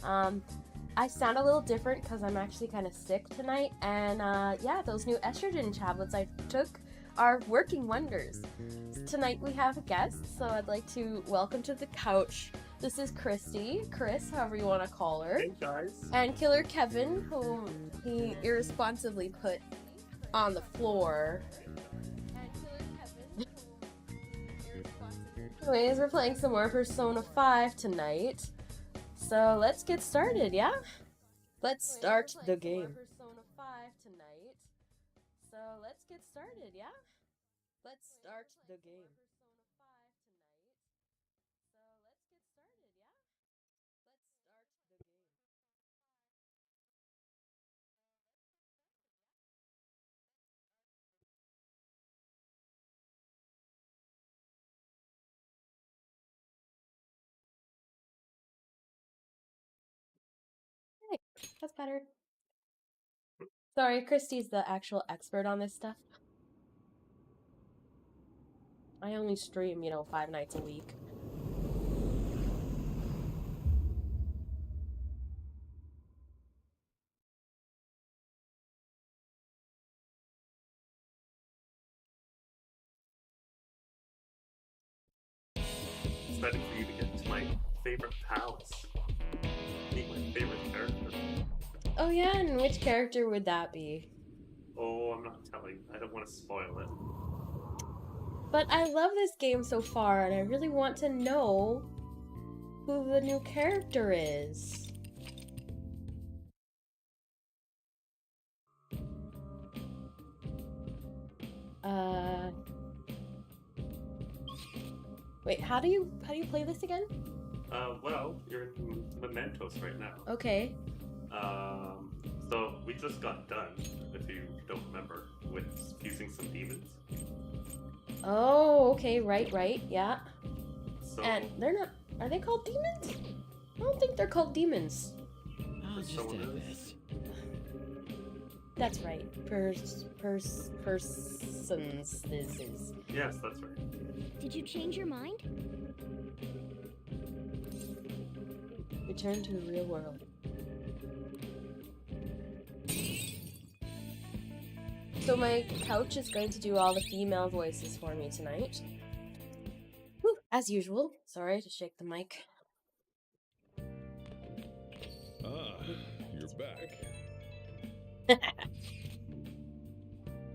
Um, I sound a little different because I'm actually kind of sick tonight, and yeah, those new estrogen tablets I took are working wonders. Tonight we have a guest, so I'd like to welcome to the couch. This is Kristy, Chris, however you want to call her. Hey guys. And Killer Kevin, whom he irresponsibly put on the floor. Anyways, we're playing some more Persona 5 tonight. So let's get started, yeah? Let's start the game. Persona 5 tonight. So let's get started, yeah? Let's start the game. Hey, that's better. Sorry, Kristy's the actual expert on this stuff. I only stream, 5 nights a week. Excited for you to get to my favorite palace. Meet my favorite character. Oh yeah, and which character would that be? Oh, I'm not telling. I don't want to spoil it. But I love this game so far, and I really want to know who the new character is. Wait, how do you play this again? Well, you're in Mementos right now. Okay. So we just got done, if you don't remember, with fusing some demons. Oh, okay, right, yeah. So And they're not. Are they called demons? I don't think they're called demons. I'll just someone do is. this. That's right. Persons. This is. Yes, that's right. Did you change your mind? Return to the real world. So my couch is going to do all the female voices for me tonight. Whew, as usual. Sorry to shake the mic. Ah, you're back.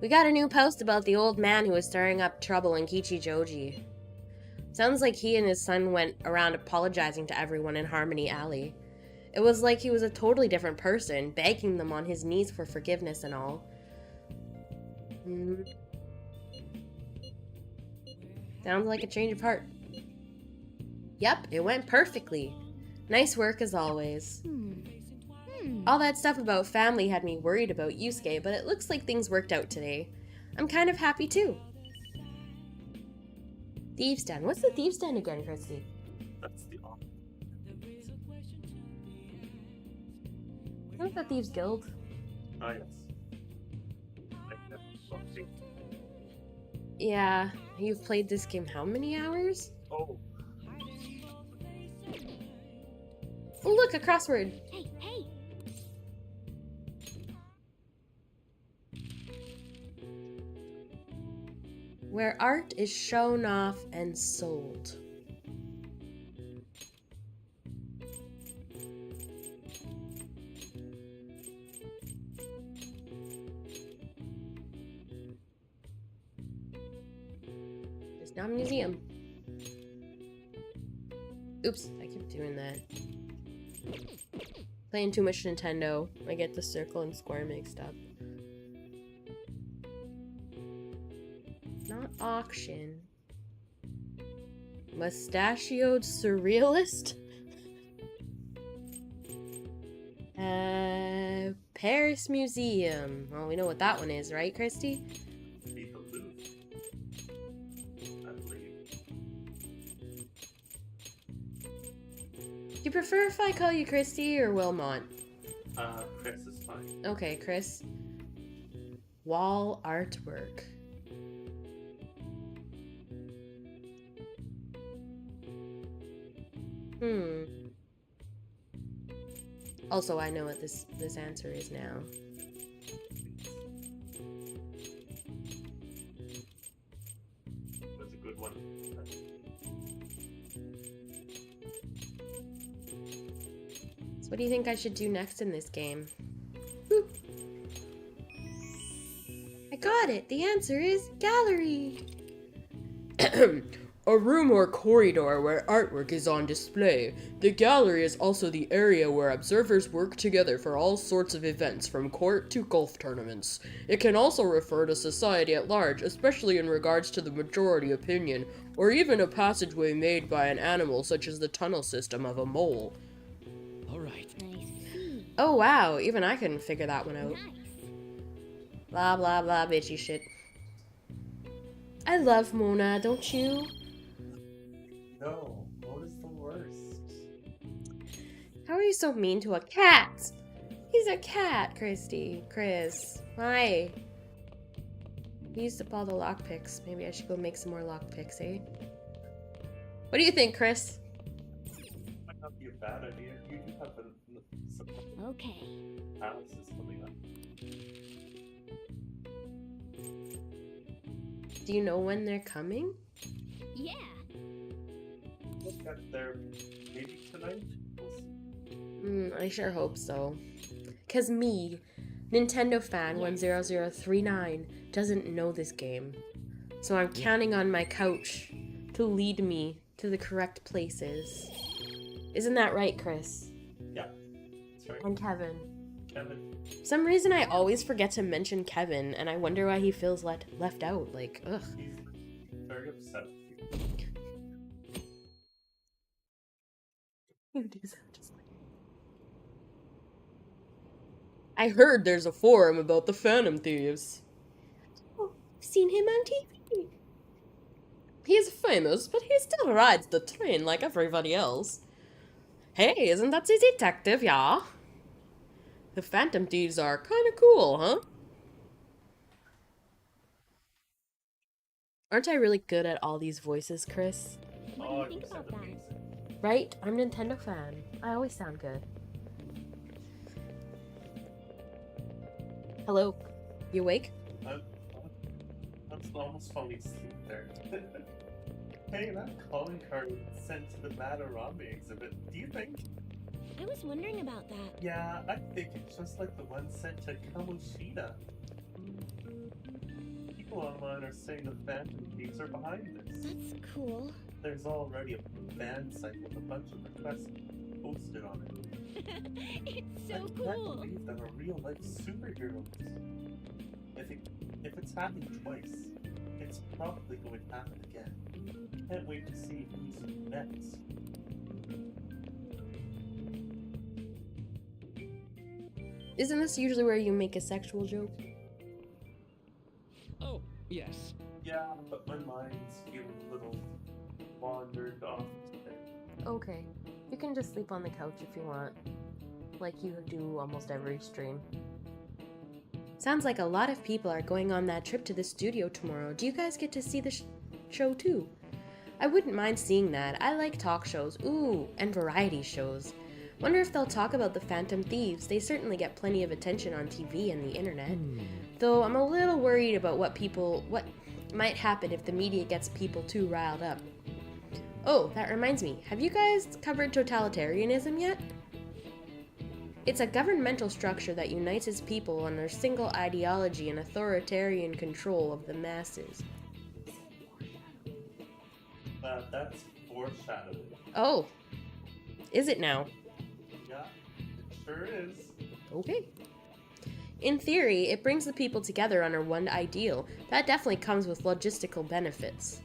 We got a new post about the old man who was stirring up trouble in Kichijoji. Sounds like he and his son went around apologizing to everyone in Harmony Alley. It was like he was a totally different person, begging them on his knees for forgiveness and all. Sounds like a change of heart. Yep, it went perfectly. Nice work as always. All that stuff about family had me worried about Yusuke, but it looks like things worked out today. I'm kind of happy too. Thieves' Den. What's the Thieves' Den again, Kristy? That's the op. Isn't that Thieves' Guild? Ah, yes. I never looked. Yeah, you've played this game how many hours? Oh, Oh, look, a crossword. Hey, hey! Where art is shown off and sold. It's not a museum. Oops, I keep doing that. Playing too much Nintendo. I get the circle and square mixed up. Not auction. Mustachioed surrealist? Paris Museum. Well, we know what that one is, right, Kristy? be the Louvre. I believe. Do you prefer if I call you Kristy or Wilmot? Chris is fine. Okay, Chris. Wall artwork. Also, I know what this answer is now. That's a good one. So what do you think I should do next in this game? Boop. I got it! The answer is gallery! A room or corridor where artwork is on display. The gallery is also the area where observers work together for all sorts of events, from court to golf tournaments. It can also refer to society at large, especially in regards to the majority opinion, or even a passageway made by an animal such as the tunnel system of a mole. Alright. Oh wow, even I couldn't figure that one out. Blah blah blah bitchy shit. I love Mona, don't you? No, Mona's the worst. How are you so mean to a cat? He's a cat, Kristy. Chris. Why? He used up all the lockpicks. Maybe I should go make some more lockpicks, eh? What do you think, Chris? Might not be a bad idea. You do have some Okay. palaces coming up. Do you know when they're coming? Yeah. We'll get there maybe tonight. We'll see. I sure hope so. 'Cause me, Nintendo fan 10039, doesn't know this game. So I'm counting on my couch to lead me to the correct places. Isn't that right, Chris? Yeah, that's right. And Kevin. Kevin. For some reason I always forget to mention Kevin, and I wonder why he feels left out. Like, ugh. He's very upset with you. You do sound just like... I heard there's a forum about the Phantom Thieves. Oh, I've seen him on TV. He's famous, but he still rides the train like everybody else. Hey, isn't that the detective, yeah? The Phantom Thieves are kinda cool, huh? Aren't I really good at all these voices, Chris? What Oh, do you think sound about that? amazing. Right? I'm a Nintendo fan. I always sound good. Hello? You awake? I'm almost falling asleep there. Hey, that calling card sent to the Matarami exhibit. Do you think? I was wondering about that. Yeah, I think it's just like the one sent to Kamoshida. People online are saying the Phantom Thieves are behind this. That's cool. There's already a fan site with a bunch of requests posted on it. It's so I can't cool. believe that are real life superheroes. If it's happened twice, it's probably going to happen again. Can't wait to see who's next. Isn't this usually where you make a sexual joke? Oh, yes. Yeah, but my mind's feeling a little wandered off today. Okay. You can just sleep on the couch if you want. Like you do almost every stream. Sounds like a lot of people are going on that trip to the studio tomorrow. Do you guys get to see the show too? I wouldn't mind seeing that. I like talk shows. Ooh, and variety shows. Wonder if they'll talk about the Phantom Thieves. They certainly get plenty of attention on TV and the internet. Though I'm a little worried about what might happen if the media gets people too riled up. Oh, that reminds me. Have you guys covered totalitarianism yet? It's a governmental structure that unites its people under a single ideology and authoritarian control of the masses. That's foreshadowing. Oh, is it now? Yeah, it sure is. Okay. In theory, it brings the people together under one ideal. That definitely comes with logistical benefits.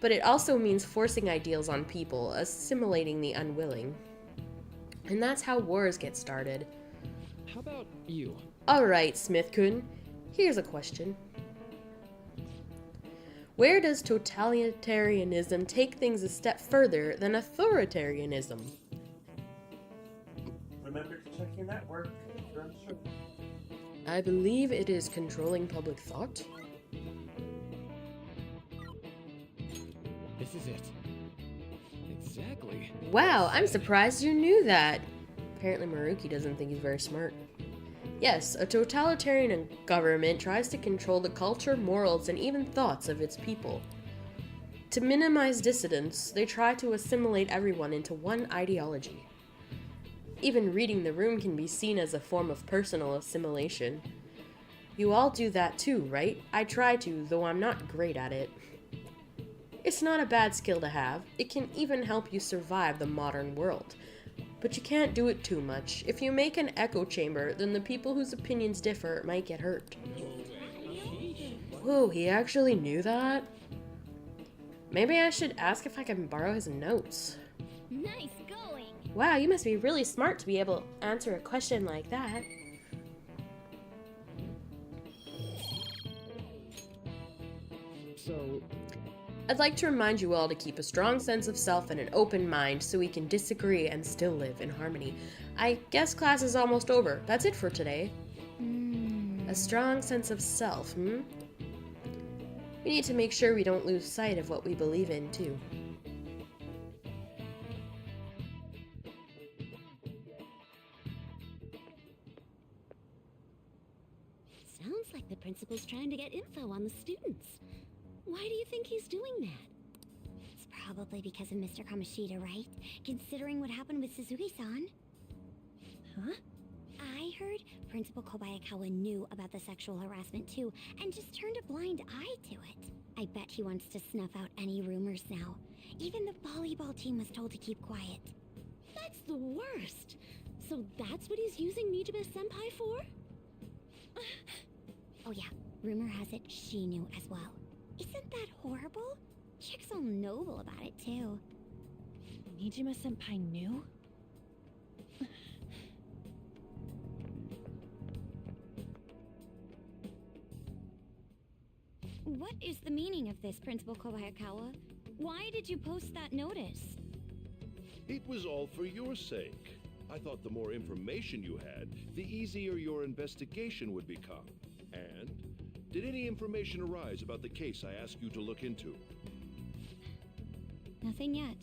But it also means forcing ideals on people, assimilating the unwilling. And that's how wars get started. How about you? Alright, Smith-kun. Here's a question. Where does totalitarianism take things a step further than authoritarianism? Remember to check your network if you're unsure. I believe it is controlling public thought. This is it. Exactly. Wow, I'm surprised you knew that. Apparently Maruki doesn't think he's very smart. Yes, a totalitarian government tries to control the culture, morals, and even thoughts of its people. To minimize dissidents, they try to assimilate everyone into one ideology. Even reading the room can be seen as a form of personal assimilation. You all do that too, right? I try to, though I'm not great at it. It's not a bad skill to have. It can even help you survive the modern world. But you can't do it too much. If you make an echo chamber, then the people whose opinions differ might get hurt. Whoa, he actually knew that? Maybe I should ask if I can borrow his notes. Nice going. Wow, you must be really smart to be able to answer a question like that. So, I'd like to remind you all to keep a strong sense of self and an open mind so we can disagree and still live in harmony. I guess class is almost over. That's it for today. A strong sense of self, We need to make sure we don't lose sight of what we believe in, too. Sounds like the principal's trying to get info on the students. Why do you think he's doing that? It's probably because of Mr. Kamoshida, right? Considering what happened with Suzuki-san. Huh? I heard Principal Kobayakawa knew about the sexual harassment too, and just turned a blind eye to it. I bet he wants to snuff out any rumors now. Even the volleyball team was told to keep quiet. That's the worst! So that's what he's using Nijibe-senpai for? Oh yeah, rumor has it she knew as well. Isn't that horrible? Chick's all noble about it too. Nijima-senpai knew? What is the meaning of this, Principal Kobayakawa? Why did you post that notice? It was all for your sake. I thought the more information you had, the easier your investigation would become. And did any information arise about the case I asked you to look into? Nothing yet.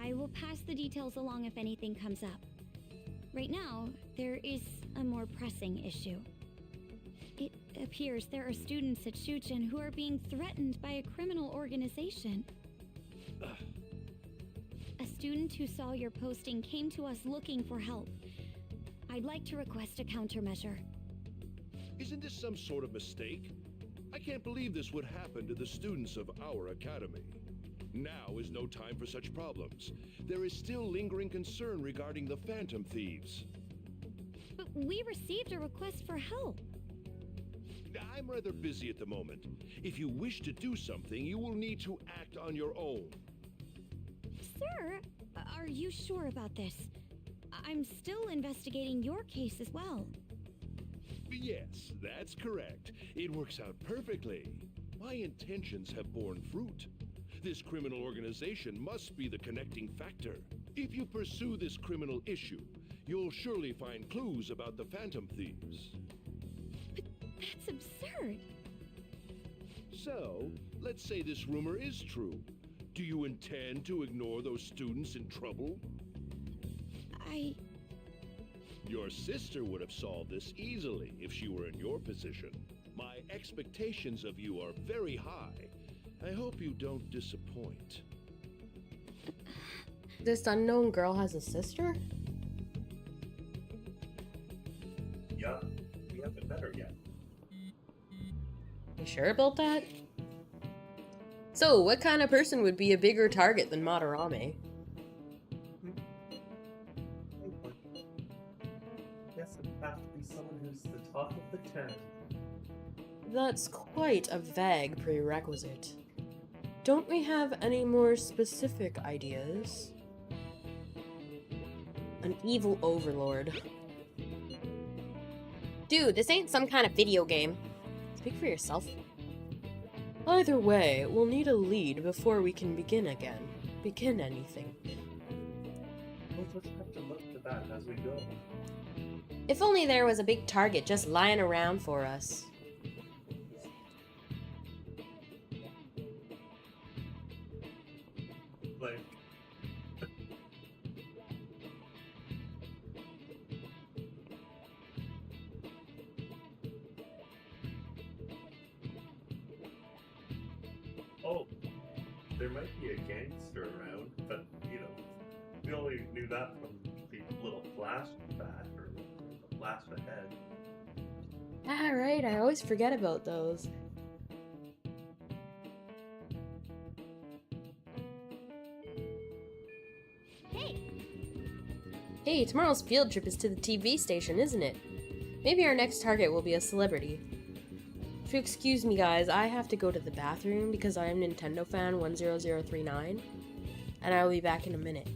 I will pass the details along if anything comes up. Right now, there is a more pressing issue. It appears there are students at Shuchen who are being threatened by a criminal organization. A student who saw your posting came to us looking for help. I'd like to request a countermeasure. Isn't this some sort of mistake? I can't believe this would happen to the students of our academy. Now is no time for such problems. There is still lingering concern regarding the Phantom Thieves. But we received a request for help. I'm rather busy at the moment. If you wish to do something, you will need to act on your own. Sir, are you sure about this? I'm still investigating your case as well. Yes, that's correct. It works out perfectly. My intentions have borne fruit. This criminal organization must be the connecting factor. If you pursue this criminal issue, you'll surely find clues about the Phantom Thieves. But that's absurd. So, let's say this rumor is true. Do you intend to ignore those students in trouble? Your sister would have solved this easily if she were in your position. My expectations of you are very high. I hope you don't disappoint. This unknown girl has a sister? Yeah, we haven't met her yet. You sure about that? So, what kind of person would be a bigger target than Madarame? Guess it would have to be someone who's the top of the 10. That's quite a vague prerequisite. Don't we have any more specific ideas? An evil overlord. Dude, this ain't some kind of video game. Speak for yourself. Either way, we'll need a lead before we can begin again. Begin anything. We'll just have to look to that as we go. If only there was a big target just lying around for us. Like... there might be a gangster around, but, you know, we only knew that from the little flashback or the flash ahead. Ah, right, I always forget about those. Hey, Hey, tomorrow's field trip is to the TV station, isn't it? Maybe our next target will be a celebrity. If you excuse me, guys, I have to go to the bathroom because I am Nintendo fan 10039, and I will be back in a minute.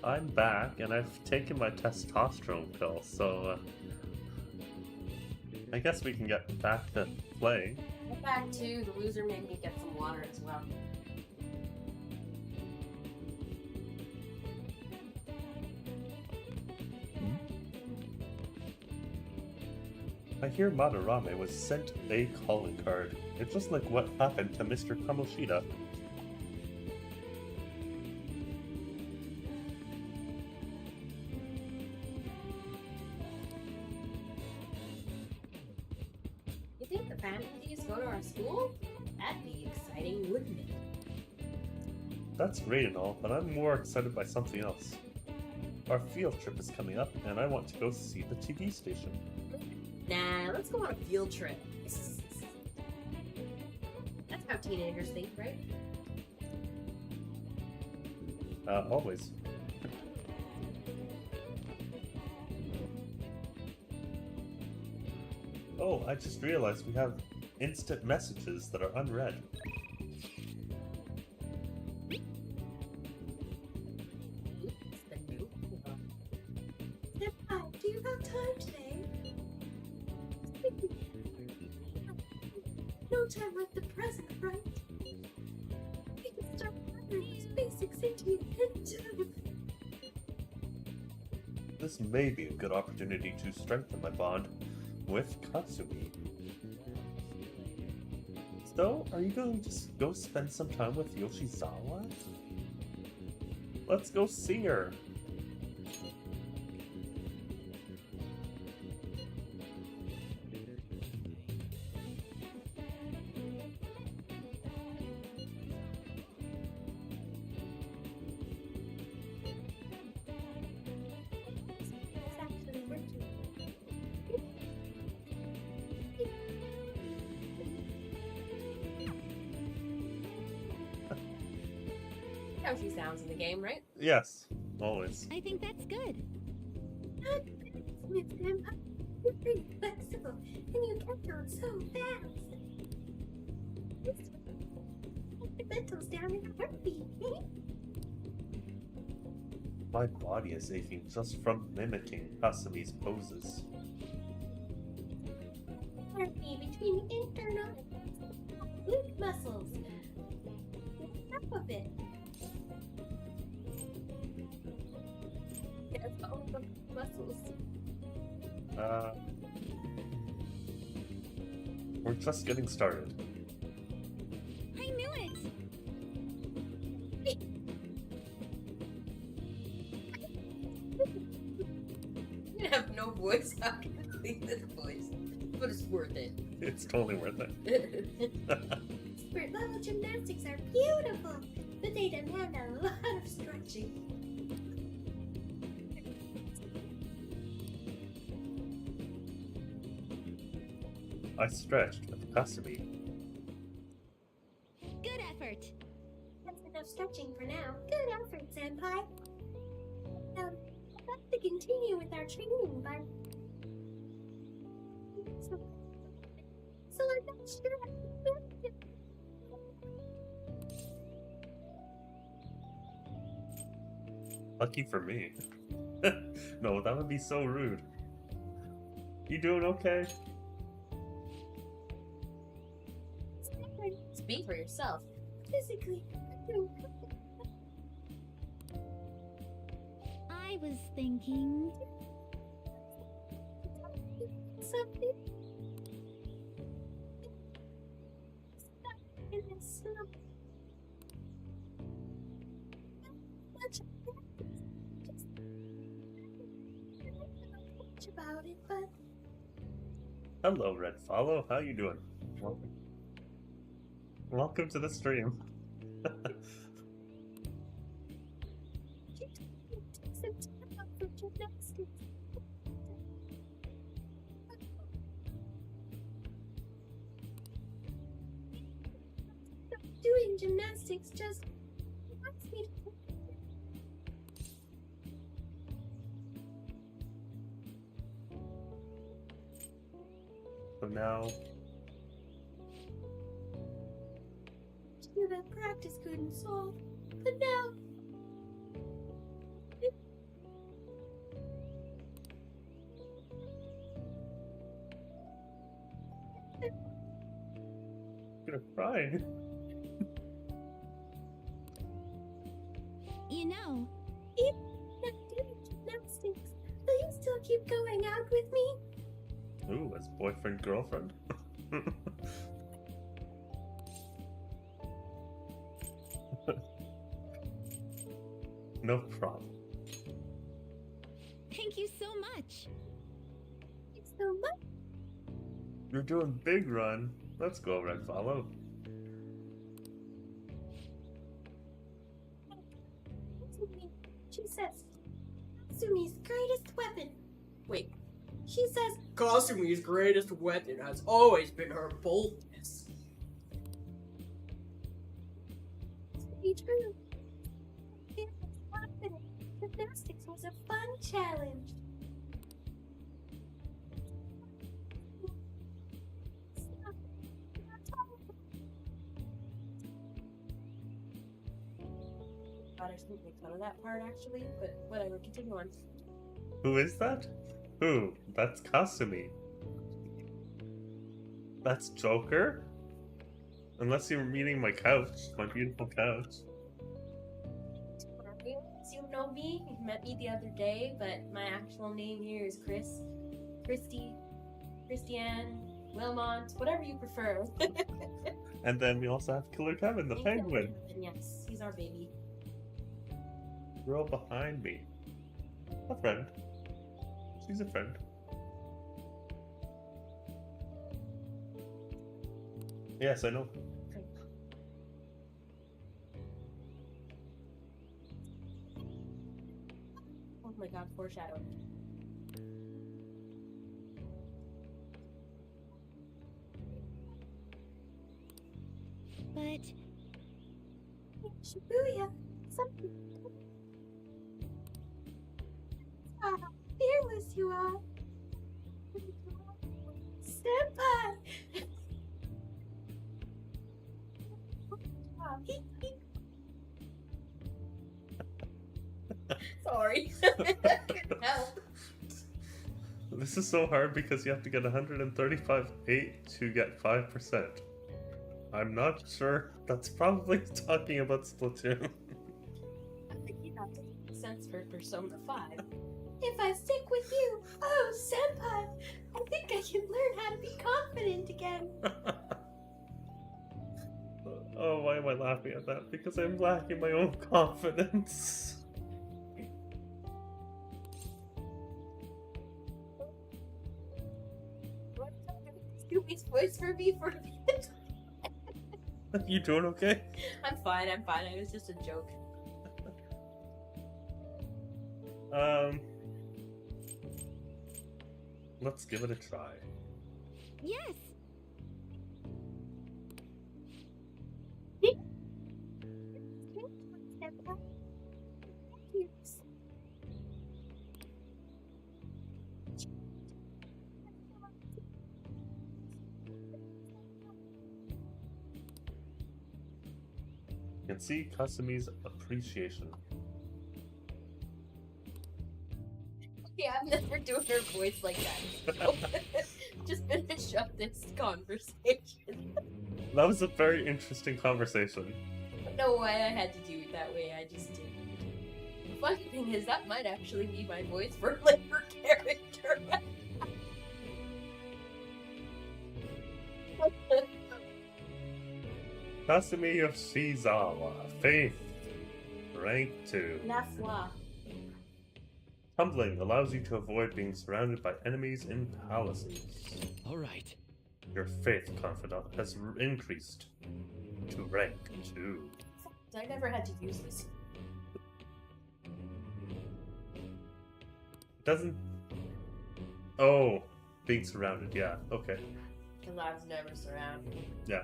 I'm back, and I've taken my testosterone pill, so I guess we can get back to playing. Get back to the loser made me get some water as well. I hear Madarame was sent a calling card. It's just like what happened to Mr. Kamoshida. You think the families go to our school? That'd be exciting, wouldn't it? That's great and all, but I'm more excited by something else. Our field trip is coming up, and I want to go see the TV station. Nah, let's go on a field trip. That's how teenagers think, right? Always. Oh, I just realized we have instant messages that are unread. Do you have time today? No time like the present, right? We can start learning these basics into your head. This may be a good opportunity to strengthen my bond with Katsumi. So, are you going to go spend some time with Yoshizawa? Let's go see her. How she sounds in the game, right? Yes, always. I think that's good. Miss Grandpa, you're pretty flexible, and you catch on so fast. Put the mentals down in a heartbeat, eh? My body is aching just from mimicking Kasumi's poses. Harmony between the internal and glute muscles. Enough of it. Yes, all the muscles. We're just getting started. I knew it! You have no voice. How can you leave this voice? But it's worth it. It's totally worth it. Spirit level gymnastics are beautiful, but they demand a lot of stretching. I stretched with custody. Good effort. That's enough stretching for now. Good effort, Senpai. I'd like to continue with our training, but... So I'm not sure I can do it. Lucky for me. No, that would be so rude. You doing okay? Speak for yourself. Physically, I'm doing I was thinking... something... stuck in this slump. Much about it, but... Hello, Red Follow. How you doing? Welcome to the stream. Doing gymnastics just wants me to. So now, That practice couldn't solve, but now. I'm gonna cry. You know, if I'm not doing gymnastics, will you still keep going out with me? Ooh, as boyfriend, girlfriend. No problem. Thank you so much. Thanks so much. You're doing big run. Let's go, Red Follow. She says, Kasumi's greatest weapon. Wait. She says, Kasumi's greatest weapon has always been her boldness. to be true. It was confident. Gymnastics was a fun challenge. God, I shouldn't make fun of that part actually, but whatever, continue on. Who is that? Who? That's Kasumi. That's Joker? Unless you were meeting my couch, my beautiful couch. You know me, you met me the other day, but my actual name here is Kristy, Christiane, Wilmont, whatever you prefer. And then we also have Killer Kevin, the penguin. And yes, he's our baby. Girl behind me. A friend. She's a friend. Yes, I know. Oh my god, foreshadowing. But Shibuya, something. Ah, how fearless you are. Senpai! Sorry. Couldn't help. This is so hard because you have to get 135.8 to get 5%. I'm not sure. That's probably talking about Splatoon. I think you have to make sense for Persona 5. If I stick with you, oh, senpai, I think I can learn how to be confident again. Oh, why am I laughing at that? Because I'm lacking my own confidence. Scooby's voice for me for a bit. You doing okay? I'm fine. It was just a joke. Let's give it a try. Yes. You can see Kasumi's appreciation. Yeah, I'm never doing her voice like that. So just finish up this conversation. That was a very interesting conversation. I don't know why I had to do it that way. I just did. The funny thing is, that might actually be my voice for like her character. Kasumi Yoshizawa, Faith, Rank 2. La foi. Tumbling allows you to avoid being surrounded by enemies in palaces. All right. Your Faith confidant has increased to Rank 2. I never had to use this. Doesn't... Oh, being surrounded, yeah, okay. Because I was never surrounded. Yeah.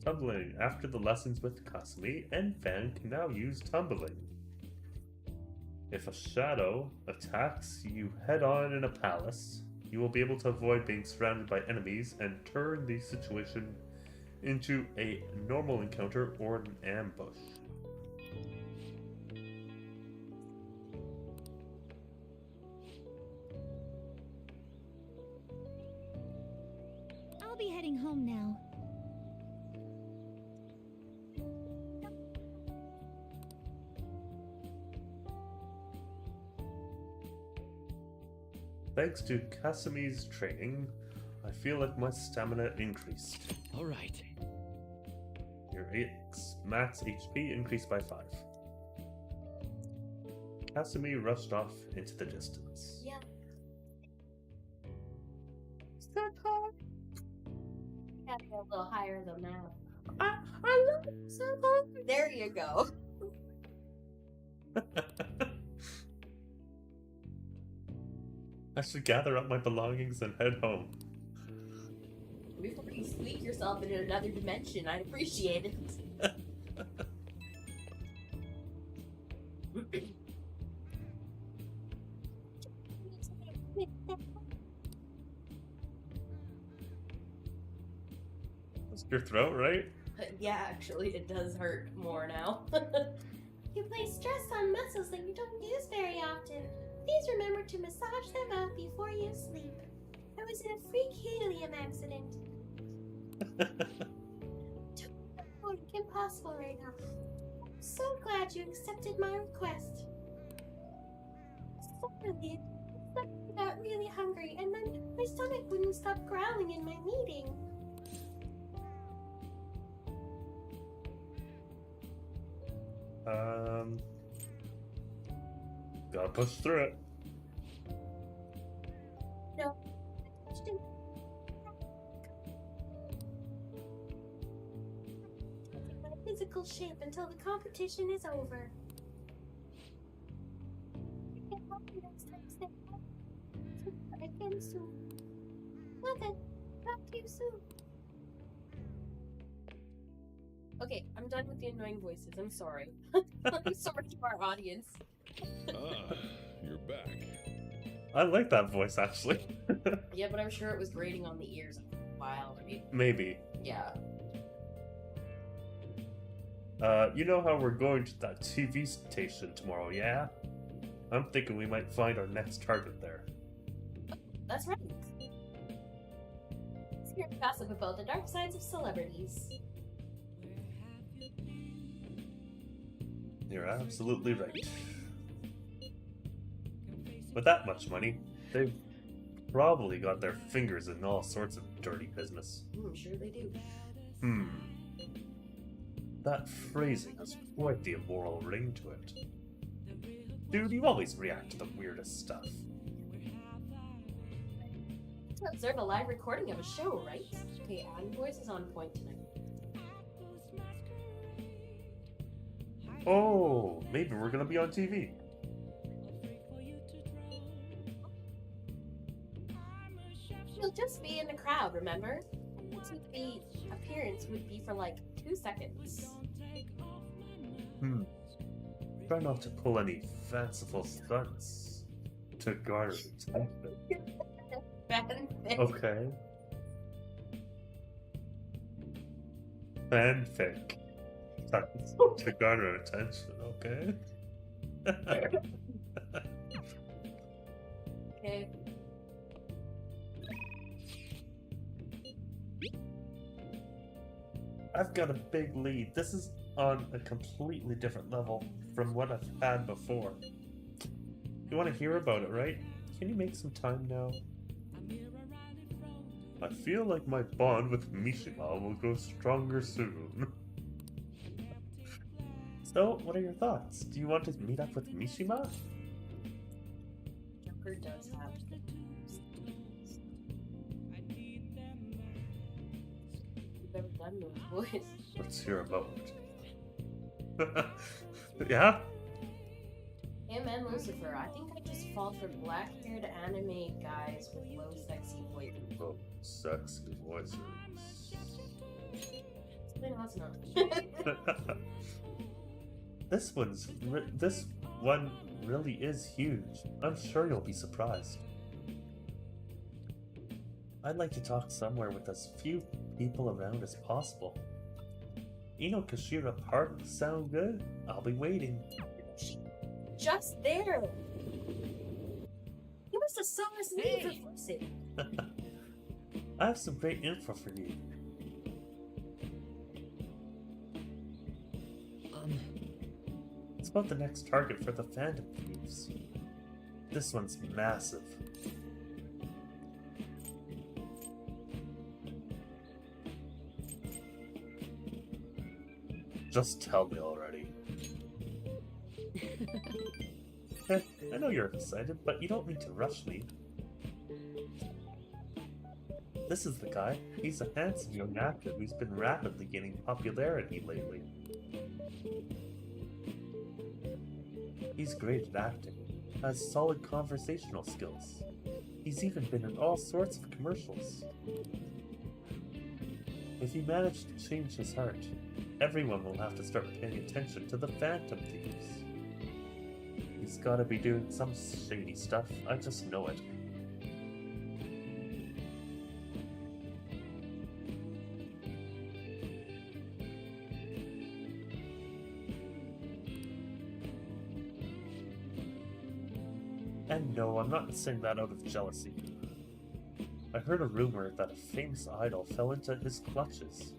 Tumbling. After the lessons with Kasumi, Fan can now use tumbling. If a shadow attacks you head-on in a palace, you will be able to avoid being surrounded by enemies and turn the situation into a normal encounter or an ambush. I'll be heading home now. Thanks to Kasumi's training, I feel like my stamina increased. All right. Your max HP increased by 5. Kasumi rushed off into the distance. Yeah. Senpai! Gotta go a little higher than that. I love you, Senpai! There you go. I should gather up my belongings and head home. Before you squeak yourself into another dimension, I'd appreciate it. That's your throat, right? Yeah, actually, it does hurt more now. You place stress on muscles that you don't use very often. Please remember to massage them out before you sleep. I was in a freak helium accident. Totally impossible right now. I'm so glad you accepted my request. Suddenly, I got really hungry, and then my stomach wouldn't stop growling in my meeting. Gotta push through it. No. My physical shape until the competition is over. I can help you next time, Snake. Again soon. Well then, talk to you soon. Okay, I'm done with the annoying voices. I'm sorry. I'm sorry to our audience. Ah, you're back. I like that voice, actually. Yeah, but I'm sure it was grating on the ears after a while. I mean, Maybe. yeah. You know how we're going to that TV station tomorrow, yeah? I'm thinking we might find our next target there. That's right. Let's hear gossip about the dark sides of celebrities. You're absolutely right. With that much money, they've probably got their fingers in all sorts of dirty business. I'm sure they do. That phrasing has quite the immoral ring to it. Dude, you always react to the weirdest stuff. To observe a live recording of a show, right? Okay, Adam Voice is on point tonight. Oh, maybe we're gonna be on TV. You'll just be in the crowd, remember? So the appearance would be for like 2 seconds. Try not to pull any fanciful stunts to garner attention. Fanfic. Okay. Fanfic. To garner attention, okay? Okay. I've got a big lead. This is on a completely different level from what I've had before. You want to hear about it, right? Can you make some time now? I feel like my bond with Mishima will grow stronger soon. So, what are your thoughts? Do you want to meet up with Mishima? Joker does have You've ever done those voice. Let's hear about it. Yeah? Him and Lucifer. I think I just fall for black-haired anime guys with low sexy voices. Oh, sexy voices. Something else not. This one really is huge. I'm sure you'll be surprised. I'd like to talk somewhere with as few people around as possible. Kashira Park sound good? I'll be waiting. Just there. You must have saw us leave for voicing. I have some great info for you. It's about the next target for the Phantom Thieves. This one's massive. Just tell me already. I know you're excited, but you don't need to rush me. This is the guy. He's a handsome young actor who's been rapidly gaining popularity lately. He's great at acting, has solid conversational skills. He's even been in all sorts of commercials. If he managed to change his heart, everyone will have to start paying attention to the Phantom Thieves. He's gotta be doing some shady stuff, I just know it. And no, I'm not saying that out of jealousy. I heard a rumor that a famous idol fell into his clutches.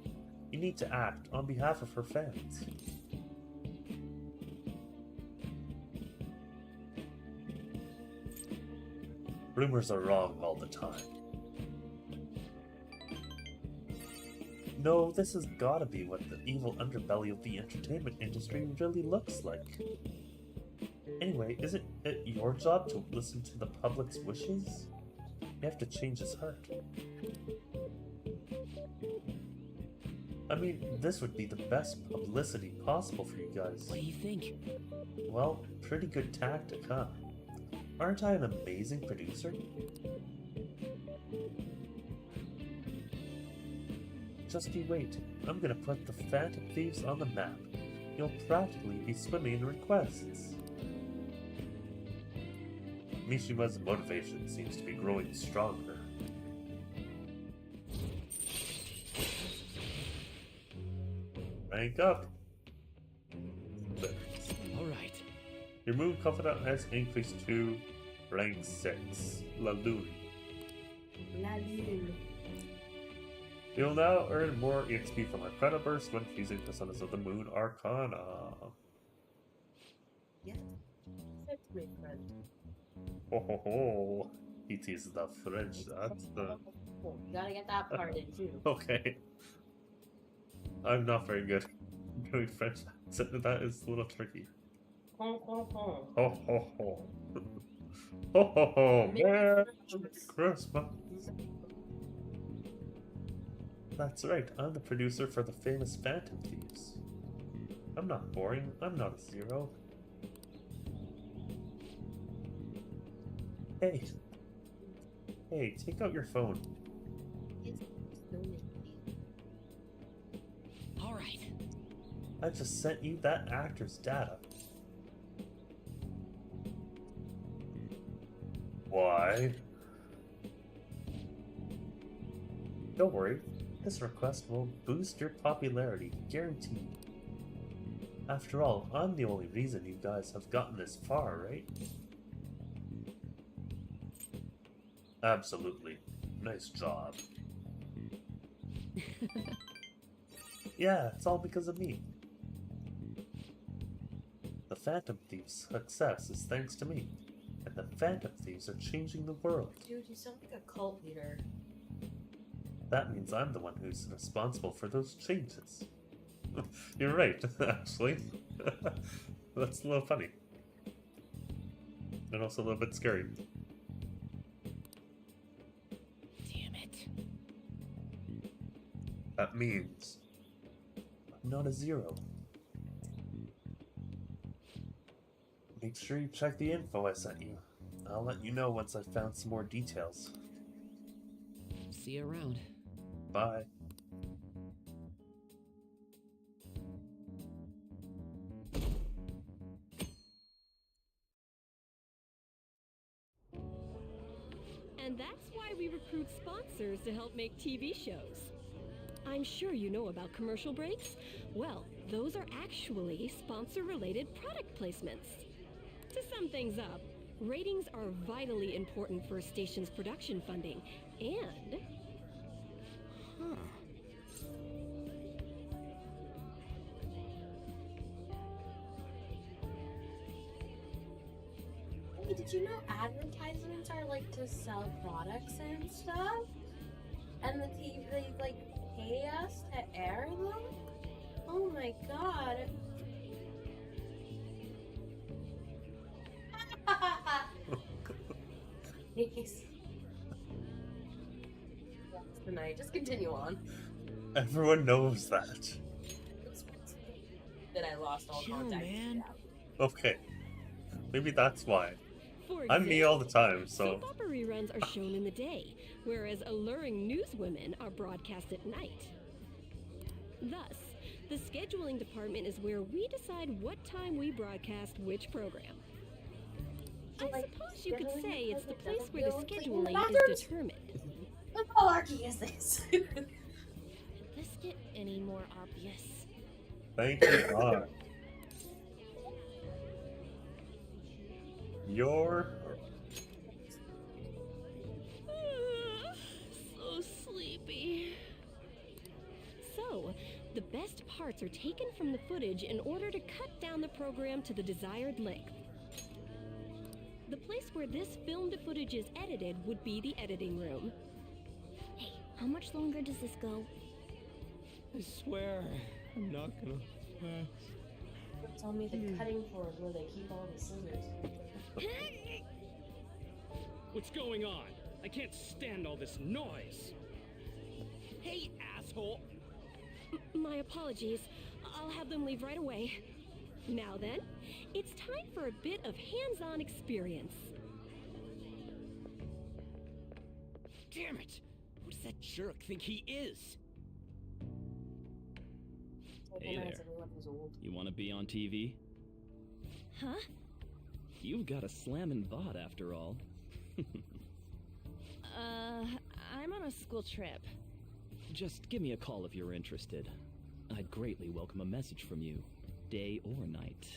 You need to act on behalf of her fans. Rumors are wrong all the time. No, this has gotta be what the evil underbelly of the entertainment industry really looks like. Anyway, isn't it your job to listen to the public's wishes? You have to change his heart. I mean, this would be the best publicity possible for you guys. What do you think? Well, pretty good tactic, huh? Aren't I an amazing producer? Just you wait. I'm gonna put the Phantom Thieves on the map. You'll practically be swimming in requests. Mishima's motivation seems to be growing stronger. Rank up! Alright. Your moon confidant has increased to rank 6. La Lune. La Lune. You'll now earn more EXP from Arcana Burst when fusing Personas of the Moon Arcana. Wait, friend. Ho ho ho. It is the French accent. Oh, you gotta get that part in too. Okay. I'm not very good. Doing French accent, that is a little tricky. Hong, hong, hong. Ho ho ho. Ho ho ho. Maybe Merry French. Christmas. That's right, I'm the producer for the famous Phantom Thieves. I'm not boring, I'm not a zero. Hey. Hey, take out your phone. All right. I just sent you that actor's data. Why? Don't worry, this request will boost your popularity, guaranteed. After all, I'm the only reason you guys have gotten this far, right? Absolutely. Nice job. Yeah, it's all because of me. The Phantom Thieves' success is thanks to me, and the Phantom Thieves are changing the world. Dude, you sound like a cult leader. That means I'm the one who's responsible for those changes. You're right, actually. That's a little funny. And also a little bit scary. Damn it. That means I'm not a zero. Make sure you check the info I sent you. I'll let you know once I've found some more details. See you around. Bye. And that's why we recruit sponsors to help make TV shows. I'm sure you know about commercial breaks. Well, those are actually sponsor-related product placements. To sum things up, ratings are vitally important for a station's production funding, and... Hey, did you know advertisements are like to sell products and stuff? And the TV, they like pay us to air them? Oh my god. Please. That's the night. Just continue on. Everyone knows that. That I lost all Chill, contact. man. Okay. Maybe that's why. For I'm me all the example, time, so... soap opera reruns are shown in the day, whereas alluring newswomen are broadcast at night. Thus, the scheduling department is where we decide what time we broadcast which program. I Like, suppose you could scheduling say it's the department place where the doesn't feel like scheduling bathrooms? is determined. What malarkey is this? Could this get any more obvious? Thank you, God. You're... So sleepy. So, the best parts are taken from the footage in order to cut down the program to the desired length. The place where this filmed footage is edited would be the editing room. Hey, how much longer does this go? I swear, I'm not gonna. Tell me the cutting board where they keep all the scissors. What's going on? I can't stand all this noise. Hey, asshole! My apologies. I'll have them leave right away. Now then, it's time for a bit of hands-on experience. Damn it! Who does that jerk think he is? Hey there. Everyone was old. You want to be on TV? Huh? You've got a slammin' bod after all. I'm on a school trip. Just give me a call if you're interested. I'd greatly welcome a message from you, day or night.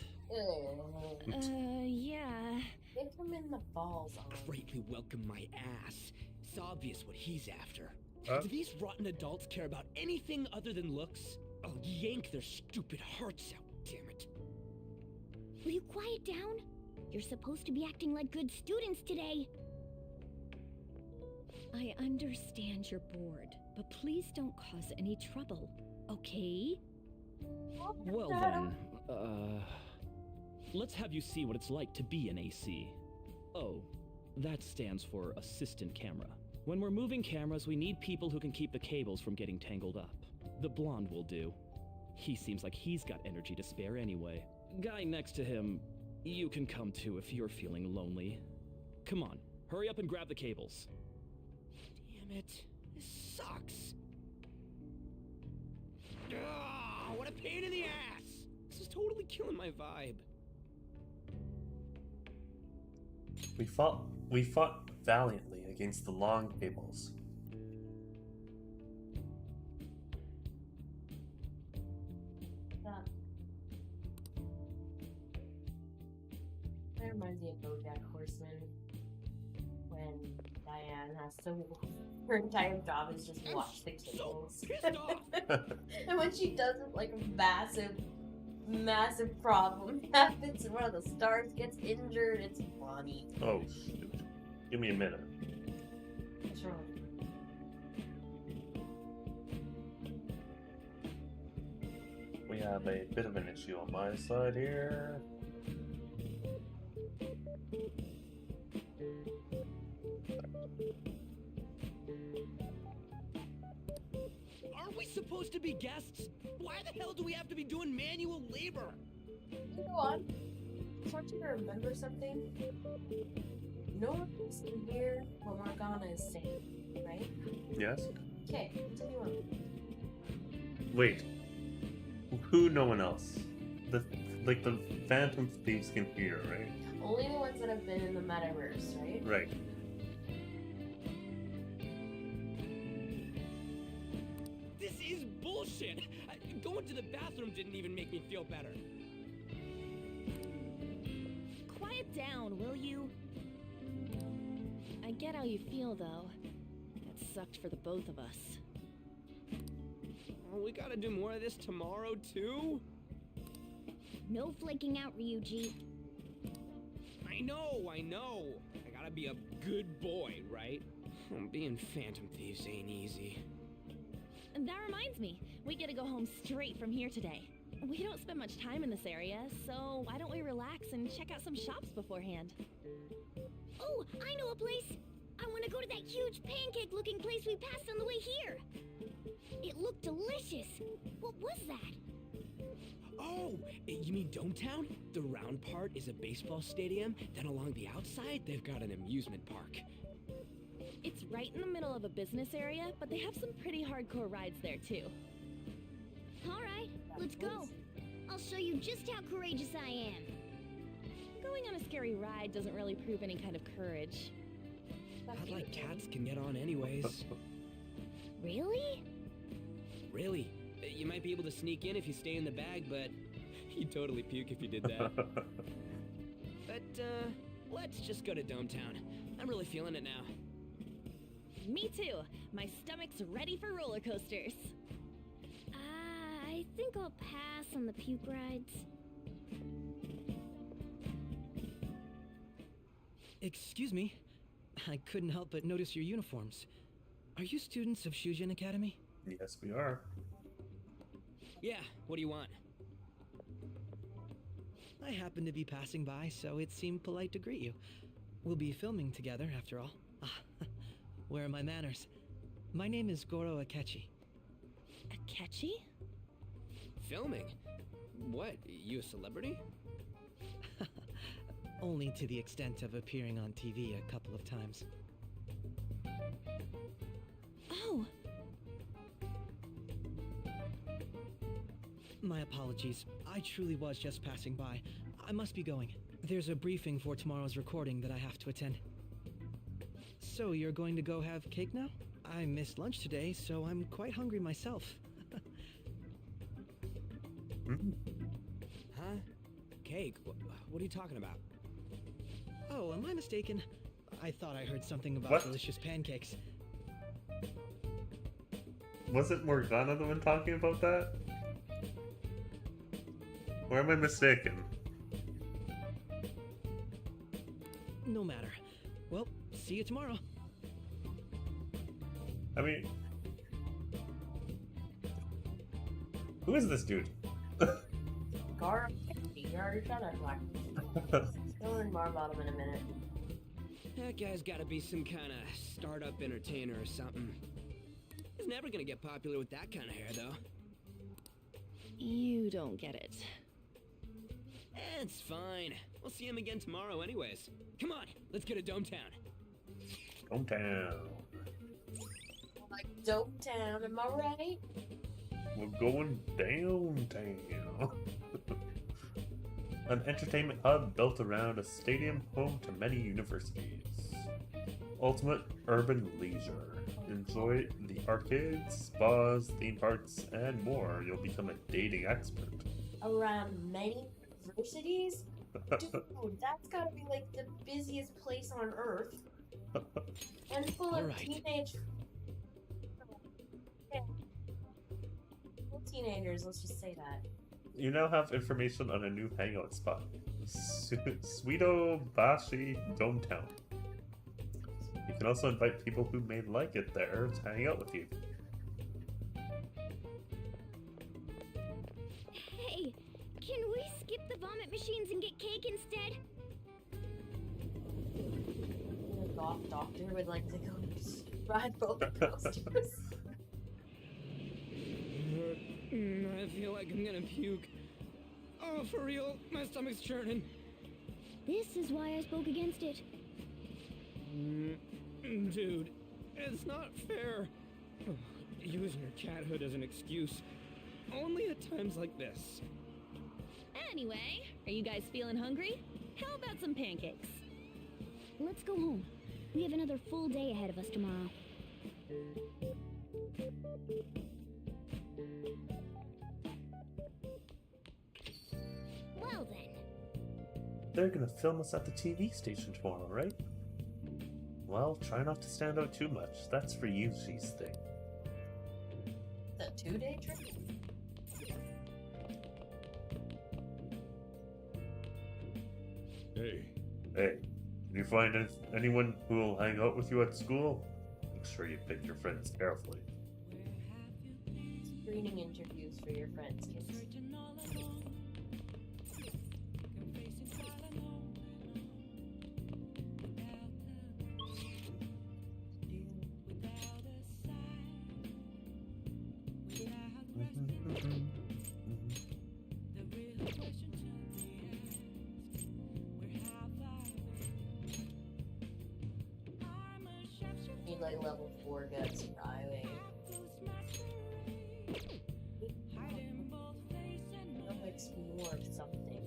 Yeah. Hit him in the balls on. Greatly welcome my ass. It's obvious what he's after. Huh? Do these rotten adults care about anything other than looks? I'll yank their stupid hearts out, damn it. Will you quiet down? You're supposed to be acting like good students today. I understand you're bored, but please don't cause any trouble, okay? Well then, let's have you see what it's like to be an AC. Oh, that stands for assistant camera. When we're moving cameras, we need people who can keep the cables from getting tangled up. The blonde will do. He seems like he's got energy to spare anyway. Guy next to him, you can come too if you're feeling lonely. Come on, hurry up and grab the cables. Damn it. This sucks. Ugh, what a pain in the ass! This is totally killing my vibe. We fought valiantly against the long cables. That reminds me of BoJack Horseman, when Diane has to. Her entire job is just watch the cables. So pissed off. And when she does it, like a massive problem happens, and one of the stars gets injured. It's funny. Oh, shoot. Give me a minute. What's wrong? We have a bit of an issue on my side here. Aren't we supposed to be guests? Why the hell do we have to be doing manual labor? Can you go on? Start to remember something. No one is in here what Morgana is saying, right? Yes? Okay, continue on. Wait. Who? No one else? The Phantom Thieves can hear, right? Only the ones that have been in the metaverse, right? Right. This is bullshit! Going to the bathroom didn't even make me feel better. Quiet down, will you? I get how you feel, though. That sucked for the both of us. Oh, we gotta do more of this tomorrow, too? No flaking out, Ryuji. I know. I gotta be a good boy, right? Being Phantom Thieves ain't easy. And that reminds me, we get to go home straight from here today. We don't spend much time in this area, so why don't we relax and check out some shops beforehand? Oh, I know a place! I want to go to that huge pancake-looking place we passed on the way here! It looked delicious! What was that? Oh, you mean Dometown? The round part is a baseball stadium, then along the outside, they've got an amusement park. It's right in the middle of a business area, but they have some pretty hardcore rides there too. Alright, let's go. I'll show you just how courageous I am. Going on a scary ride doesn't really prove any kind of courage. Not like cats can get on anyways. Really? Really? You might be able to sneak in if you stay in the bag, but you'd totally puke if you did that. But, let's just go to Dometown. I'm really feeling it now. Me too. My stomach's ready for roller coasters. I think I'll pass on the puke rides. Excuse me. I couldn't help but notice your uniforms. Are you students of Shujin Academy? Yes, we are. Yeah, what do you want? I happened to be passing by, so it seemed polite to greet you. We'll be filming together, after all. Where are my manners? My name is Goro Akechi. Akechi? Filming? What, you a celebrity? Only to the extent of appearing on TV a couple of times. Oh! My apologies. I truly was just passing by. I must be going. There's a briefing for tomorrow's recording that I have to attend. So you're going to go have cake now? I missed lunch today, so I'm quite hungry myself. Huh? Cake? What are you talking about? Oh, am I mistaken? I thought I heard something about What? delicious pancakes. Wasn't Morgana the one talking about that? Or am I mistaken? no matter. Well, see you tomorrow. I mean, who is this dude? Gar, you already said that black. We'll learn more about him in a minute. That guy's gotta be some kind of startup entertainer or something. He's never gonna get popular with that kind of hair, though. You don't get it. It's fine. We'll see him again tomorrow anyways. Come on, let's go to Dometown. Hometown. Like Dope Town, am I right? We're going downtown. An entertainment hub built around a stadium home to many universities. Ultimate urban leisure. Enjoy the arcades, spas, theme parks, and more. You'll become a dating expert. Around many universities? Dude, that's gotta be like the busiest place on earth. And full of teenagers, let's just say that. You now have information on a new hangout spot. Sweeto Bashi Dometown. You can also invite people who may like it there to hang out with you. Hey, can we skip the vomit machines and get cake instead? The goth doctor would like to go ride roller coasters. I feel like I'm gonna puke. Oh, for real? My stomach's churning. This is why I spoke against it. Dude, it's not fair. Using your cathood as an excuse. Only at times like this. Anyway, are you guys feeling hungry? How about some pancakes? Let's go home. We have another full day ahead of us tomorrow. Well then. They're gonna film us at the TV station tomorrow, right? Well, try not to stand out too much. That's for you, she's thing. The 2-day trip? Hey, Hey, can you find anyone who will hang out with you at school? Make sure you pick your friends carefully. Screening interviews for your friends, kids. Need like level 4 guts driving. I'll explore something.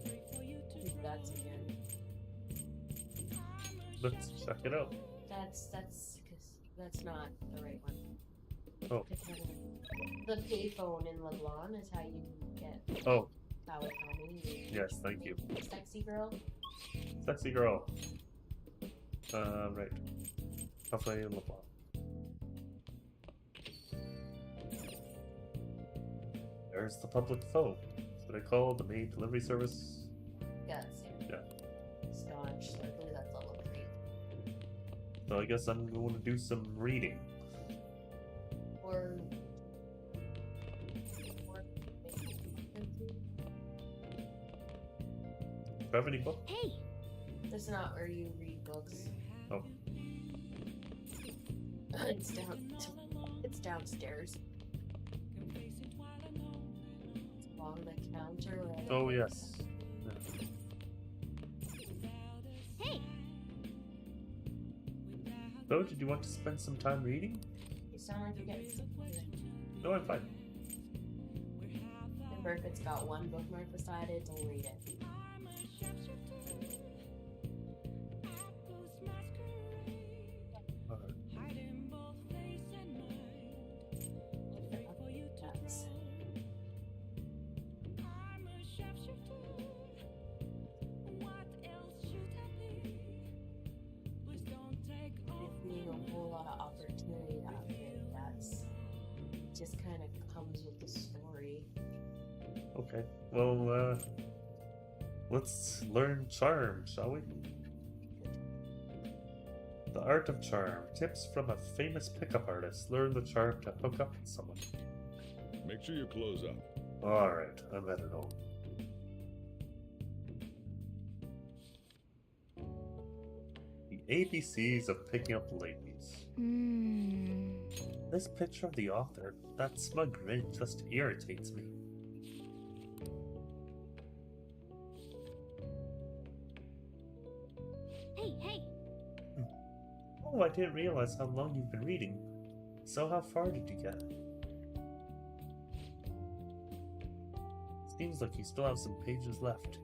Do guts again. Let's check it out. That's not the right one. Oh. The payphone in LeBlanc is how you get Oh, power comedy. yes, thank you. Sexy girl. Sexy girl. Right. Cafe in LeBlanc. There's the public phone. That's what I call the maid delivery service. Guts. Yeah. Staunch. I believe that's level 3. So I guess I'm going to do some reading. Or Do you have any book? Hey, that's not where you read books. Oh. It's downstairs. It's along the counter. Right? Oh, yes. hey, So, did you want to spend some time reading? You sound like you're getting sick. No, I'm fine. And Burkett's got one bookmark beside it. Don't read it. Guts. There's being a whole lot of opportunity out here. That's just kind of comes with the story. Okay. Well, let's learn charm, shall we? The art of charm. Tips from a famous pickup artist. Learn the charm to hook up with someone. Make sure your clothes up. Alright, I better know. The ABCs of picking up ladies. This picture of the author, that smug grin just irritates me. Hey! Oh, I didn't realize how long you've been reading. So how far did you get? Seems like you still have some pages left.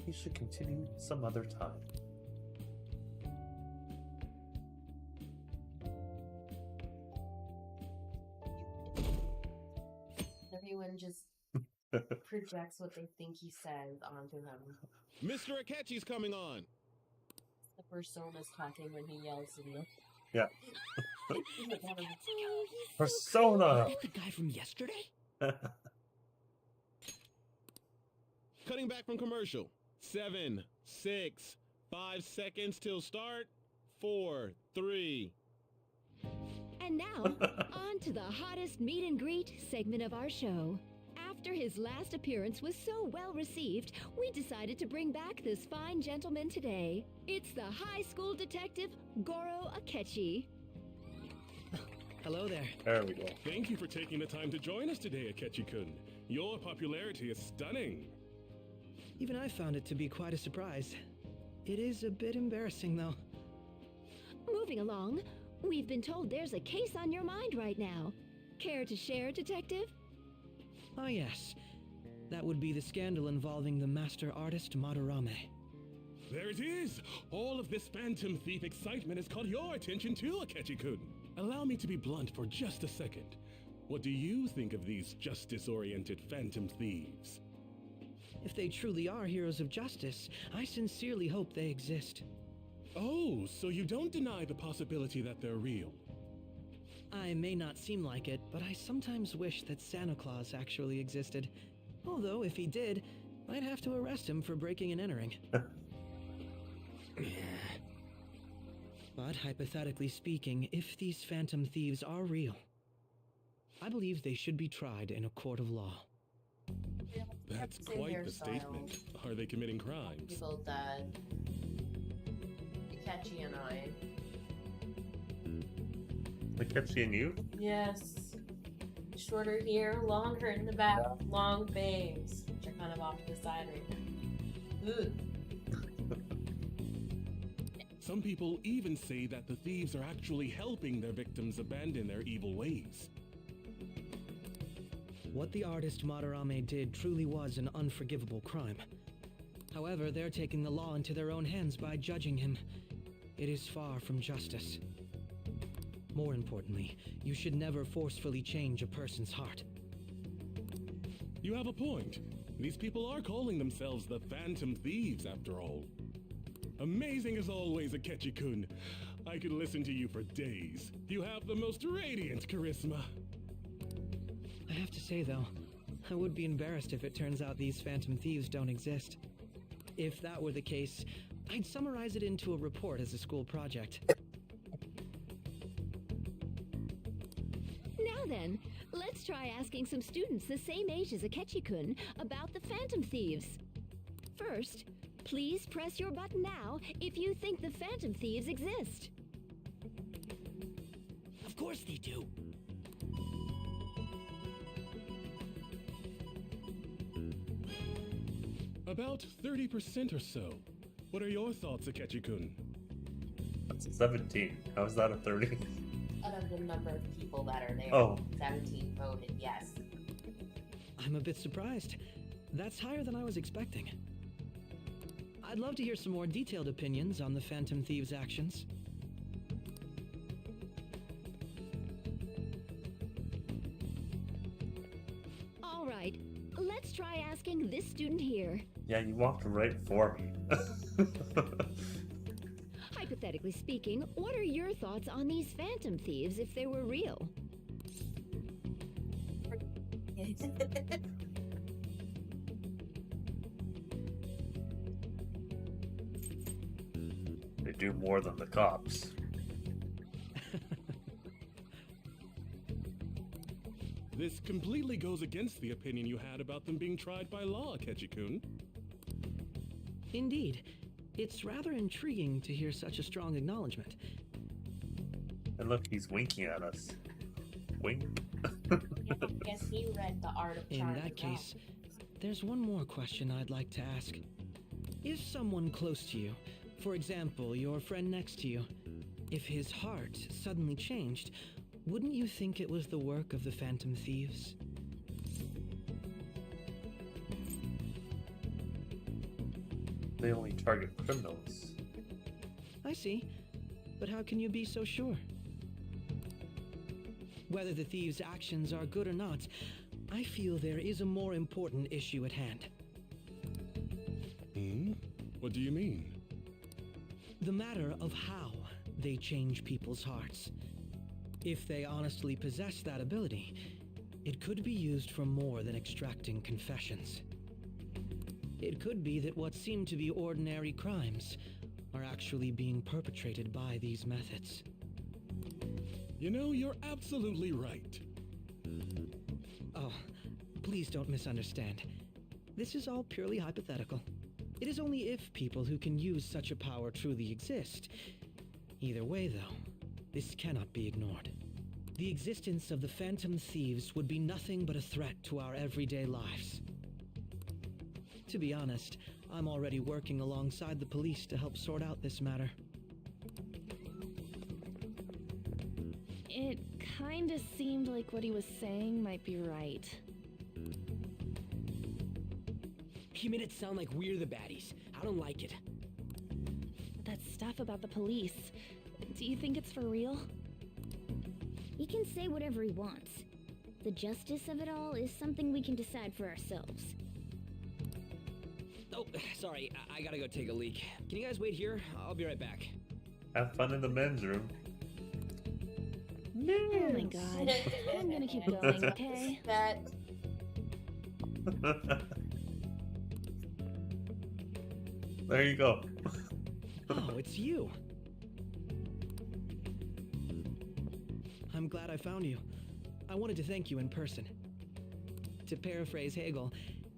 You should continue some other time. Everyone just projects what they think he says onto him. Mr. Akechi's coming on! The persona's talking when he yells in the... Yeah. Oh, Persona! Is that the guy from yesterday? Cutting back from commercial. 7, 6, 5 seconds till start. 4, 3. And now, on to the hottest meet and greet segment of our show. After his last appearance was so well received, we decided to bring back this fine gentleman today. It's the high school detective, Goro Akechi. Hello there. There we go. Thank you for taking the time to join us today, Akechi-kun. Your popularity is stunning. Even I found it to be quite a surprise. It is a bit embarrassing, though. Moving along, we've been told there's a case on your mind right now. Care to share, detective? Ah, yes. That would be the scandal involving the master artist Madarame. There it is! All of this Phantom Thief excitement has caught your attention too, Akechi-kun. Allow me to be blunt for just a second. What do you think of these justice-oriented Phantom Thieves? If they truly are heroes of justice, I sincerely hope they exist. Oh, so you don't deny the possibility that they're real? I may not seem like it, but I sometimes wish that Santa Claus actually existed. Although, if he did, I'd have to arrest him for breaking and entering. But hypothetically speaking, if these Phantom Thieves are real, I believe they should be tried in a court of law. That's quite the statement. Are they committing crimes? People dead. Akechi and I. Akechi and you? Yes. Shorter here, longer in the back, long bangs, which are kind of off to the side right now. Ugh. Some people even say that the thieves are actually helping their victims abandon their evil ways. What the artist Madarame did truly was an unforgivable crime. However, they're taking the law into their own hands by judging him. It is far from justice. More importantly, you should never forcefully change a person's heart. You have a point. These people are calling themselves the Phantom Thieves, after all. Amazing as always, Akechi-kun. I could listen to you for days. You have the most radiant charisma. I have to say, though, I would be embarrassed if it turns out these Phantom Thieves don't exist. If that were the case, I'd summarize it into a report as a school project. Now then, let's try asking some students the same age as Akechi-kun about the Phantom Thieves. First, please press your button now if you think the Phantom Thieves exist. Of course they do. About 30% or so. What are your thoughts, Akechi-kun? That's a 17. How is that a 30? Out of the number of people that are there, Oh. 17 voted yes. I'm a bit surprised. That's higher than I was expecting. I'd love to hear some more detailed opinions on the Phantom Thieves' actions. All right, let's try asking this student here. Yeah, you walked right for me. Hypothetically speaking, what are your thoughts on these Phantom Thieves if they were real? They do more than the cops. This completely goes against the opinion you had about them being tried by law, Akechi-kun. Indeed. It's rather intriguing to hear such a strong acknowledgement. And look, he's winking at us. Wink. Yeah, I guess he read the Art of Charm. In that case, there's one more question I'd like to ask. If someone close to you, for example, your friend next to you, if his heart suddenly changed, wouldn't you think it was the work of the Phantom Thieves? They only target criminals. I see. But how can you be so sure? Whether the thieves' actions are good or not, I feel there is a more important issue at hand. What do you mean? The matter of how they change people's hearts. If they honestly possess that ability, it could be used for more than extracting confessions. It could be that what seem to be ordinary crimes are actually being perpetrated by these methods. You know, you're absolutely right. Oh, please don't misunderstand. This is all purely hypothetical. It is only if people who can use such a power truly exist. Either way, though, this cannot be ignored. The existence of the Phantom Thieves would be nothing but a threat to our everyday lives. To be honest, I'm already working alongside the police to help sort out this matter. It kinda seemed like what he was saying might be right. He made it sound like we're the baddies. I don't like it. That stuff about the police. Do you think it's for real? He can say whatever he wants. The justice of it all is something we can decide for ourselves. Oh, sorry. I gotta go take a leak. Can you guys wait here? I'll be right back. Have fun in the men's room. Oh my god. I'm gonna keep going, okay? That There you go. Oh, it's you. I'm glad I found you. I wanted to thank you in person. To paraphrase Hegel,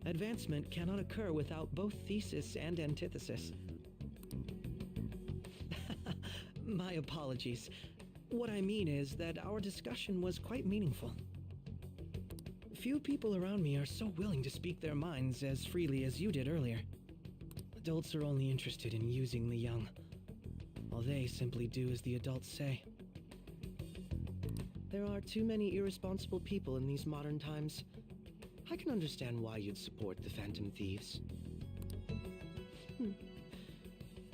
advancement cannot occur without both thesis and antithesis. My apologies. What I mean is that our discussion was quite meaningful. Few people around me are so willing to speak their minds as freely as you did earlier. Adults are only interested in using the young, while they simply do as the adults say. There are too many irresponsible people in these modern times. I can understand why you'd support the Phantom Thieves.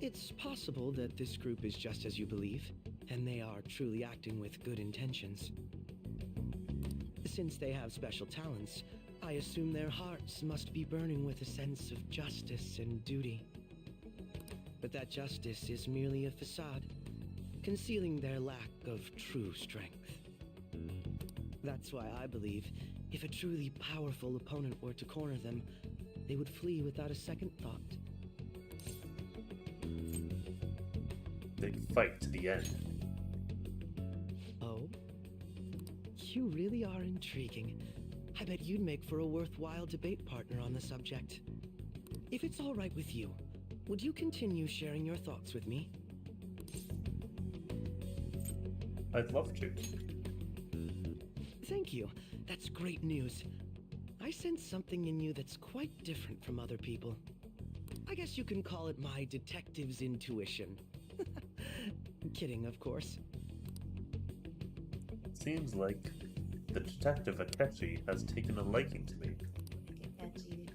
It's possible that this group is just as you believe, and they are truly acting with good intentions. Since they have special talents, I assume their hearts must be burning with a sense of justice and duty. But that justice is merely a facade, concealing their lack of true strength. That's why I believe if a truly powerful opponent were to corner them, they would flee without a second thought. They'd fight to the end. Oh? You really are intriguing. I bet you'd make for a worthwhile debate partner on the subject. If it's all right with you, would you continue sharing your thoughts with me? I'd love to. Thank you. That's great news. I sense something in you that's quite different from other people. I guess you can call it my detective's intuition. Kidding, of course. Seems like the detective Akechi has taken a liking to me. catchy.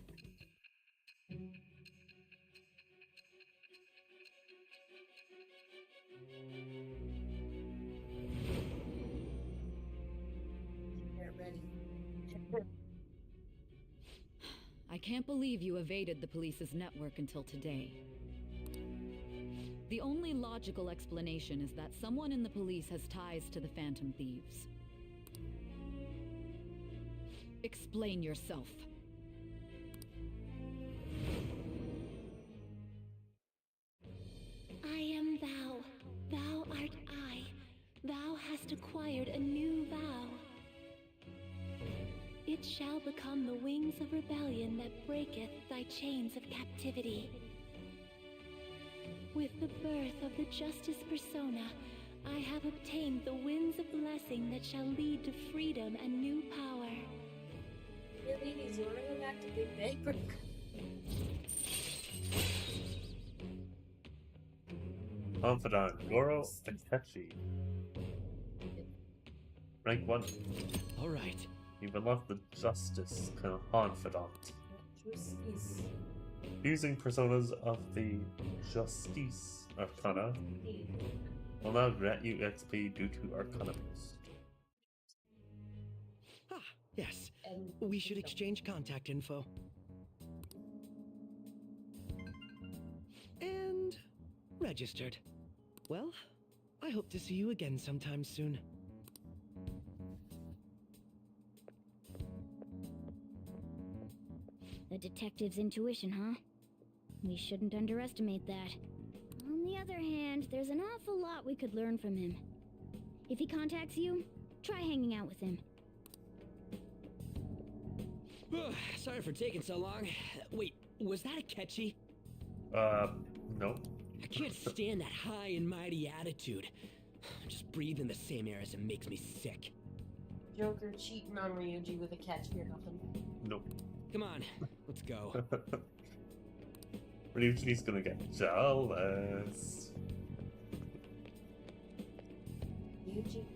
Get ready. I can't believe you evaded the police's network until today. The only logical explanation is that someone in the police has ties to the Phantom Thieves. Explain yourself. I am thou. Thou art I. Thou hast acquired a new vow. It shall become the wings of rebellion that breaketh thy chains of captivity. With the birth of the Justice Persona, I have obtained the winds of blessing that shall lead to freedom and new power. Really, do you want to go back to Big Bang? Confidant, Goro Akechi. Rank 1. Alright. You've unlocked the Justice Confidant. Justice. Using personas of the Justice Arcana will now grant you XP due to Arcana boost. Ah, yes. We should exchange contact info. And registered. Well, I hope to see you again sometime soon. The detective's intuition, huh? We shouldn't underestimate that. On the other hand, there's an awful lot we could learn from him. If he contacts you, try hanging out with him. Sorry for taking so long. Wait, was that Akechi? No. I can't stand that high and mighty attitude. Just breathing the same air as him makes me sick. Joker cheating on Ryuji with a Akechi or nothing. Nope. Come on, let's go. Ryuji's gonna get jealous. Ryuji.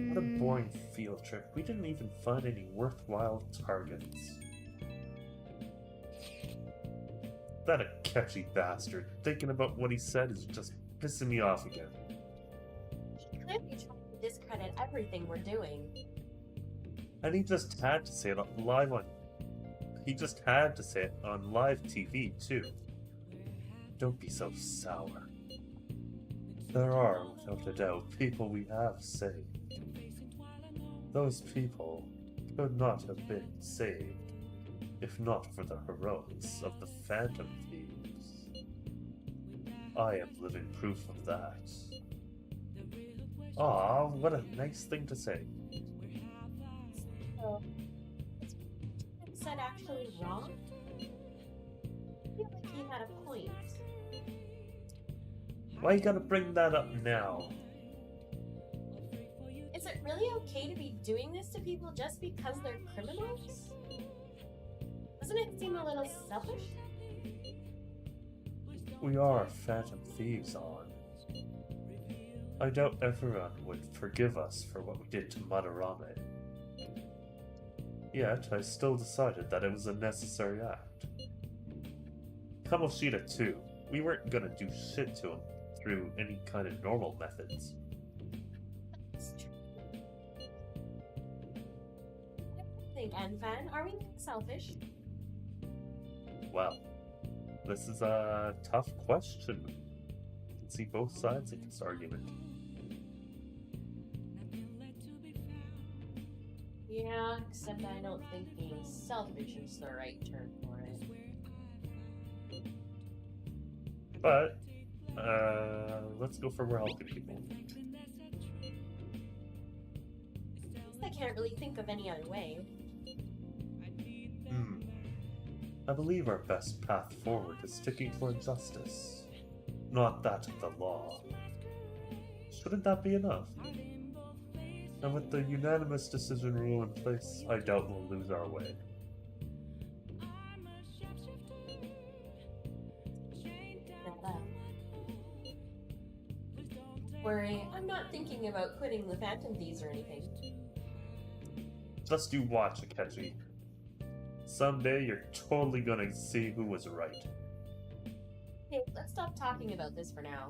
What a boring field trip. We didn't even find any worthwhile targets. That Akechi bastard. Thinking about what he said is just pissing me off again. He could be trying to discredit everything we're doing. And he just had to say it on live on. He just had to say it on live TV too. Don't be so sour. There are, without a doubt, people we have saved. Those people could not have been saved if not for the heroics of the Phantom Thieves. I am living proof of that. Ah, what a nice thing to say. So, is said actually wrong? I feel like he had a point. Why you gotta bring that up now? Is it really okay to be doing this to people just because they're criminals? Doesn't it seem a little selfish? We are Phantom Thieves, on. I doubt everyone would forgive us for what we did to Madarame. Yet, I still decided that it was a necessary act. Kamoshida too. We weren't gonna do shit to him through any kind of normal methods. That's true. What do you think, Anfan? Are we being selfish? Well, this is a tough question. You can see both sides of this argument. Yeah, except I don't think being selfish is the right term for it. But, let's go for we're helping people. I can't really think of any other way. I believe our best path forward is sticking for justice, not that of the law. Shouldn't that be enough? And with the unanimous decision rule in place, I doubt we'll lose our way. Worry, I'm not thinking about quitting the Phantom Thieves or anything. Just you watch, Akechi. Someday you're totally gonna see who was right. Okay, let's stop talking about this for now.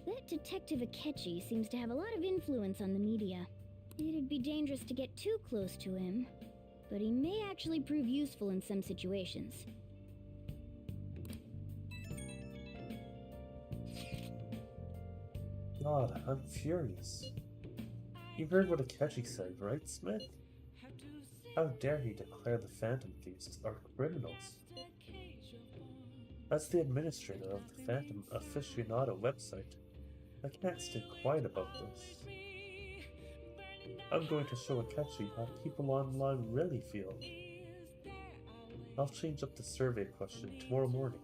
That Detective Akechi seems to have a lot of influence on the media. It'd be dangerous to get too close to him, but he may actually prove useful in some situations. God, I'm furious. You heard what Akechi said, right, Smith? How dare he declare the Phantom Thieves are criminals? As the administrator of the Phantom Aficionado website, I can't stay quiet about this. I'm going to show Akechi how people online really feel. I'll change up the survey question tomorrow morning.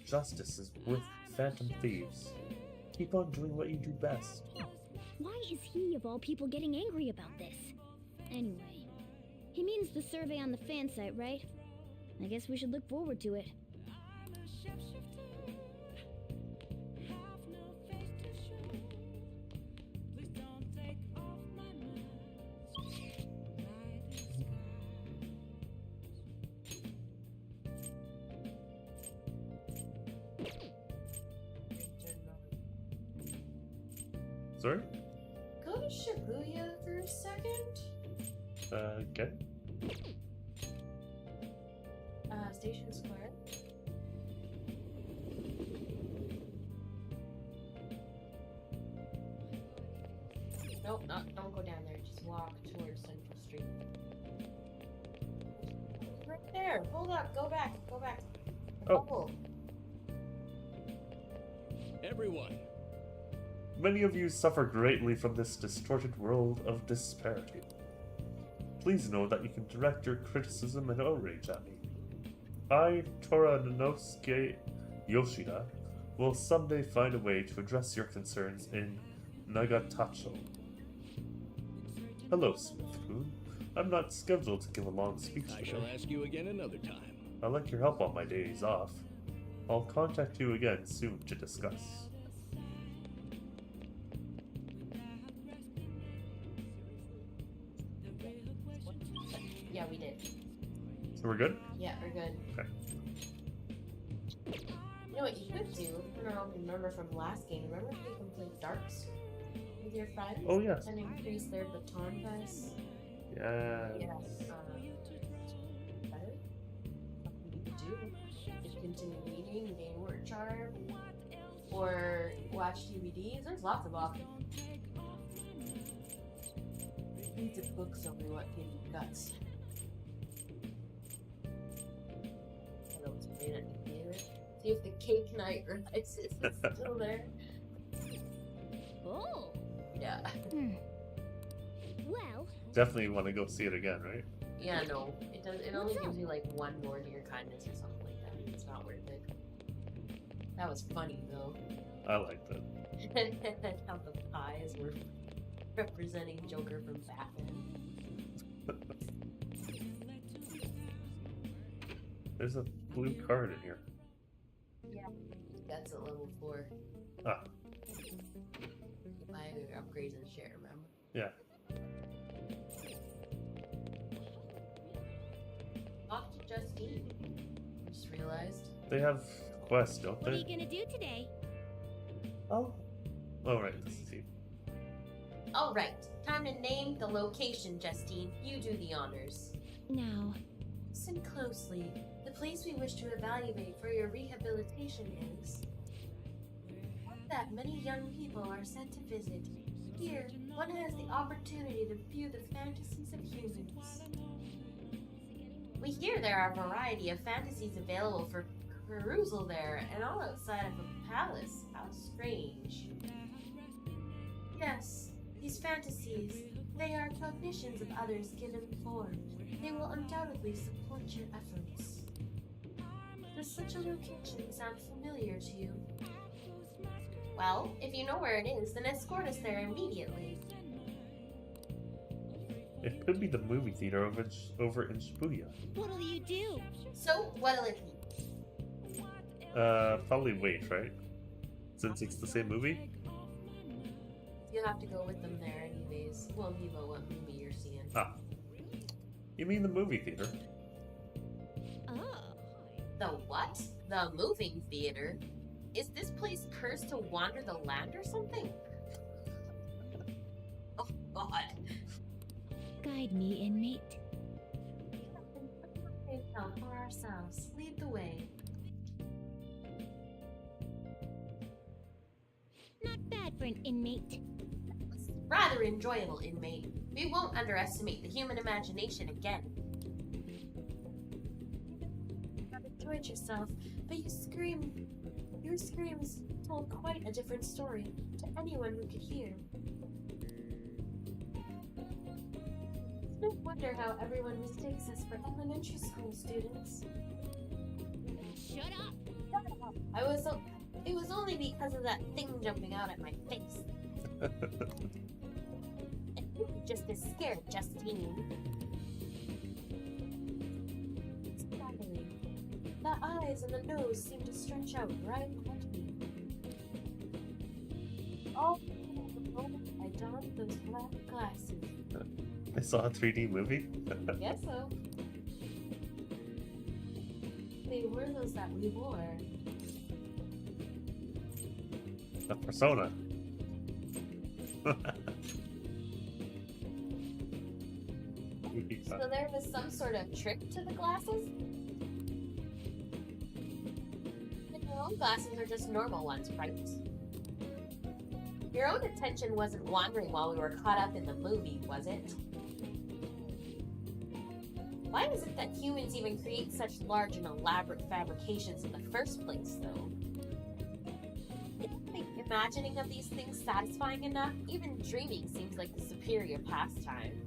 Justice is with Phantom Thieves. Keep on doing what you do best. Why is he, of all people, getting angry about this? Anyway, he means the survey on the fan site, right? I guess we should look forward to it. Sorry? Go to Shibuya for a second. Okay. Station Square. Nope, don't go down there. Just walk towards Central Street. Right there. Hold up. Go back. Go back. Oh. Everyone, Many of you suffer greatly from this distorted world of disparity. Please know that you can direct your criticism and outrage at me. I, Toranosuke Yoshida, will someday find a way to address your concerns in Nagatacho. Hello, Smith-kun. I'm not scheduled to give a long speech I today. shall ask you again another time. I'd like your help on my days off. I'll contact you again soon to discuss. Yeah, we did. So we're good? Yeah, we're good. Okay. You know what you could do? I don't know if you remember from the last game. Remember if you can play darts with your friends? Oh, yes. And increase their baton pass? Yeah. Yeah. Better? Something you could do. You could continue reading, gain word charm, or watch DVDs. There's lots of options. Read the books over what gives you guts. See if the cake night rises is still there. Oh. Yeah. Well. Definitely want to go see it again, right? Yeah, no. It does. It only gives you like one more to your kindness or something like that. It's not worth it. That was funny though. I liked it. And how the pies were representing Joker from Batman. There's a blue card in here. Yeah. That's at level 4. Ah. You buy your upgrades and share, remember? Yeah. Off to Justine. Just realized. They have quests, don't What are they? you gonna do today? Oh. Oh, right. This is you. Alright. Time to name the location, Justine. You do the honors. Now. Listen closely. The place we wish to evaluate for your rehabilitation is that many young people are sent to visit. Here, one has the opportunity to view the fantasies of humans. We hear there are a variety of fantasies available for perusal there, and all outside of a palace. How strange. Yes, these fantasies, they are cognitions of others given form. They will undoubtedly support your efforts. Does such a location sound familiar to you? Well, if you know where it is, then escort us there immediately. It could be the movie theater over in Shibuya. What'll you do? So, what'll it be? Probably wait, right? Since it's the same movie? You'll have to go with them there anyways. Won't be about what movie you're seeing. Ah. You mean the movie theater? Oh. The what? The moving theater? Is this place cursed to wander the land or something? Oh, God. Guide me, inmate. We can tell for ourselves. Lead the way. Not bad for an inmate. Rather enjoyable, inmate. We won't underestimate the human imagination again. I've enjoyed hurt yourself, but your screams told quite a different story to anyone who could hear. No wonder how everyone mistakes us for elementary school students. Shut up! It was only because of that thing jumping out at my face. And you were just as scared, Justine. It's startling. The eyes and the nose seem to stretch out right at me. Oh, the moment I donned those black glasses. I saw a 3D movie. Guess so. They were those that we wore. The persona. So there was some sort of trick to the glasses? But your own glasses are just normal ones, right? Your own attention wasn't wandering while we were caught up in the movie, was it? Why is it that humans even create such large and elaborate fabrications in the first place, though? Isn't the imagining of these things satisfying enough? Even dreaming seems like the superior pastime.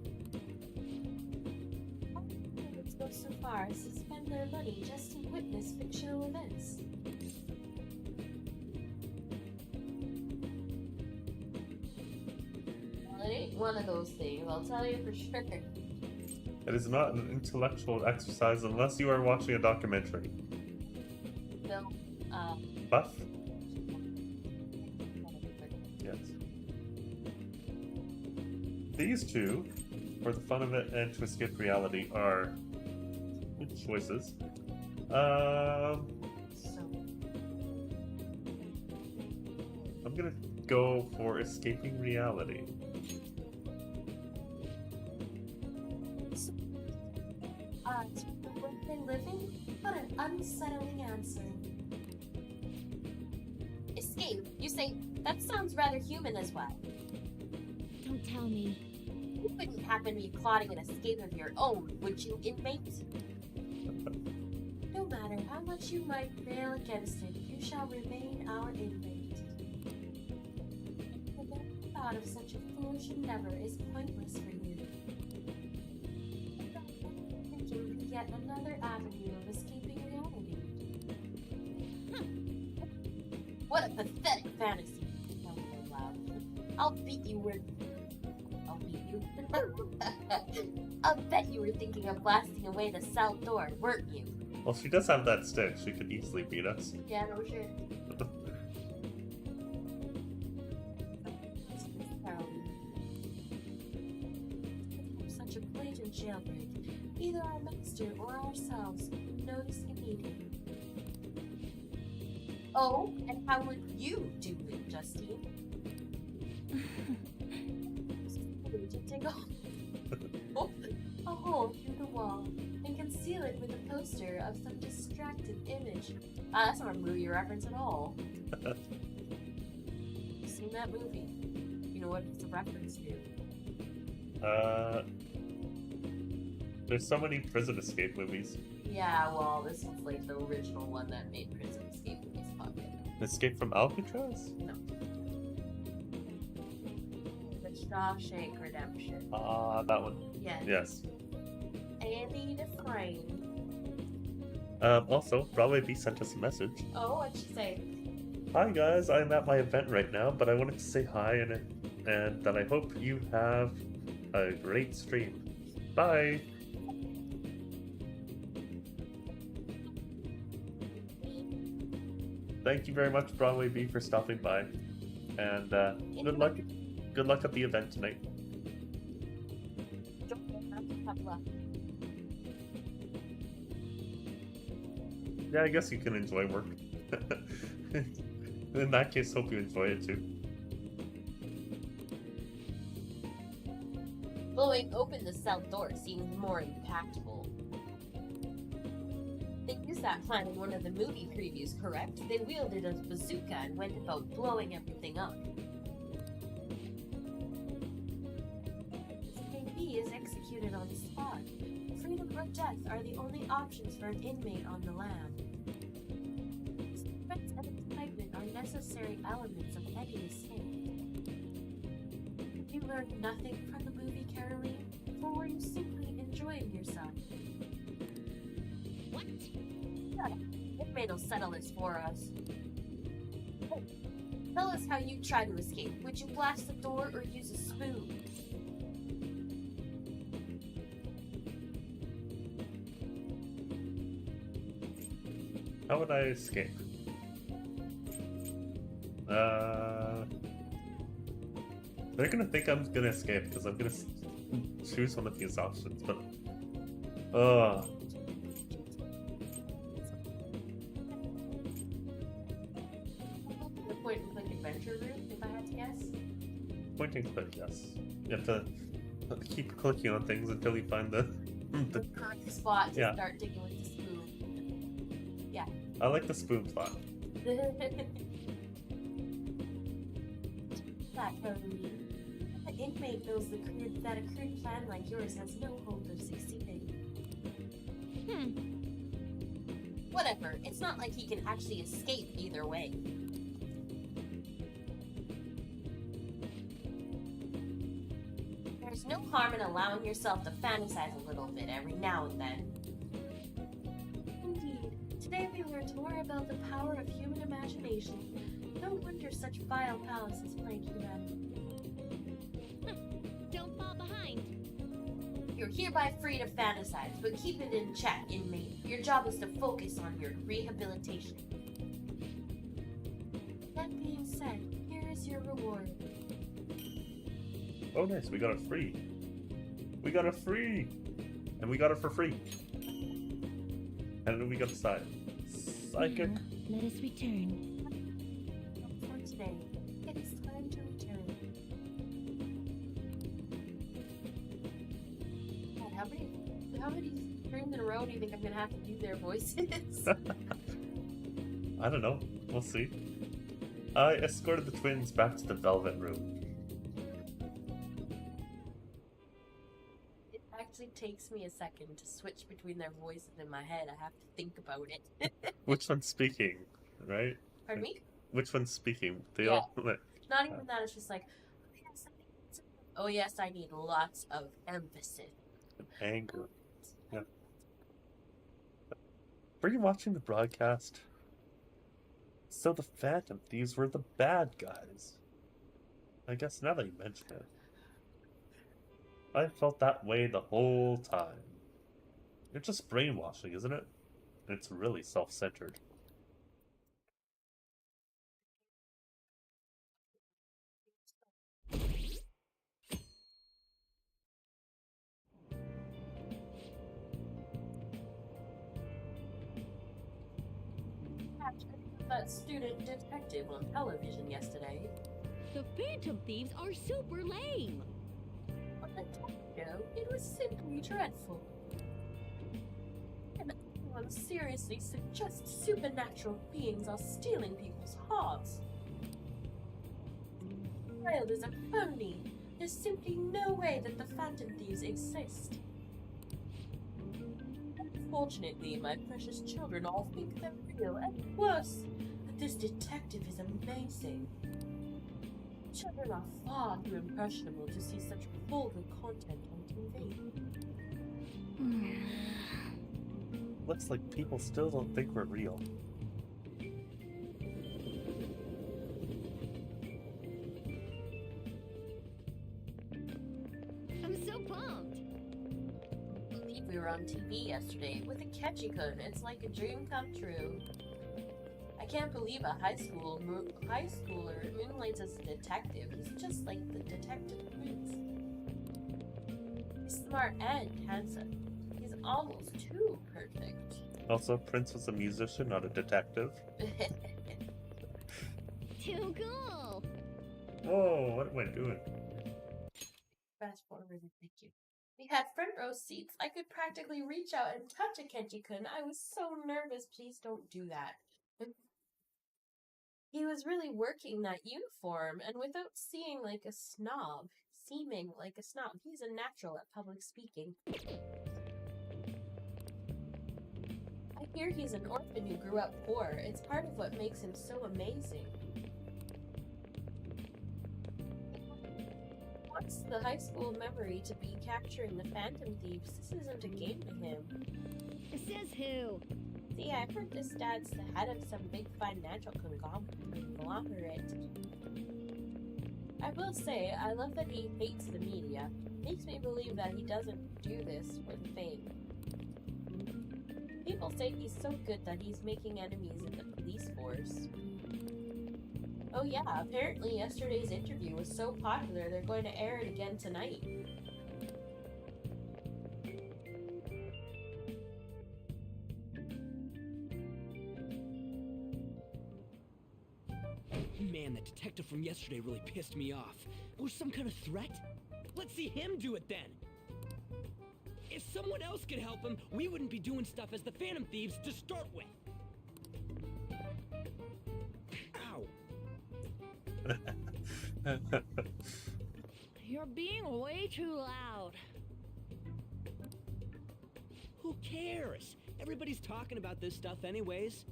Why do humans go so far as to spend their money just to witness fictional events? Well, it ain't one of those things, I'll tell you for sure. It is not an intellectual exercise unless you are watching a documentary. So, Buff? Yes. These two, for the fun of it and to escape reality, are good choices. I'm gonna go for escaping reality. Living? What an unsettling answer. Escape? You say, that sounds rather human as well. Don't tell me. You wouldn't happen to be plotting an escape of your own, would you, inmate? No matter how much you might rail against it, you shall remain our inmate. The very thought of such a foolish endeavor is pointless for you. Yet another avenue of escaping reality. What a pathetic fantasy! Tell me aloud. I'll beat you. I'll bet you were thinking of blasting away the cell door, weren't you? Well, she does have that stick. She could easily beat us. Yeah, no shit. Such a blatant jailbreak. Either our master or ourselves would notice immediately. Oh, and how would you do it, Justine? To dig a hole through the wall and conceal it with a poster of some distracted image. That's not a movie reference at all. You've seen that movie? You know what it's a reference to? There's so many prison escape movies. Yeah, well, this is like the original one that made prison escape movies popular. Escape from Alcatraz? No. The Shawshank Redemption. That one. Yes. Yes. Andy Dufresne. Also, Broadway B sent us a message. Oh, what'd she say? Hi guys, I'm at my event right now, but I wanted to say hi and that I hope you have a great stream. Bye! Thank you very much, Broadway B, for stopping by, and good luck. Good luck at the event tonight. Yeah, I guess you can enjoy work. In that case, hope you enjoy it too. Blowing open the cell door seems more impactful. They used that plan in one of the movie previews, correct? They wielded a bazooka and went about blowing everything up. This KB is executed on the spot. Freedom or death are the only options for an inmate on the lam. necessary elements of any escape. You learned nothing from the movie, Caroline, or were you simply enjoying yourself? What? Yeah, Inmate will settle this for us. Oh, tell us how you try to escape. Would you blast the door or use a spoon? How would I escape? They're gonna think I'm gonna escape because I'm gonna choose one of these options, but The point and click adventure route, if I had to guess. point and click, yes. You have to keep clicking on things until you find the Correct spot to Yeah. start digging with the spoon. Yeah. I like the spoon plot. That Caroline. The inmate knows that a crude plan like yours has no hope of succeeding. Whatever, it's not like he can actually escape either way. There's no harm in allowing yourself to fantasize a little bit every now and then. Indeed, today we learned more about the power of human imagination. No wonder such vile palaces plague humanity. Don't fall behind. You're hereby free to fantasize, but keep it in check, inmate. Your job is to focus on your rehabilitation. That being said, here is your reward. Oh, nice, we got it free. We got it free! And we got it for free. And then we got the side. Psychic. Now, let us return. For today, it is time to return. God, how many turns in a row do you think I'm gonna have to do their voices? I don't know. We'll see. I escorted the twins back to the Velvet Room. It actually takes me a second to switch between their voices in my head. I have to think about it. Which one's speaking, right? Pardon me? Which one's speaking? They Yeah. all. Not even that, it's just like, oh yes, I need lots of emphasis. Anger. Yeah. Were you watching the broadcast? So the Phantom Thieves were the bad guys. I guess now that you mention it. I felt that way the whole time. It's just brainwashing, isn't it? It's really self-centered. That student detective on television yesterday. The Phantom Thieves are super lame. What I told you, it was simply dreadful. And anyone seriously suggests supernatural beings are stealing people's hearts. The child is a phony. There's simply no way that the Phantom Thieves exist. Unfortunately, my precious children all think they're real, and worse, that this detective is amazing. Children are far too impressionable to see such vulgar content on TV. Looks like people still don't think we're real. I'm so pumped. We were on TV yesterday with a Ketchikun. It's like a dream come true. I can't believe a high schooler moonlights as a detective. He's just like the detective prince. He's smart and handsome. He's almost too perfect. Also, Prince was a musician, not a detective. Too cool. Whoa, what am I doing? Fast forward, thank you. We had front row seats. I could practically reach out and touch a Ketchikun. I was so nervous. Please don't do that. He was really working that uniform, and without seeming like a snob, he's a natural at public speaking. I hear he's an orphan who grew up poor. It's part of what makes him so amazing. wants the high school memory to be capturing the Phantom Thieves. This isn't a game to him. Says who? See, I've heard this dad's the head of some big financial conglomerate. I will say, I love that he hates the media. Makes me believe that he doesn't do this for the fame. People say he's so good that he's making enemies in the police force. Oh yeah, apparently yesterday's interview was so popular they're going to air it again tonight. Man, that detective from yesterday really pissed me off. Was some kind of threat? Let's see him do it then. If someone else could help him, we wouldn't be doing stuff as the Phantom Thieves to start with. Ow. You're being way too loud. Who cares? Everybody's talking about this stuff anyways.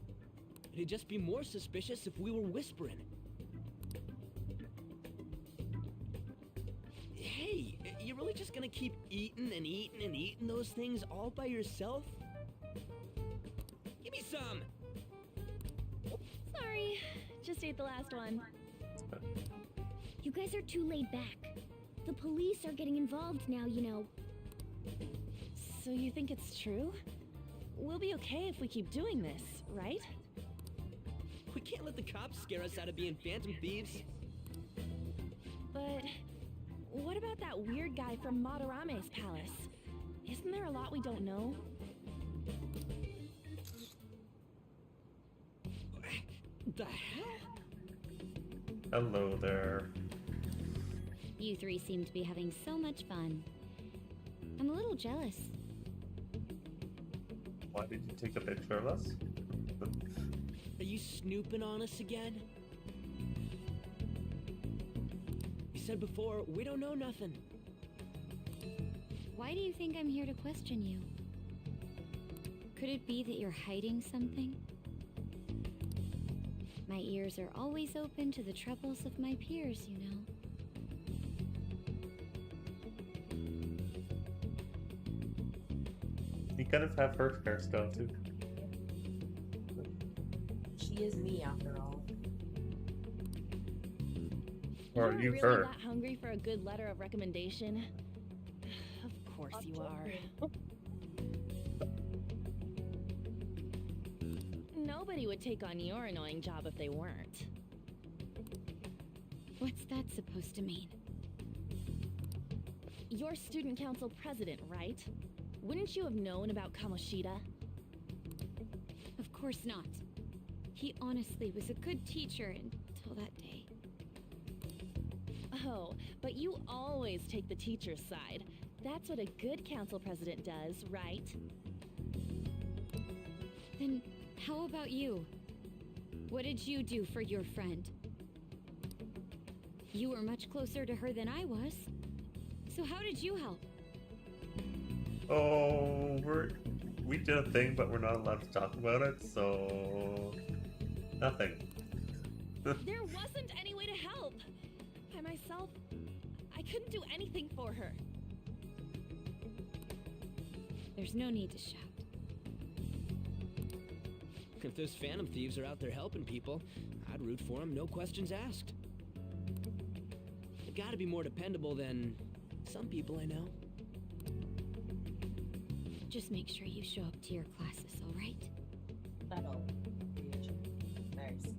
It'd just be more suspicious if we were whispering. Hey, you really just gonna keep eating and eating and eating those things all by yourself? Give me some! Sorry, just ate the last one. You guys are too laid back. The police are getting involved now, you know. So you think it's true? We'll be okay if we keep doing this, right? We can't let the cops scare us out of being Phantom Thieves. But what about that weird guy from Madarame's palace? Isn't there a lot we don't know? The hell? Hello there. You three seem to be having so much fun. I'm a little jealous. Why did you take a picture of us? Are you snooping on us again? You said before, we don't know nothing. Why do you think I'm here to question you? Could it be that you're hiding something? My ears are always open to the troubles of my peers, you know. You kind of have her hairstyle too. She is me after all. Or You're you really her. that hungry for a good letter of recommendation? Of course you are. Nobody would take on your annoying job if they weren't. What's that supposed to mean? You're student council president, right? Wouldn't you have known about Kamoshida? Of course not. He honestly was a good teacher until that day. Oh, but you always take the teacher's side. That's what a good council president does, right? Then how about you? What did you do for your friend? You were much closer to her than I was. So how did you help? Oh, we did a thing, but we're not allowed to talk about it, so nothing. There wasn't any way to help. By myself, I couldn't do anything for her. There's no need to shout. If those Phantom Thieves are out there helping people, I'd root for them, no questions asked. They gotta be more dependable than some people I know. Just make sure you show up to your classes, all right? That'll be nice.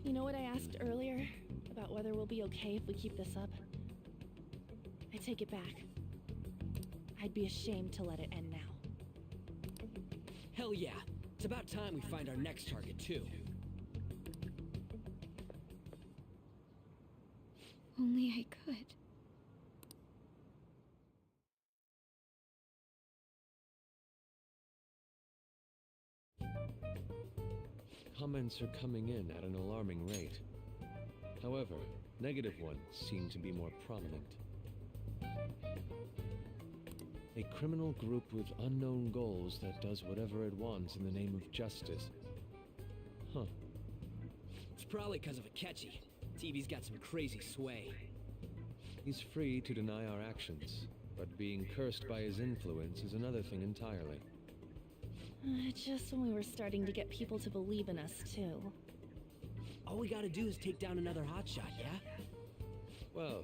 You know what I asked earlier about whether we'll be okay if we keep this up? I take it back. I'd be ashamed to let it end now. Hell yeah. It's about time we find our next target, too. Only I could. Comments are coming in at an alarming rate. However, negative ones seem to be more prominent. A criminal group with unknown goals that does whatever it wants in the name of justice. Huh. It's probably because of Akechi. TV's got some crazy sway. He's free to deny our actions, but being cursed by his influence is another thing entirely. Just when we were starting to get people to believe in us, too. All we gotta do is take down another hotshot, yeah? Well,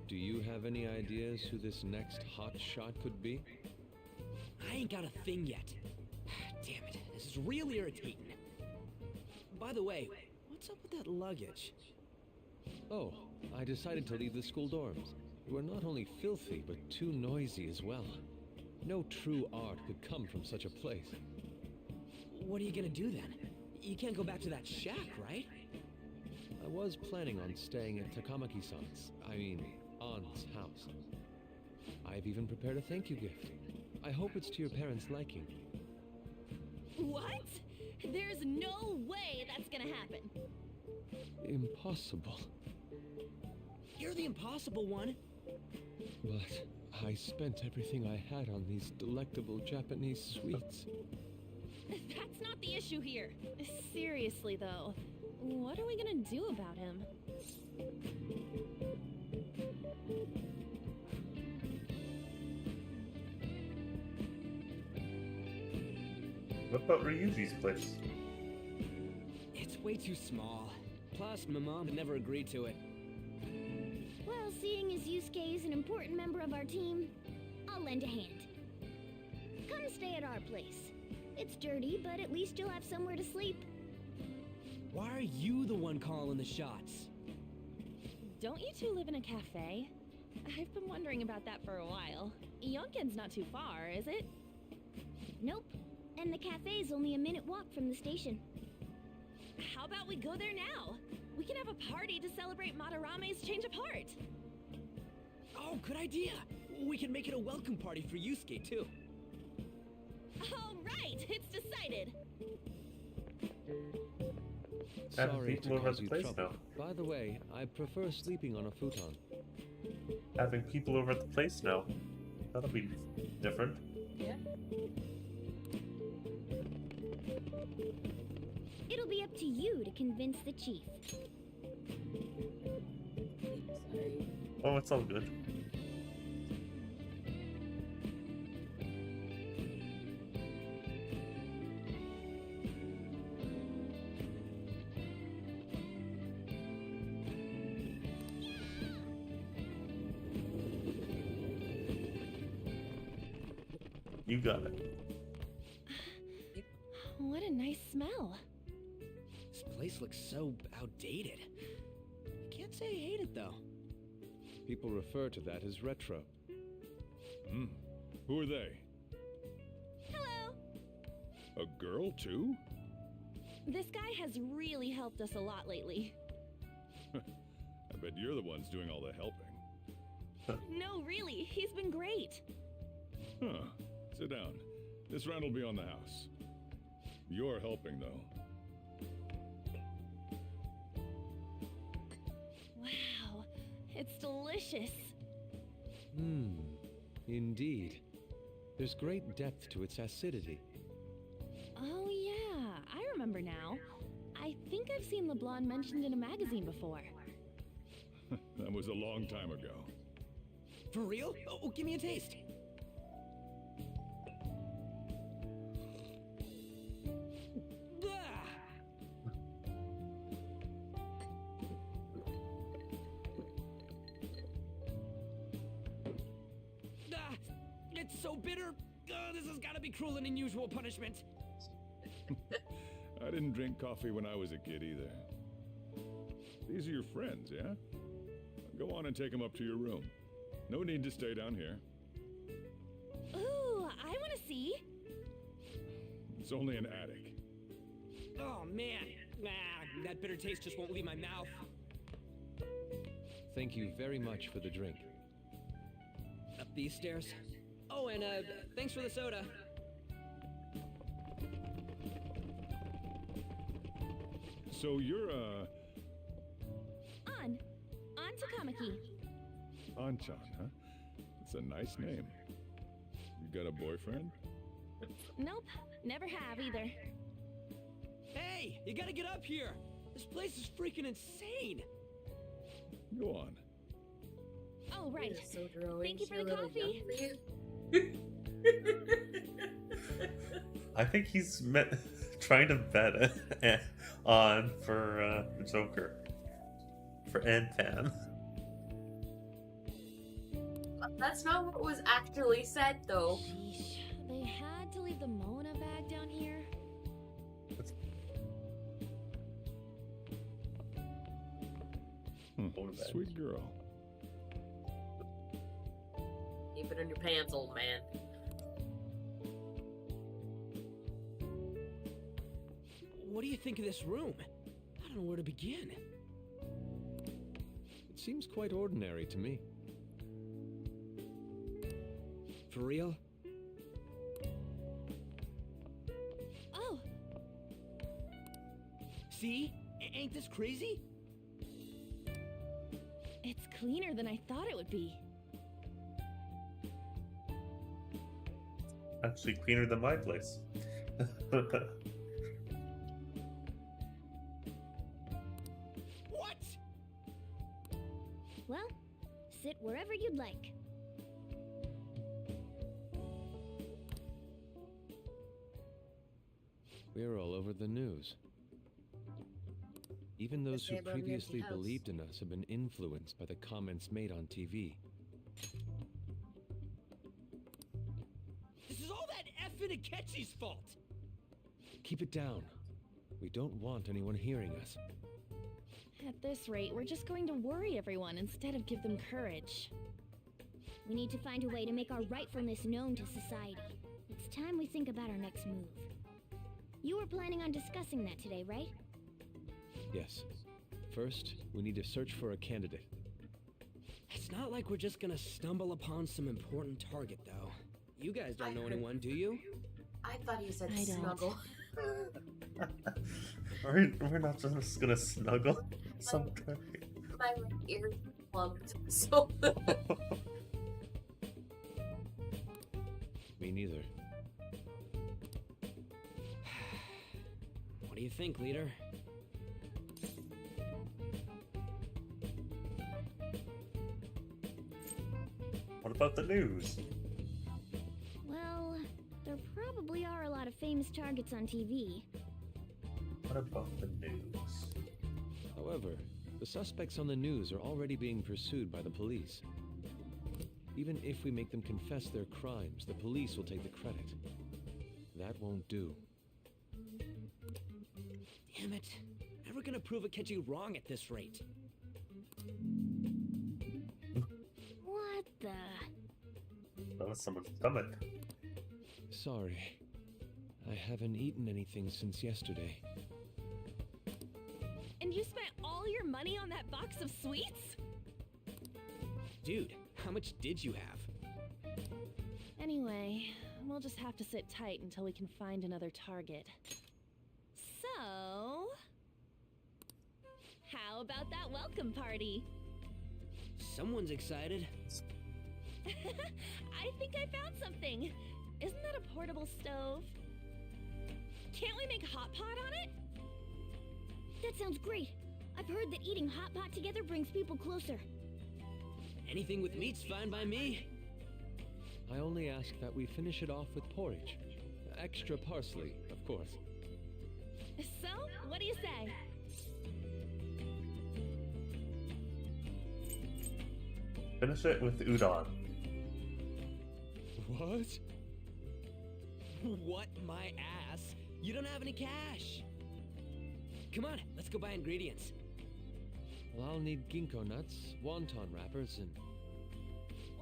do you have any ideas who this next hot shot could be? I ain't got a thing yet. Damn it, this is real irritating. By the way, what's up with that luggage? Oh, I decided to leave the school dorms. You are not only filthy, but too noisy as well. No true art could come from such a place. What are you gonna do then? You can't go back to that shack, right? I was planning on staying at Takamaki-san's, Ann's house. I've even prepared a thank you gift. I hope it's to your parents' liking. What? There's no way that's gonna happen. Impossible. You're the impossible one. But I spent everything I had on these delectable Japanese sweets. That's not the issue here. Seriously, though, what are we gonna do about him? What about Ryuji's place? It's way too small. Plus, my mom had never agreed to it. Well, seeing as Yusuke is an important member of our team, I'll lend a hand. Come stay at our place. It's dirty, but at least you'll have somewhere to sleep. Why are you the one calling the shots? Don't you two live in a cafe? I've been wondering about that for a while. Yonken's not too far, is it? Nope. And the cafe's only a minute walk from the station. How about we go there now? We can have a party to celebrate Madarame's change of heart. Oh, good idea. We can make it a welcome party for Yusuke, too. All right, it's decided. Sorry to people over at cause the you place trouble. By the way, I prefer sleeping on a futon. Having people over at the place now. That'll be different. Yeah. It'll be up to you to convince the chief. Sorry. Oh, it's all good. You got it. What a nice smell. This place looks so outdated. Can't say I hate it, though. People refer to that as retro. Who are they? Hello. A girl, too? This guy has really helped us a lot lately. I bet you're the ones doing all the helping. No, really, he's been great. Huh. Sit down. This round will be on the house. You're helping, though. Wow, it's delicious. Indeed. There's great depth to its acidity. Oh yeah, I remember now. I think I've seen the blonde mentioned in a magazine before. That was a long time ago. For real? Oh, give me a taste. It's so bitter. This has got to be cruel and unusual punishment. I didn't drink coffee when I was a kid either. These are your friends, yeah? Go on and take them up to your room. No need to stay down here. Ooh, I want to see. It's only an attic. Oh, man. That bitter taste just won't leave my mouth. Thank you very much for the drink. Up these stairs. Oh, and thanks for the soda. So you're, On Takamaki. Anchan, huh? It's a nice name. You got a boyfriend? Nope, never have either. Hey, you gotta get up here. This place is freaking insane. Go on. Oh, right. You're so growing. Thank you for You're the really coffee. young I think he's trying to bet on for the Joker. For Anpan. That's not what was actually said, though. Sheesh. They had to leave the Mona bag down here. Sweet girl. Keep it in your pants, old man. What do you think of this room? I don't know where to begin. It seems quite ordinary to me. For real? Oh, See? Ain't this crazy? it's cleaner than I thought it would be. Actually cleaner than my place. What? Well, sit wherever you'd like. We're all over the news. Even those who say about an empty previously house. believed in us have been influenced by the comments made on TV. This is all that effing Akechi's fault! Keep it down. We don't want anyone hearing us. At this rate, we're just going to worry everyone instead of give them courage. We need to find a way to make our rightfulness known to society. It's time we think about our next move. You were planning on discussing that today, right? Yes. First, we need to search for a candidate. It's not like we're just gonna stumble upon some important target, though. You guys don't know anyone, do you? I thought you said I don't. snuggle. We're not just gonna snuggle sometime. My ears plugged. So Me neither. What do you think, leader? What about the news? Well, there probably are a lot of famous targets on TV. What about the news? However, the suspects on the news are already being pursued by the police. Even if we make them confess their crimes, the police will take the credit. That won't do. Damn it. Never gonna prove Akechi wrong at this rate. What the? That was someone's stomach. Sorry. I haven't eaten anything since yesterday. And you spent all your money on that box of sweets? Dude, how much did you have? Anyway, we'll just have to sit tight until we can find another target. So, how about that welcome party? Someone's excited. I think I found something. Isn't that a portable stove? Can't we make hot pot on it? That sounds great. I've heard that eating hot pot together brings people closer. Anything with meat's fine by me. I only ask that we finish it off with porridge. Extra parsley, of course. So, what do you say? Finish it with udon. What? What, my ass? You don't have any cash. Come on, let's go buy ingredients. Well, I'll need ginkgo nuts, wonton wrappers, and...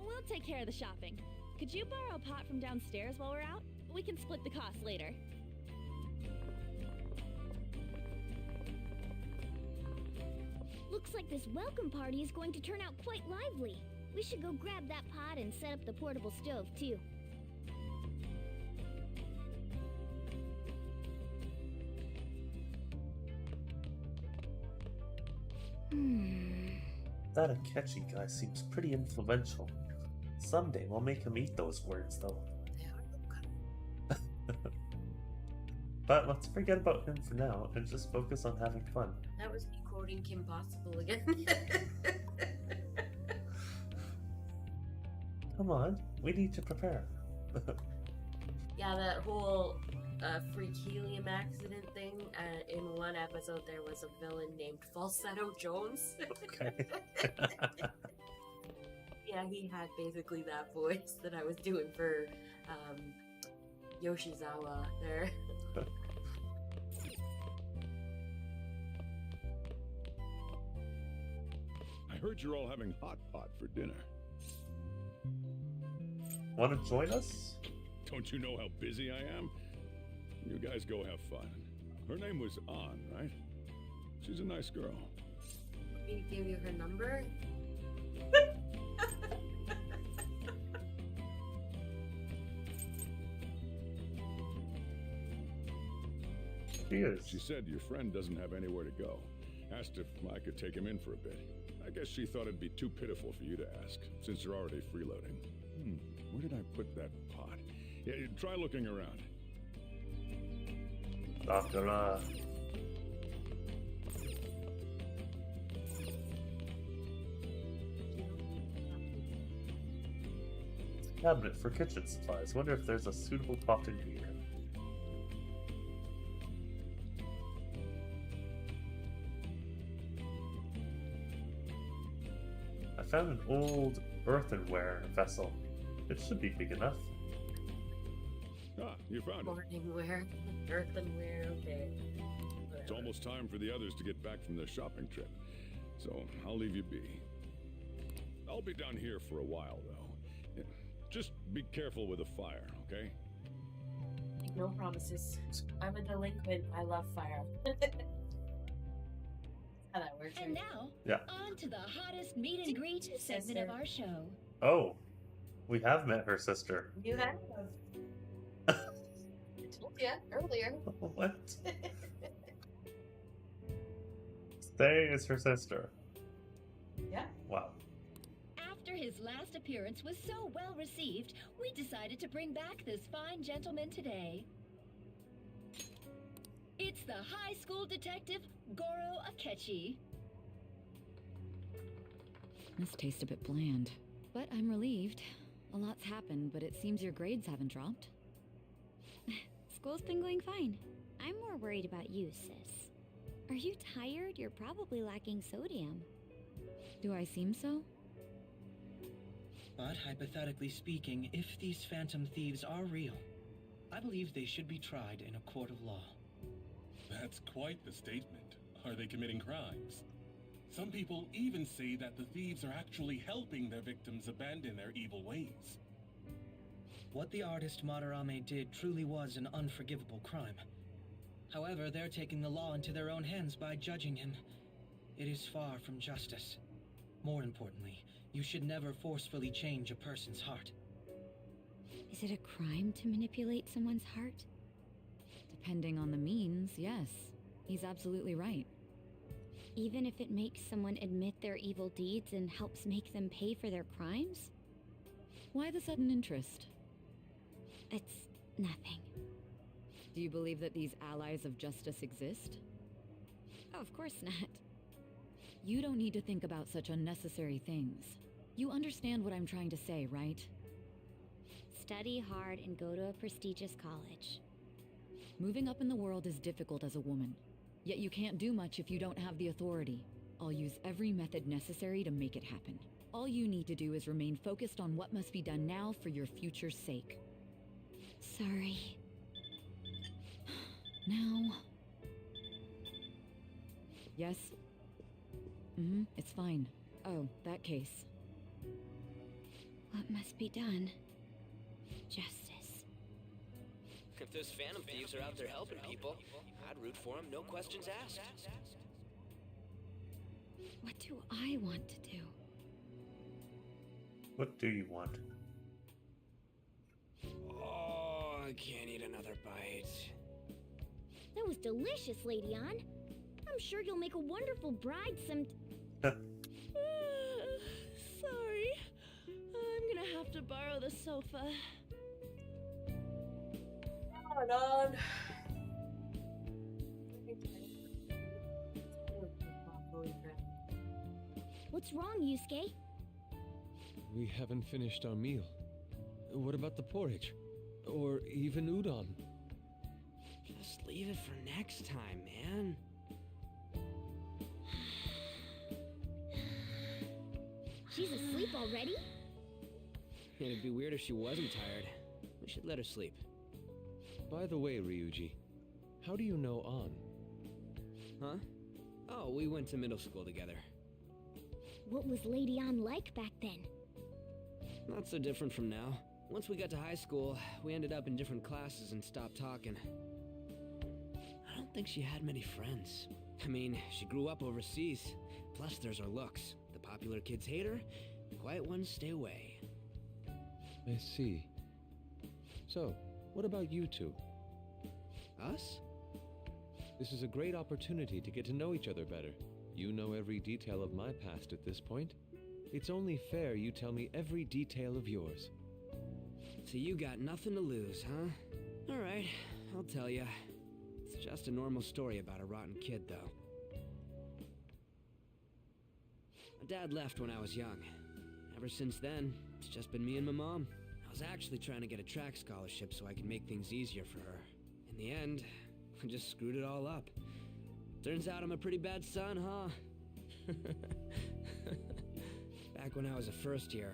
We'll take care of the shopping. Could you borrow a pot from downstairs while we're out? We can split the cost later. Looks like this welcome party is going to turn out quite lively. We should go grab that pot and set up the portable stove, too. That Akechi guy seems pretty influential. Someday we'll make him eat those words, though. But let's forget about him for now and just focus on having fun. that was me quoting Kim Possible again. Come on, we need to prepare. Yeah, that whole freak helium accident thing. In one episode, there was a villain named Falsetto Jones. Okay. Yeah, he had basically that voice that I was doing for Yoshizawa there. I heard you're all having hot pot for dinner. Want to join us? Don't you know how busy I am? You guys go have fun. Her name was An, right? She's a nice girl. He gave you her number? She is. She said your friend doesn't have anywhere to go. Asked if I could take him in for a bit. I guess she thought it'd be too pitiful for you to ask, since you're already freeloading. Where did I put that pot? Yeah, try looking around. Sakura. Cabinet for kitchen supplies. Wonder if there's a suitable pot in here. I found an old earthenware vessel. It should be big enough. Ah, you found it. Morningwear, earthenware, okay. It's almost time for the others to get back from their shopping trip, so I'll leave you be. I'll be down here for a while, though. Yeah, just be careful with the fire, okay? No promises. I'm a delinquent. I love fire. How that works. And now, Yeah. on to the hottest meet and greet segment of our show. Oh, we have met her sister. You have. I told you earlier. What? Stay is her sister. Yeah. Wow. After his last appearance was so well received, we decided to bring back this fine gentleman today. It's the high school detective, Goro Akechi. This tastes a bit bland, but I'm relieved. A lot's happened, but it seems your grades haven't dropped. School's been going fine. I'm more worried about you, sis. Are you tired? You're probably lacking sodium. Do I seem so? But hypothetically speaking, if these phantom thieves are real, I believe they should be tried in a court of law. That's quite the statement. Are they committing crimes? Some people even say that the thieves are actually helping their victims abandon their evil ways. What the artist Madarame did truly was an unforgivable crime. However, they're taking the law into their own hands by judging him. It is far from justice. More importantly, you should never forcefully change a person's heart. Is it a crime to manipulate someone's heart? Depending on the means, yes. He's absolutely right. Even if it makes someone admit their evil deeds and helps make them pay for their crimes? Why the sudden interest? It's nothing. Do you believe that these allies of justice exist? Oh, of course not. You don't need to think about such unnecessary things. You understand what I'm trying to say, right? Study hard and go to a prestigious college. Moving up in the world is difficult as a woman. Yet you can't do much if you don't have the authority. I'll use every method necessary to make it happen. All you need to do is remain focused on what must be done now for your future's sake. Sorry. Now... Yes? It's fine. Oh, that case. What must be done? Justice. If those phantom thieves are out there helping people, I'd root for them, no questions asked. What do I want to do? What do you want? Oh, I can't eat another bite. That was delicious, Lady Ann. I'm sure you'll make a wonderful bride some... Sorry. I'm gonna have to borrow the sofa. Hold on. What's wrong, Yusuke? We haven't finished our meal. What about the porridge? Or even udon? Just leave it for next time, man. She's asleep already? It'd be weird if she wasn't tired. We should let her sleep. By the way, Ryuji, how do you know An? Huh? Oh, we went to middle school together. What was Lady An like back then? Not so different from now. Once we got to high school, we ended up in different classes and stopped talking. I don't think she had many friends. I mean, she grew up overseas. Plus, there's her looks. The popular kids hate her. The quiet ones stay away. I see. So, what about you two? Us? This is a great opportunity to get to know each other better. You know every detail of my past at this point. It's only fair you tell me every detail of yours. So you got nothing to lose, huh? Alright, I'll tell you. It's just a normal story about a rotten kid, though. My dad left when I was young. Ever since then, it's just been me and my mom. I was actually trying to get a track scholarship so I could make things easier for her. In the end, I just screwed it all up. Turns out I'm a pretty bad son, huh? Back when I was a first year,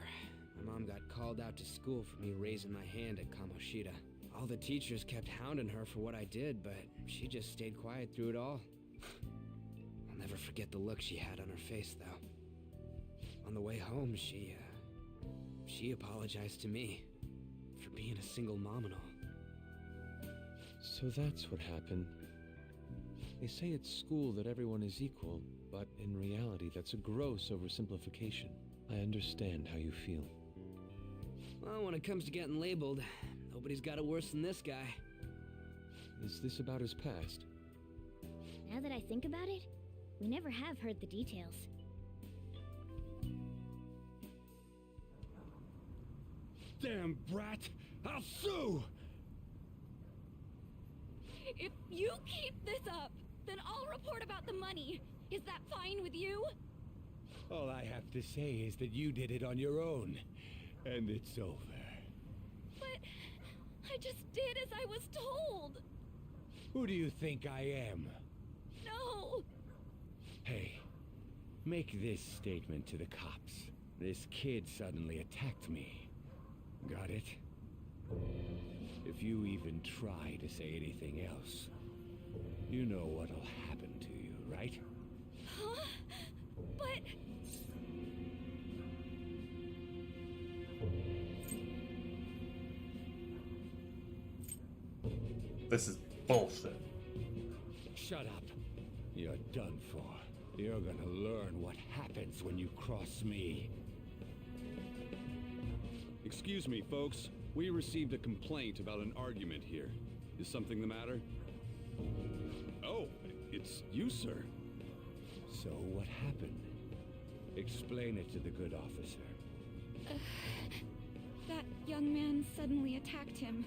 my mom got called out to school for me raising my hand at Kamoshida. All the teachers kept hounding her for what I did, but she just stayed quiet through it all. I'll never forget the look she had on her face, though. On the way home, she apologized to me for being a single mom and all. So that's what happened. They say at school that everyone is equal, but in reality that's a gross oversimplification. I understand how you feel. Well, when it comes to getting labeled, nobody's got it worse than this guy. Is this about his past? Now that I think about it, we never have heard the details. Damn brat! I'll sue! If you keep this up, then I'll report about the money. Is that fine with you? All I have to say is that you did it on your own, and it's over. But I just did as I was told. Who do you think I am? No. Hey, make this statement to the cops. This kid suddenly attacked me. Got it? If you even try to say anything else, you know what'll happen to you, right? Huh? But... This is bullshit. Shut up. You're done for. You're gonna learn what happens when you cross me. Excuse me, folks. We received a complaint about an argument here. Is something the matter? Oh, it's you, sir. So what happened? Explain it to the good officer. That young man suddenly attacked him.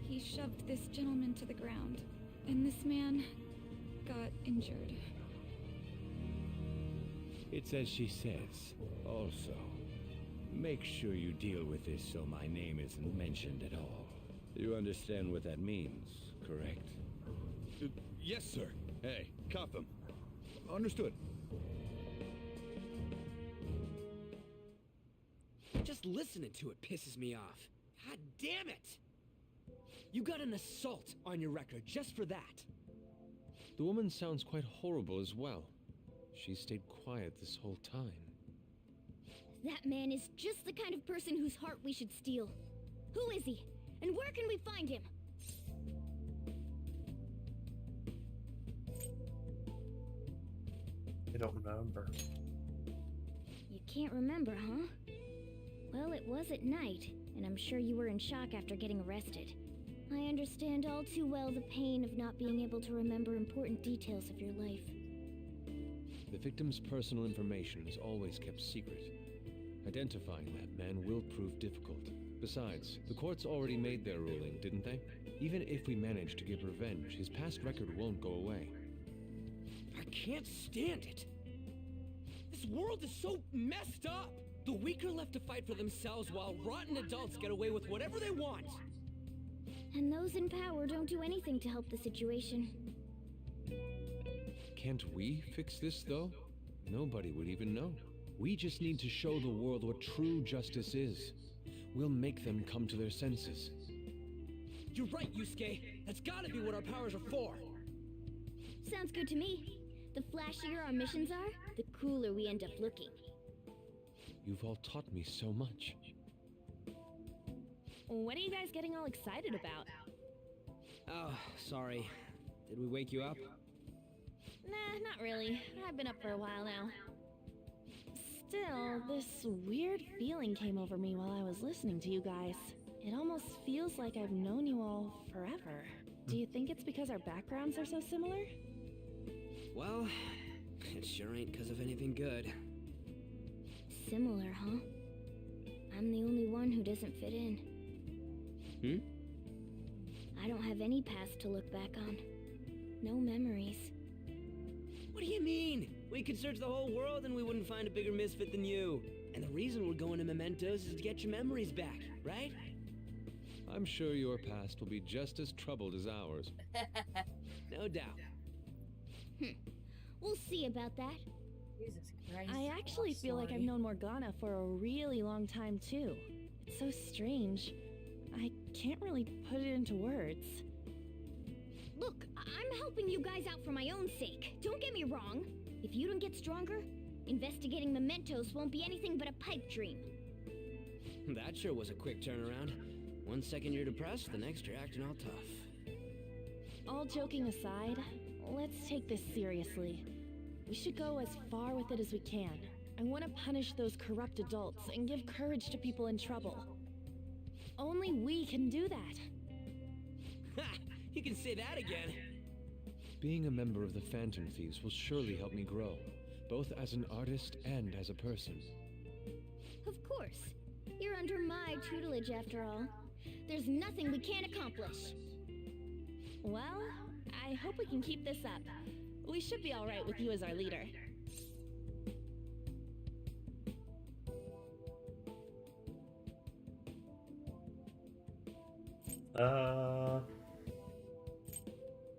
He shoved this gentleman to the ground, and this man got injured. It's as she says. Also, make sure you deal with this so my name isn't mentioned at all. You understand what that means, correct? Yes, sir. Hey, cuff him. Understood. Just listening to it pisses me off. God damn it! You got an assault on your record just for that. The woman sounds quite horrible as well. She stayed quiet this whole time. That man is just the kind of person whose heart we should steal. Who is he? And where can we find him? I don't remember. You can't remember, huh? Well, it was at night, and I'm sure you were in shock after getting arrested. I understand all too well the pain of not being able to remember important details of your life. The victim's personal information is always kept secret. Identifying that man will prove difficult. Besides, the courts already made their ruling, didn't they? Even if we manage to get revenge, his past record won't go away. I can't stand it. This world is so messed up. The weak are left to fight for themselves while rotten adults get away with whatever they want. And those in power don't do anything to help the situation. Can't we fix this, though? Nobody would even know. We just need to show the world what true justice is. We'll make them come to their senses. You're right, Yusuke. That's gotta be what our powers are for. Sounds good to me. The flashier our missions are, the cooler we end up looking. You've all taught me so much. What are you guys getting all excited about? Oh, sorry. Did we wake you up? Nah, not really. I've been up for a while now. Still, this weird feeling came over me while I was listening to you guys. It almost feels like I've known you all forever. Do you think it's because our backgrounds are so similar? Well, it sure ain't because of anything good. Similar, huh? I'm the only one who doesn't fit in. I don't have any past to look back on. No memories. What do you mean? We could search the whole world and we wouldn't find a bigger misfit than you. And the reason we're going to Mementos is to get your memories back, right? I'm sure your past will be just as troubled as ours. No doubt. We'll see about that. Jesus Christ. I actually feel like I've known Morgana for a really long time, too. It's so strange. I can't really put it into words. Look, I'm helping you guys out for my own sake. Don't get me wrong. If you don't get stronger, investigating Mementos won't be anything but a pipe dream. That sure was a quick turnaround. 1 second you're depressed, the next you're acting all tough. All joking aside, let's take this seriously. We should go as far with it as we can. I want to punish those corrupt adults and give courage to people in trouble. Only we can do that. Ha! You can say that again. Being a member of the Phantom Thieves will surely help me grow, both as an artist and as a person. Of course. You're under my tutelage after all. There's nothing we can't accomplish. Well, I hope we can keep this up. We should be all right with you as our leader.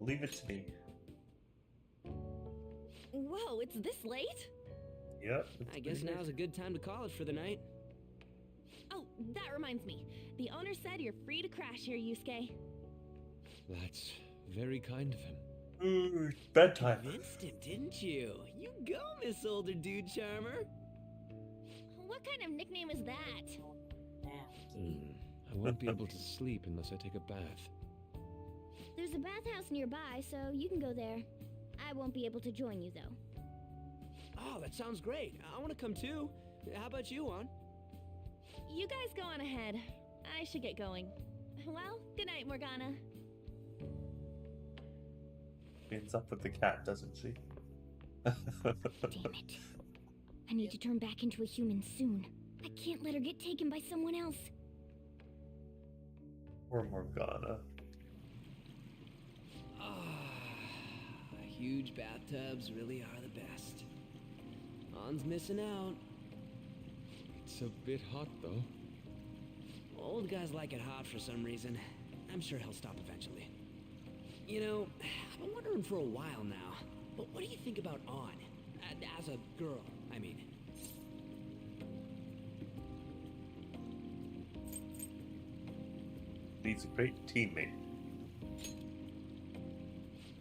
Leave it to me. Whoa, it's this late? Yep. I guess now's a good time to call it for the night. Oh, that reminds me. The owner said you're free to crash here, Yusuke. That's very kind of him. Ooh, bedtime. Convinced him, didn't you? You go, Miss Older Dude Charmer. What kind of nickname is that? I won't be able to sleep unless I take a bath. There's a bathhouse nearby, so you can go there. I won't be able to join you, though. Oh, that sounds great. I want to come too. How about you, Juan? You guys go on ahead. I should get going. Well, good night, Morgana. Ends up with the cat, doesn't she? Damn it. I need to turn back into a human soon. I can't let her get taken by someone else. Or Morgana. Huge bathtubs really are the best. Han's missing out. It's a bit hot, though. Old guys like it hot for some reason. I'm sure he'll stop eventually. You know, I've been wondering for a while now, but what do you think about An? As a girl, I mean. He's a great teammate.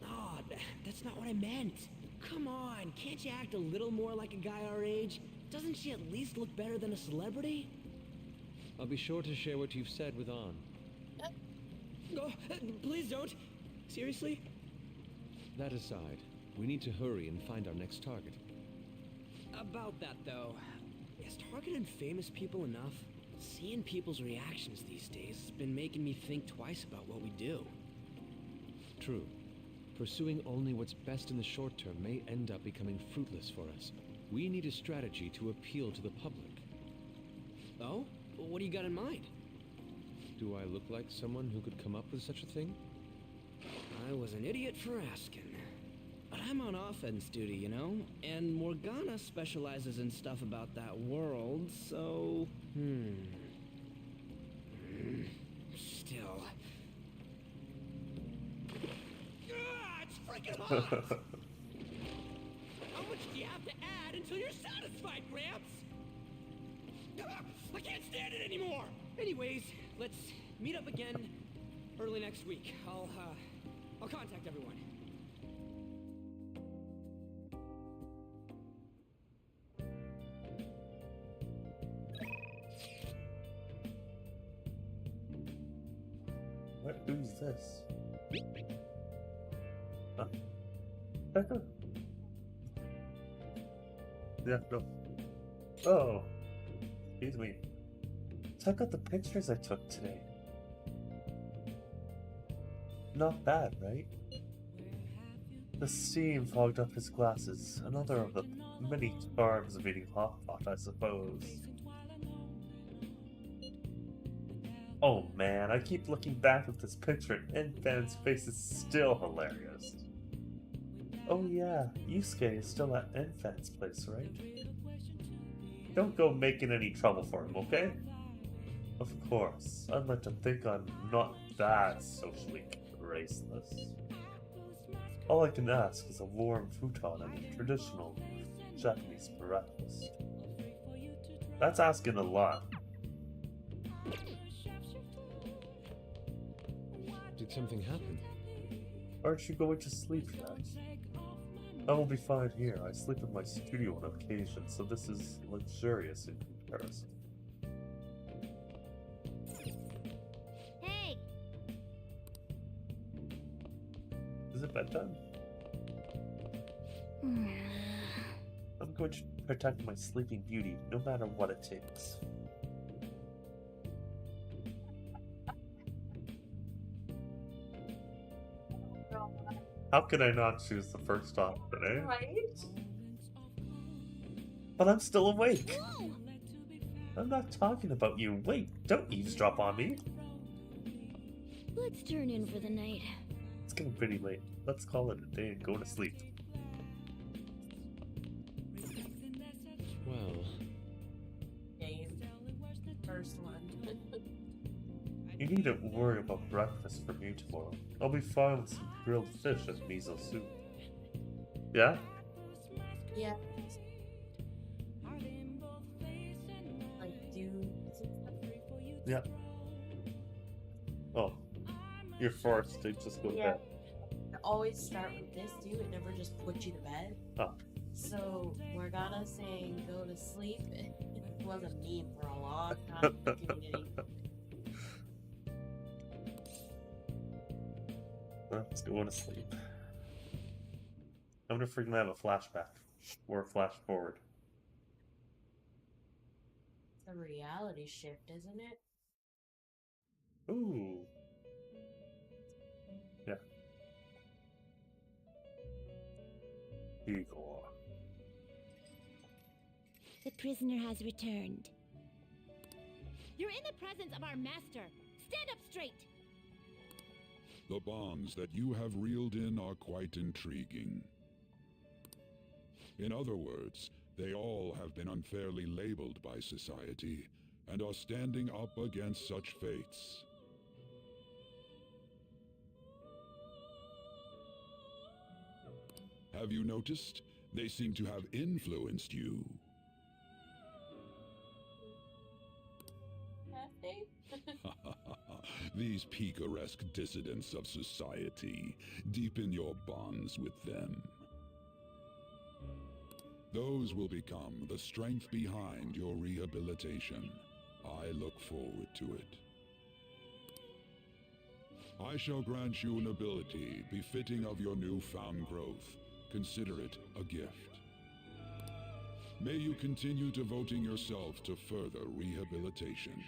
No, that's not what I meant. Come on, can't you act a little more like a guy our age? Doesn't she at least look better than a celebrity? I'll be sure to share what you've said with An. Oh, please don't. Seriously? That aside, we need to hurry and find our next target. About that, though, is targeting famous people enough? Seeing people's reactions these days has been making me think twice about what we do. True. Pursuing only what's best in the short term may end up becoming fruitless for us. We need a strategy to appeal to the public. Oh? What do you got in mind? Do I look like someone who could come up with such a thing? I was an idiot for asking. But I'm on offense duty, you know? And Morgana specializes in stuff about that world, so... Still... it's freaking hot! How much do you have to add until you're satisfied, Gramps? I can't stand it anymore! Anyways, let's meet up again early next week. I'll contact everyone. Who's this? Huh? Becca? Yeah, no. Oh. Excuse me. Check out the pictures I took today. Not bad, right? The steam fogged up his glasses. Another of the many charms of eating hot pot, I suppose. Oh man, I keep looking back at this picture and Fan's face is still hilarious. Oh yeah, Yusuke is still at Enfan's place, right? Don't go making any trouble for him, okay? Of course, I'd like to think I'm not that socially graceless. All I can ask is a warm futon and a traditional Japanese breakfast. That's asking a lot. Did something happen? Aren't you going to sleep yet? I will be fine here. I sleep in my studio on occasion, so this is luxurious in comparison. Hey! Is it bedtime? I'm going to protect my sleeping beauty, no matter what it takes. How could I not choose the first option, eh? Right? But I'm still awake! I'm not talking about you. Wait, don't eavesdrop on me! Let's turn in for the night. It's getting pretty late. Let's call it a day and go to sleep. Well... Game. First one. You needn't worry about breakfast for me tomorrow. I'll be fine with some grilled fish and miso soup. Yeah? Yeah. Like, Yeah. Oh. You're forced to just go to bed. I always start with this, too. It never just puts you to bed. Oh. So, Morgana saying go to sleep, it was a meme for a long time in the community. Let's go to sleep. I wonder if we're gonna have a flashback or a flash forward. It's a reality shift, isn't it? Ooh. Yeah. Igor. The prisoner has returned. You're in the presence of our master. Stand up straight. The bonds that you have reeled in are quite intriguing. In other words, they all have been unfairly labeled by society and are standing up against such fates. Have you noticed? They seem to have influenced you. These picaresque dissidents of society, deepen your bonds with them. Those will become the strength behind your rehabilitation. I look forward to it. I shall grant you an ability befitting of your newfound growth. Consider it a gift. May you continue devoting yourself to further rehabilitation.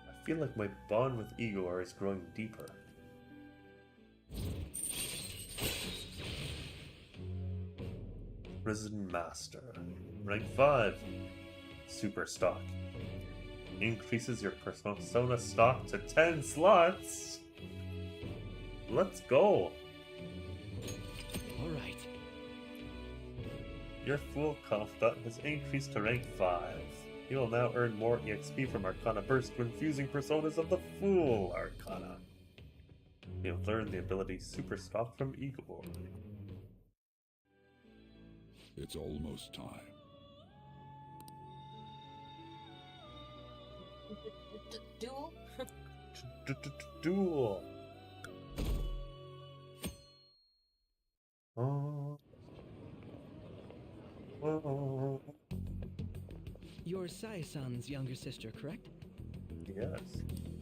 I feel like my bond with Igor is growing deeper. Prison Master. Rank 5. Super stock. Increases your persona stock to 10 slots. Let's go. Your Fool confidant has increased to rank 5. You will now earn more EXP from Arcana Burst when fusing personas of the Fool Arcana. You'll learn the ability Super Stock from Igor. It's almost time. Duel? Duel! Oh. Oh. You're Sai-san's younger sister, correct? Yes.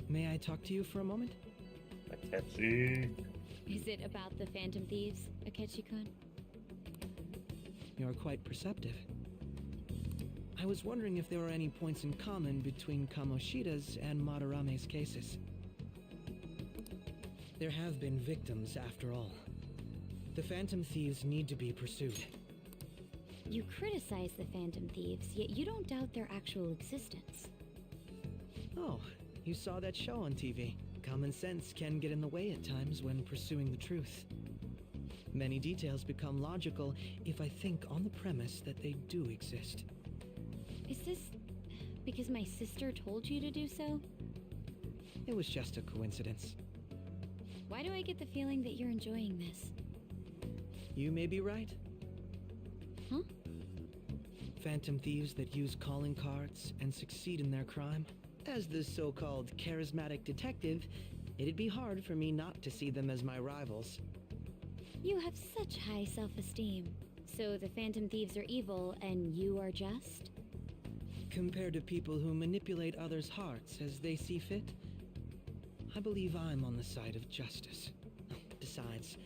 May I talk to you for a moment? Akechi. Is it about the Phantom Thieves, Akechi-kun? You're quite perceptive. I was wondering if there were any points in common between Kamoshida's and Madarame's cases. There have been victims, after all. The Phantom Thieves need to be pursued. You criticize the Phantom Thieves, yet you don't doubt their actual existence. Oh, you saw that show on TV. Common sense can get in the way at times when pursuing the truth. Many details become logical if I think on the premise that they do exist. Is this because my sister told you to do so? It was just a coincidence. Why do I get the feeling that you're enjoying this? You may be right. Huh? Phantom thieves that use calling cards and succeed in their crime. As the so-called charismatic detective, it'd be hard for me not to see them as my rivals. You have such high self-esteem. So the Phantom Thieves are evil and you are just? Compared to people who manipulate others' hearts as they see fit, I believe I'm on the side of justice. Besides,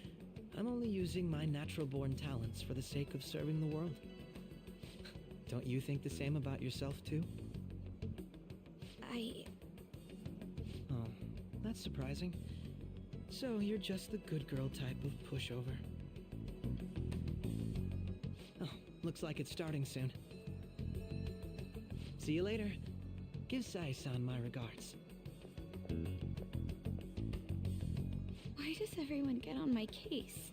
I'm only using my natural-born talents for the sake of serving the world. Don't you think the same about yourself, too? Oh, that's surprising. So you're just the good girl type of pushover. Oh, looks like it's starting soon. See you later. Give Sai-san my regards. Why does everyone get on my case?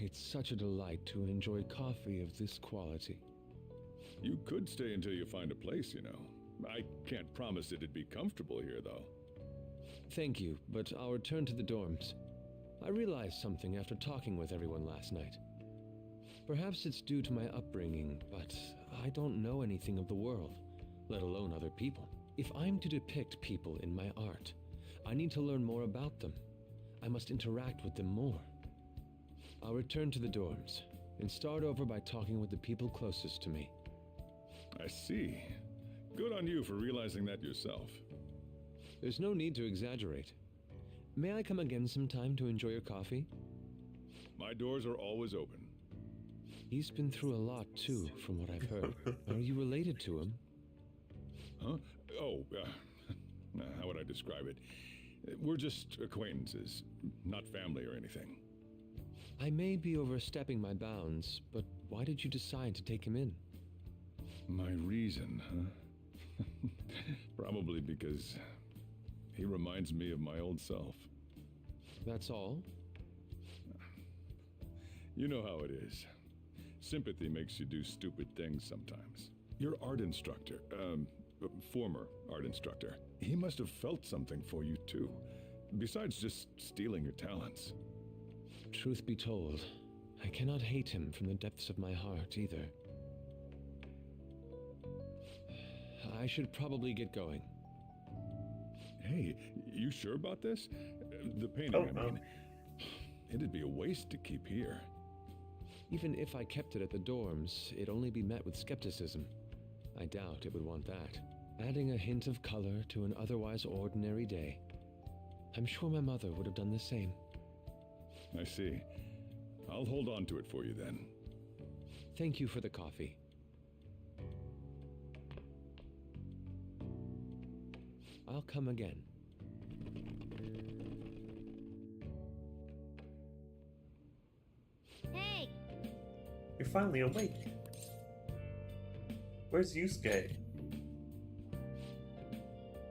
It's such a delight to enjoy coffee of this quality. You could stay until you find a place, you know. I can't promise it'd be comfortable here, though. Thank you, but I'll return to the dorms. I realized something after talking with everyone last night. Perhaps it's due to my upbringing, but I don't know anything of the world, let alone other people. If I'm to depict people in my art, I need to learn more about them. I must interact with them more. I'll return to the dorms and start over by talking with the people closest to me. I see. Good on you for realizing that yourself. There's no need to exaggerate. May I come again sometime to enjoy your coffee? My doors are always open. He's been through a lot, too, from what I've heard. Are you related to him? Huh? Oh, how would I describe it? We're just acquaintances, not family or anything. I may be overstepping my bounds, but why did you decide to take him in? My reason, huh? Probably because he reminds me of my old self. That's all? You know how it is. Sympathy makes you do stupid things sometimes. Your art instructor, former art instructor, he must have felt something for you too, besides just stealing your talents. Truth be told, I cannot hate him from the depths of my heart either. I should probably get going. Hey, you sure about this? The painting, I mean. It'd be a waste to keep here. Even if I kept it at the dorms, it'd only be met with skepticism. I doubt it would want that. Adding a hint of color to an otherwise ordinary day. I'm sure my mother would have done the same. I see. I'll hold on to it for you then. Thank you for the coffee. I'll come again. Hey! You're finally awake. Where's Yusuke?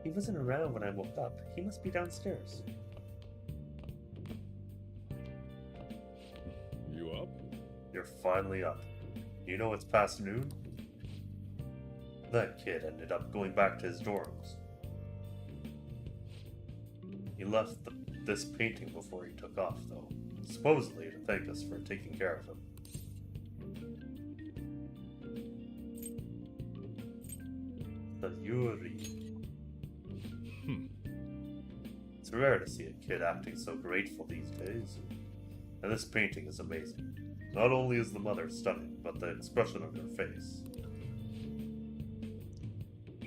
He wasn't around when I woke up. He must be downstairs. You up? You're finally up. You know it's past noon? That kid ended up going back to his dorms. He left this painting before he took off, though. Supposedly to thank us for taking care of him. The Yuri. It's rare to see a kid acting so grateful these days. And this painting is amazing. Not only is the mother stunning, but the expression on her face.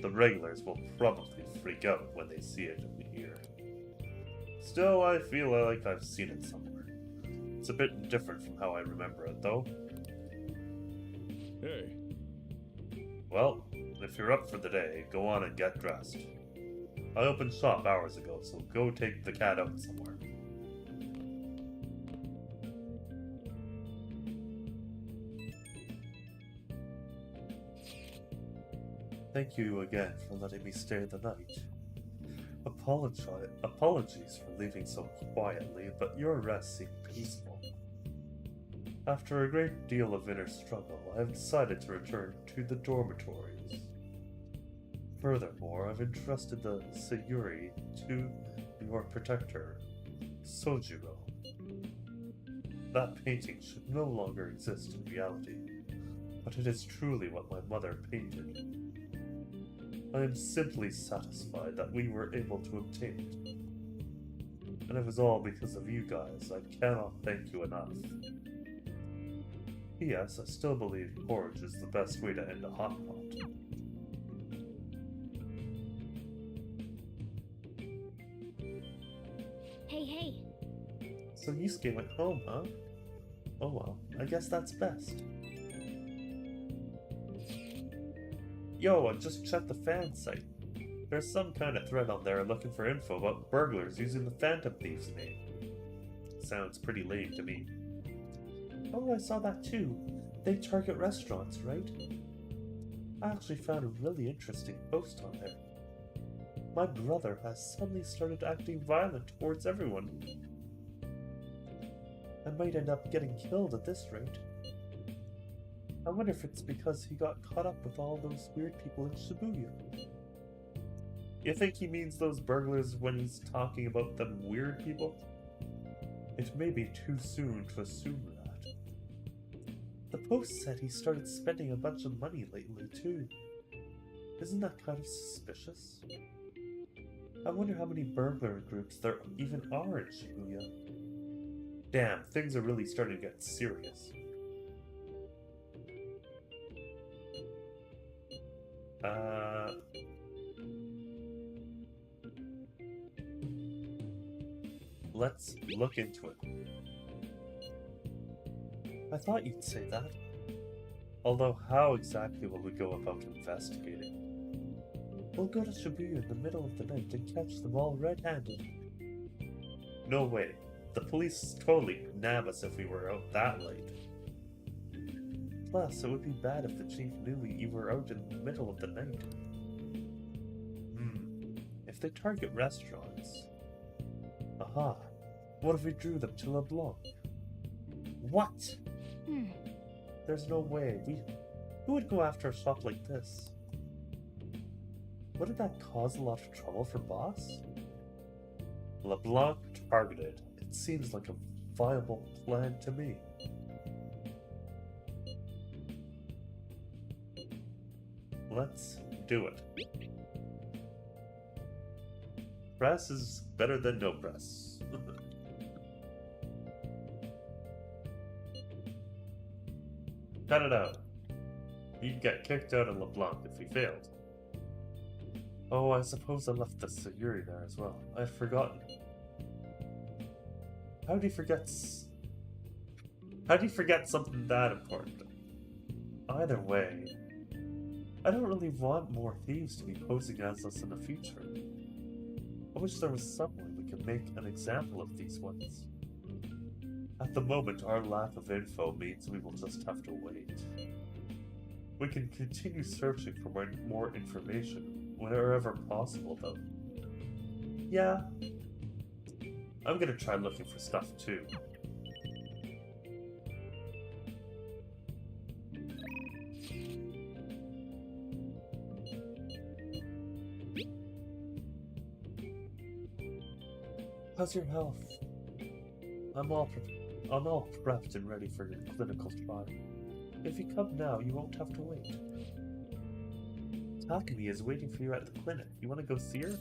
The regulars will probably freak out when they see it in here. Still, I feel like I've seen it somewhere. It's a bit different from how I remember it, though. Hey. Well, if you're up for the day, go on and get dressed. I opened shop hours ago, so go take the cat out somewhere. Thank you again for letting me stay the night. Apologies for leaving so quietly, but your rest seemed peaceful. After a great deal of inner struggle, I have decided to return to the dormitories. Furthermore, I've entrusted the Sayuri to your protector, Sojiro. That painting should no longer exist in reality, but it is truly what my mother painted. I am simply satisfied that we were able to obtain it. And it was all because of you guys. I cannot thank you enough. P.S. I still believe porridge is the best way to end a hot pot. Hey. So Yusuke went home, huh? Oh well, I guess that's best. Yo, I just checked the fan site. There's some kind of thread on there looking for info about burglars using the Phantom Thief's name. Sounds pretty lame to me. Oh, I saw that too. They target restaurants, right? I actually found a really interesting post on there. My brother has suddenly started acting violent towards everyone. I might end up getting killed at this rate. I wonder if it's because he got caught up with all those weird people in Shibuya. You think he means those burglars when he's talking about them weird people? It may be too soon to assume that. The post said he started spending a bunch of money lately, too. Isn't that kind of suspicious? I wonder how many burglar groups there even are in Shibuya. Damn, things are really starting to get serious. Let's look into it. I thought you'd say that. Although, how exactly will we go about investigating? We'll go to Shibuya in the middle of the night and catch them all red-handed. No way. The police totally nab us if we were out that late. Plus, it would be bad if the chief knew you were out in the middle of the night. If they target restaurants... Aha! What if we drew them to LeBlanc? What? There's no way. Who would go after a shop like this? Wouldn't that cause a lot of trouble for Boss? LeBlanc targeted. It seems like a viable plan to me. Let's do it. Press is better than no press. Cut it out. You'd get kicked out of LeBlanc if we failed. Oh, I suppose I left the Sayuri there as well. I'd forgotten. How do you forget something that important? Either way, I don't really want more thieves to be posing as us in the future. I wish there was some way we could make an example of these ones. At the moment, our lack of info means we will just have to wait. We can continue searching for more information, wherever possible, though. Yeah. I'm gonna try looking for stuff, too. How's your health? I'm all prepped and ready for your clinical trial. If you come now, you won't have to wait. Takumi is waiting for you at the clinic. You want to go see her?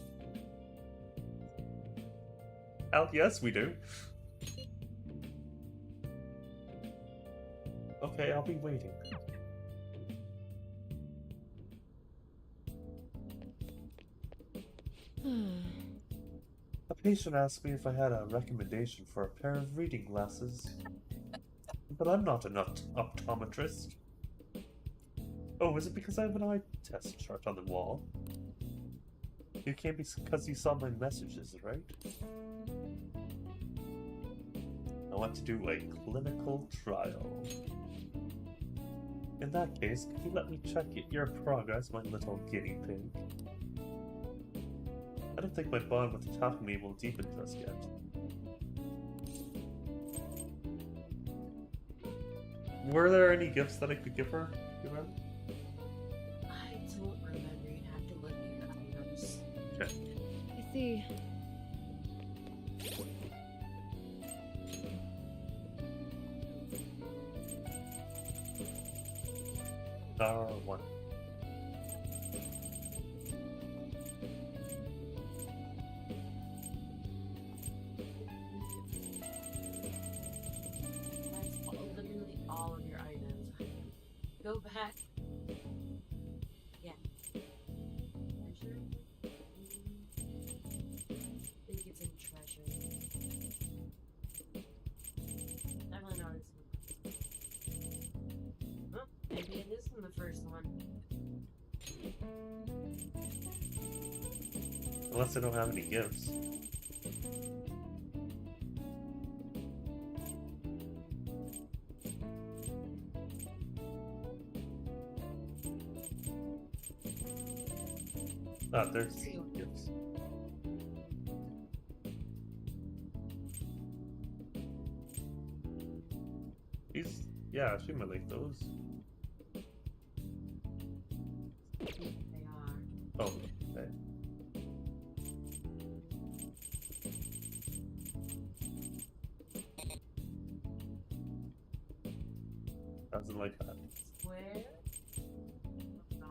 Hell yes, we do. Okay, I'll be waiting. A patient asked me if I had a recommendation for a pair of reading glasses. But I'm not an optometrist. Oh, is it because I have an eye test chart on the wall? You came because you saw my messages, right? I want to do a clinical trial. In that case, could you let me check your progress, my little guinea pig? I don't think my bond with Takumi will deepen just yet. Were there any gifts that I could give her? You remember? I don't remember. You'd have to look at the numbers. Okay. I see. One. Literally all of your items. Go back. Yeah. Treasure? I think it's in treasure. Definitely not in oh, maybe it is in the first one. Unless I don't have any gifts. Ah, there's gifts. Yeah, she might like those. They are. Oh, okay. Doesn't like that. Square? No,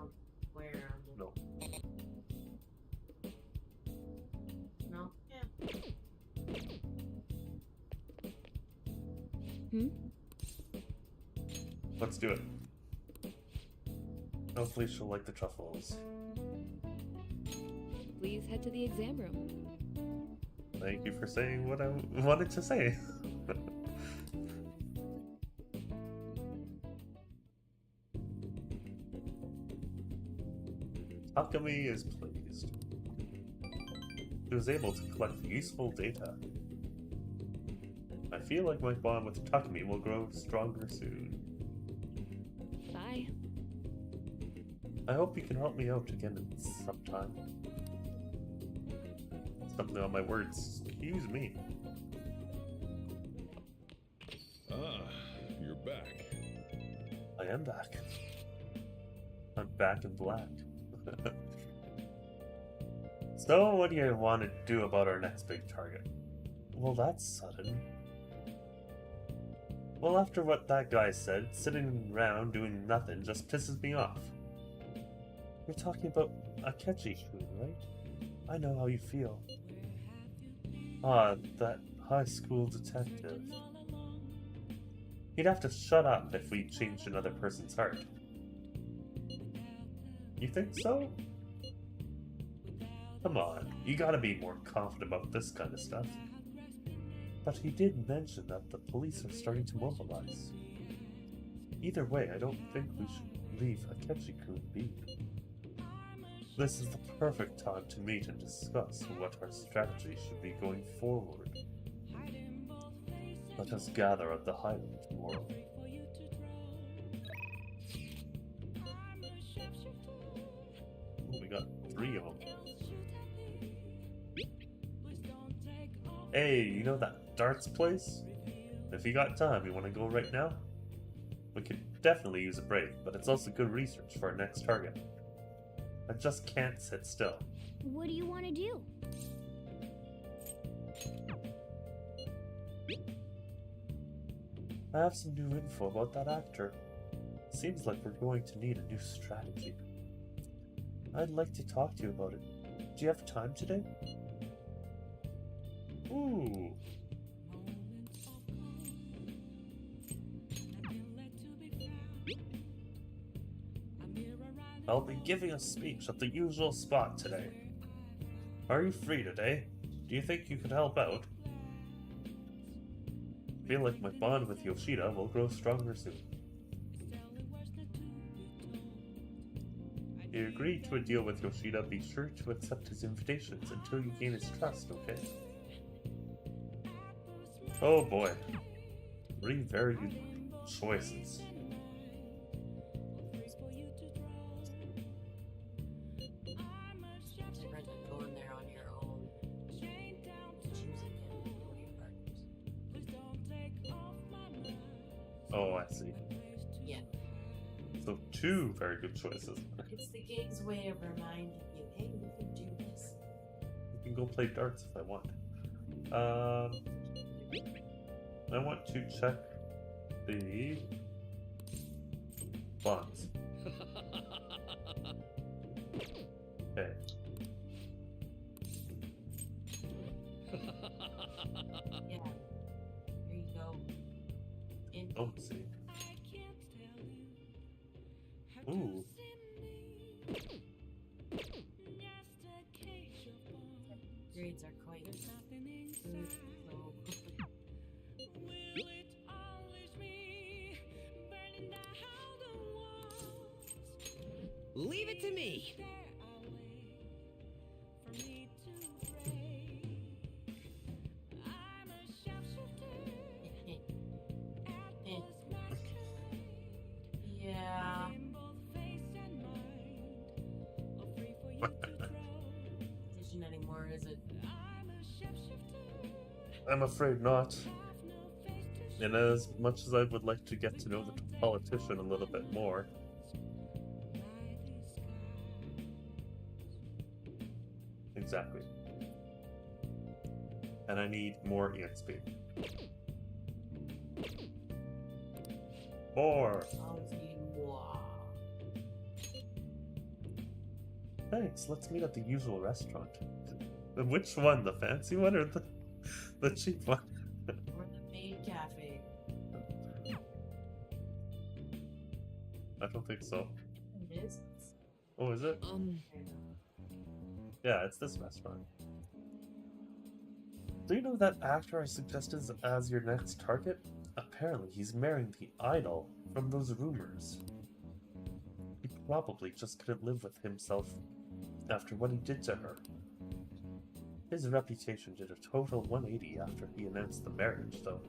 where? No. No? Yeah. Hmm? Let's do it. Hopefully she'll like the truffles. Please head to the exam room. Thank you for saying what I wanted to say. Takumi is pleased. He was able to collect useful data. I feel like my bond with Takumi will grow stronger soon. Bye. I hope you can help me out again sometime. Something on my words. Excuse me. Ah, you're back. I am back. I'm back in black. So, what do you want to do about our next big target? Well, that's sudden. Well, after what that guy said, sitting around doing nothing just pisses me off. You're talking about Akechi-kun, right? I know how you feel. Ah, that high school detective. He'd have to shut up if we changed another person's heart. You think so? Come on, you gotta be more confident about this kind of stuff. But he did mention that the police are starting to mobilize. Either way, I don't think we should leave Akechi-kun be. This is the perfect time to meet and discuss what our strategy should be going forward. Let us gather at the Highland tomorrow. Oh, we got 3 of them. Hey, you know that darts place? If you got time, you want to go right now? We could definitely use a break, but it's also good research for our next target. I just can't sit still. What do you want to do? I have some new info about that actor. Seems like we're going to need a new strategy. I'd like to talk to you about it. Do you have time today? Ooh. I'll be giving a speech at the usual spot today. Are you free today? Do you think you could help out? I feel like my bond with Yoshida will grow stronger soon. You agreed to a deal with Yoshida. Be sure to accept his invitations until you gain his trust, okay? Oh boy. 3 very good choices. Going there on your own. Choosing him for your partners. Oh, I see. Yeah. So 2 very good choices. It's the game's way of reminding you, hey, you can do this. You can go play darts if I want. I want to check the bonds. Okay. Yeah. Here you go. Oh, let's see. Ooh. Grades are quite good. So Leave it to me. yeah. Isn't anymore, is it? I'm afraid not. And as much as I would like to get to know the politician a little bit more, exactly. And I need more EXP. More! Always need more. Thanks, let's meet at the usual restaurant. Which one? The fancy one or the cheap one? Or the maid cafe. I don't think so. It is. Oh, is it? Yeah, it's this restaurant. Do you know that actor I suggested as your next target? Apparently he's marrying the idol from those rumors. He probably just couldn't live with himself after what he did to her. His reputation did a total 180 after he announced the marriage, though.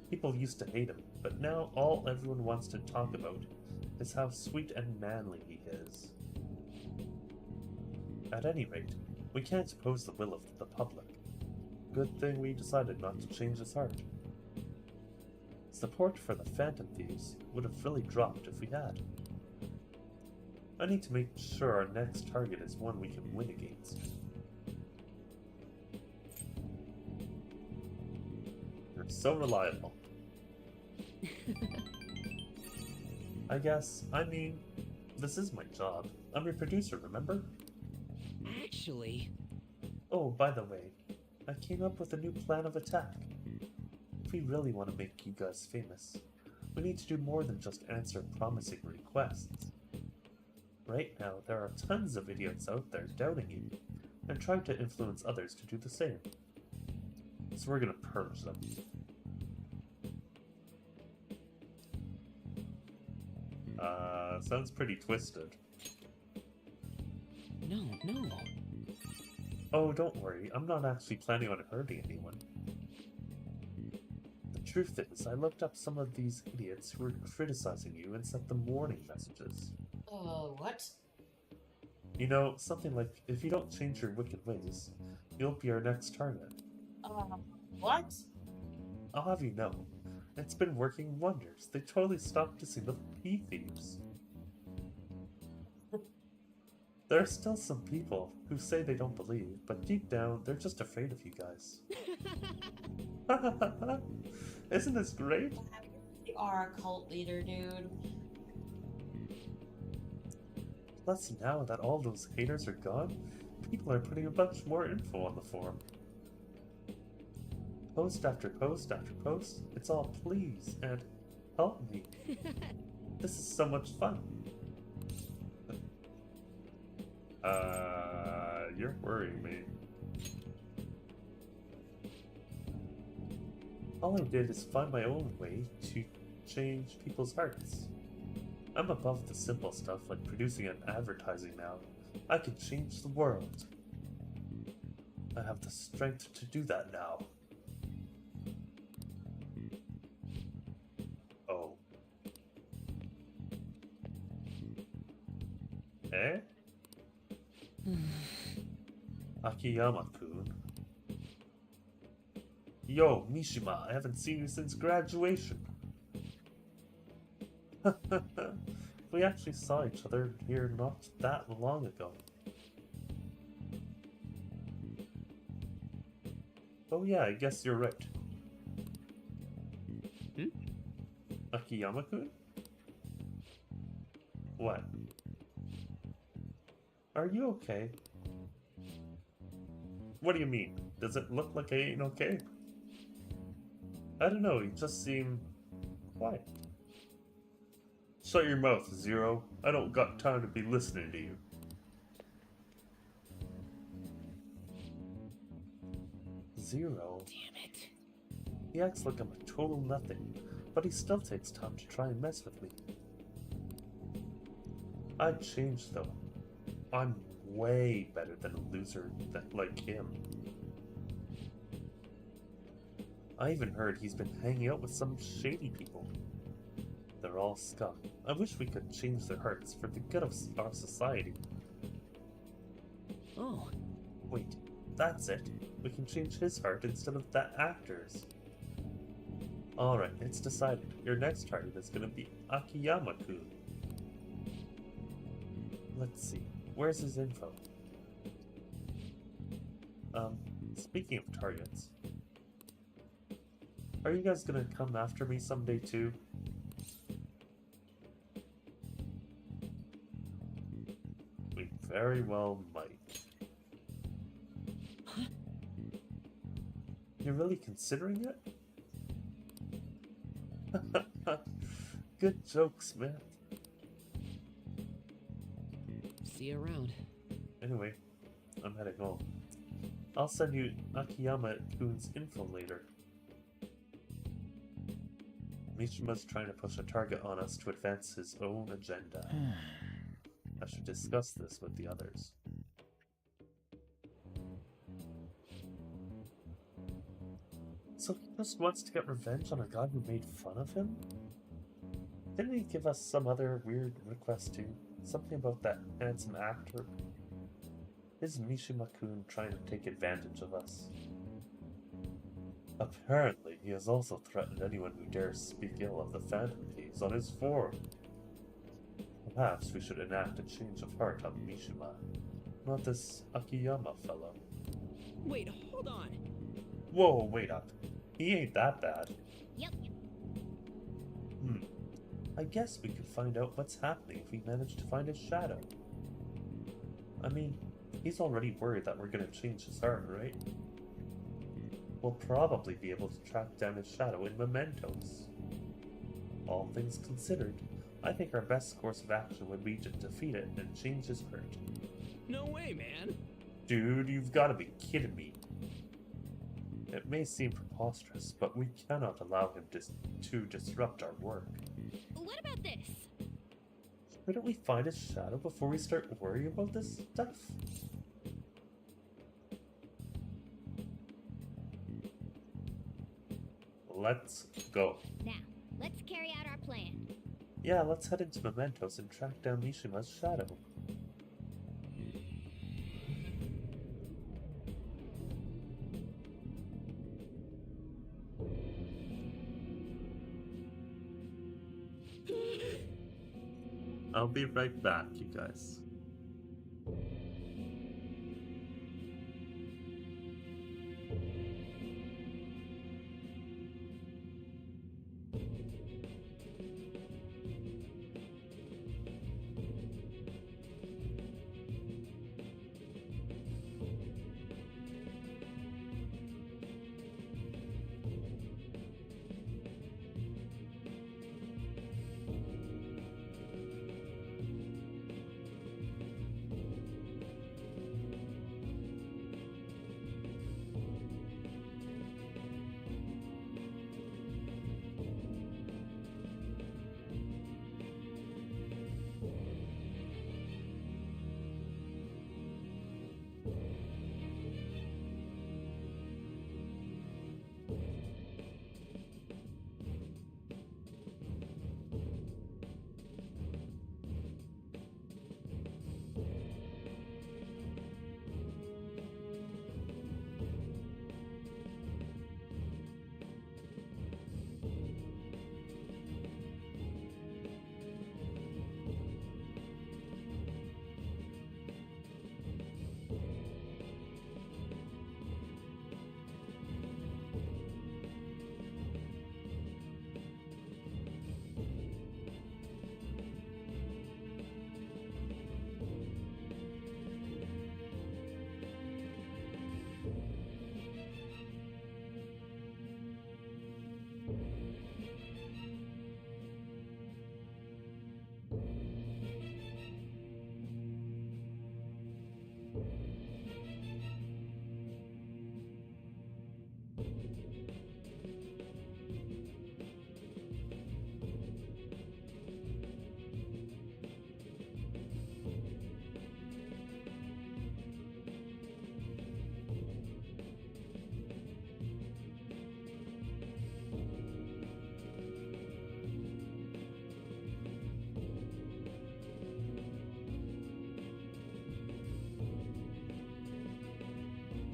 People used to hate him, but now all everyone wants to talk about is how sweet and manly he is. At any rate, we can't oppose the will of the public. Good thing we decided not to change his heart. Support for the Phantom Thieves would have really dropped if we had. I need to make sure our next target is one we can win against. You're so reliable. I mean, this is my job. I'm your producer, remember? Actually... Oh, by the way, I came up with a new plan of attack. If we really want to make you guys famous, we need to do more than just answer promising requests. Right now, there are tons of idiots out there doubting you, and trying to influence others to do the same. So we're gonna purge them. Sounds pretty twisted. No. Oh, don't worry, I'm not actually planning on hurting anyone. The truth is, I looked up some of these idiots who were criticizing you and sent them warning messages. What? You know, something like, if you don't change your wicked ways, you'll be our next target. What? I'll have you know, it's been working wonders. They totally stopped dissing the pea thieves. There are still some people who say they don't believe, but deep down, they're just afraid of you guys. Isn't this great? You are a cult leader, dude. Plus, now that all those haters are gone, people are putting a bunch more info on the forum. Post after post after post, it's all please and help me. This is so much fun. You're worrying me. All I did is find my own way to change people's hearts. I'm above the simple stuff like producing an advertising now. I can change the world. I have the strength to do that now. Oh. Eh? Akiyama-kun. Yo, Mishima, I haven't seen you since graduation. We actually saw each other here not that long ago. Oh yeah, I guess you're right. Akiyama-kun? What? Are you okay? What do you mean? Does it look like I ain't okay? I don't know, you just seem quiet. Shut your mouth, Zero. I don't got time to be listening to you. Zero? Damn it. He acts like I'm a total nothing, but he still takes time to try and mess with me. I've changed though. I'm way better than a loser like him. I even heard he's been hanging out with some shady people. They're all scum. I wish we could change their hearts for the good of our society. Oh. Wait, that's it. We can change his heart instead of that actor's. Alright, it's decided. Your next target is gonna be Akiyama-kun. Let's see. Where's his info? Speaking of targets, are you guys gonna come after me someday too? We very well might. You're really considering it? Good joke, Smith. See you around. Anyway, I'm heading home. I'll send you Akiyama-kun's info later. Mishima's trying to push a target on us to advance his own agenda. I should discuss this with the others. So he just wants to get revenge on a guy who made fun of him? Didn't he give us some other weird request too? Something about that handsome actor? Is Mishima-kun trying to take advantage of us? Apparently, he has also threatened anyone who dares speak ill of the Phantom Thieves on his forum. Perhaps we should enact a change of heart on Mishima, not this Akiyama fellow. Wait, hold on. Whoa, wait up. He ain't that bad. Yep. I guess we could find out what's happening if we manage to find his shadow. I mean, he's already worried that we're gonna change his heart, right? We'll probably be able to track down his shadow in mementos. All things considered, I think our best course of action would be to defeat it and change his heart. No way, man. Dude, you've gotta be kidding me. It may seem preposterous, but we cannot allow him to disrupt our work. What about this? Couldn't we find his shadow before we start worrying about this stuff? Let's go. Now, let's carry out our plan. Yeah, let's head into Mementos and track down Mishima's shadow. I'll be right back, you guys.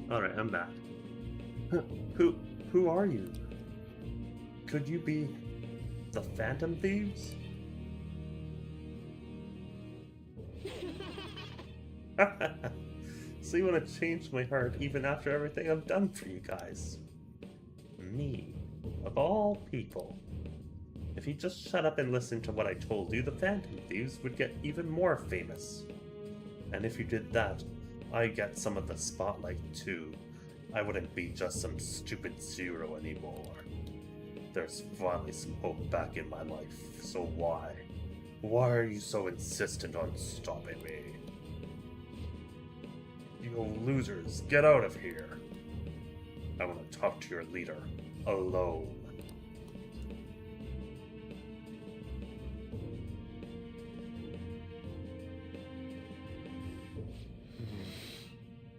Alright, I'm back. Who are you? Could you be the Phantom Thieves? So you want to change my heart even after everything I've done for you guys? Me, of all people. If you just shut up and listen to what I told you, the Phantom Thieves would get even more famous. And if you did that, I'd get some of the spotlight too. I wouldn't be just some stupid zero anymore. There's finally some hope back in my life, so why? Why are you so insistent on stopping me? You losers, get out of here. I want to talk to your leader, alone.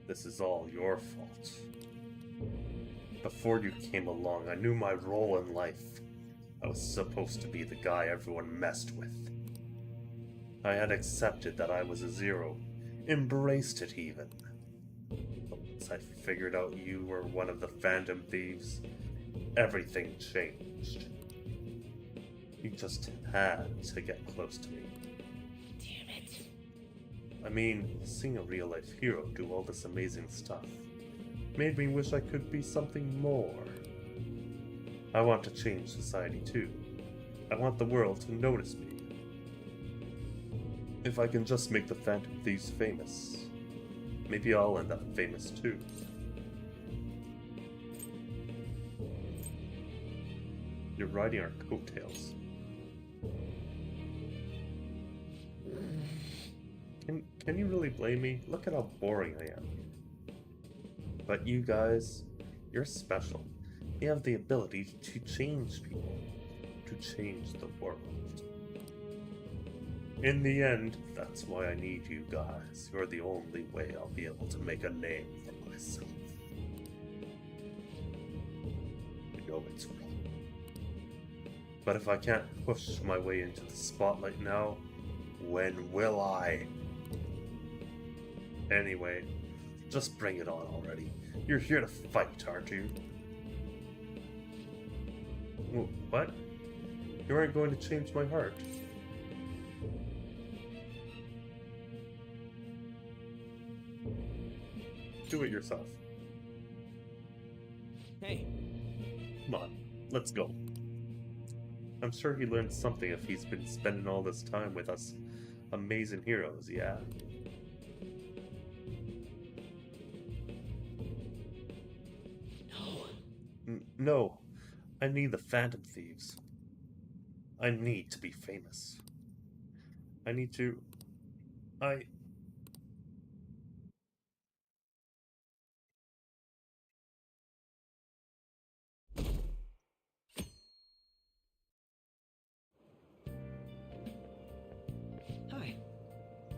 This is all your fault. Before you came along, I knew my role in life. I was supposed to be the guy everyone messed with. I had accepted that I was a zero, embraced it even. But once I figured out you were one of the Phantom Thieves, everything changed. You just had to get close to me. Damn it. I mean, seeing a real-life hero do all this amazing stuff made me wish I could be something more. I want to change society too. I want the world to notice me. If I can just make the Phantom Thieves famous, maybe I'll end up famous too. You're riding our coattails. Can you really blame me? Look at how boring I am. But you guys, you're special. You have the ability to change people, to change the world. In the end, that's why I need you guys. You're the only way I'll be able to make a name for myself. You know it's wrong. But if I can't push my way into the spotlight now, when will I? Anyway, just bring it on already. You're here to fight, aren't you? What? You aren't going to change my heart? Do it yourself. Hey. Come on, let's go. I'm sure he learned something if he's been spending all this time with us amazing heroes, yeah? No, I need the Phantom Thieves. I need to be famous. I need to... Hi.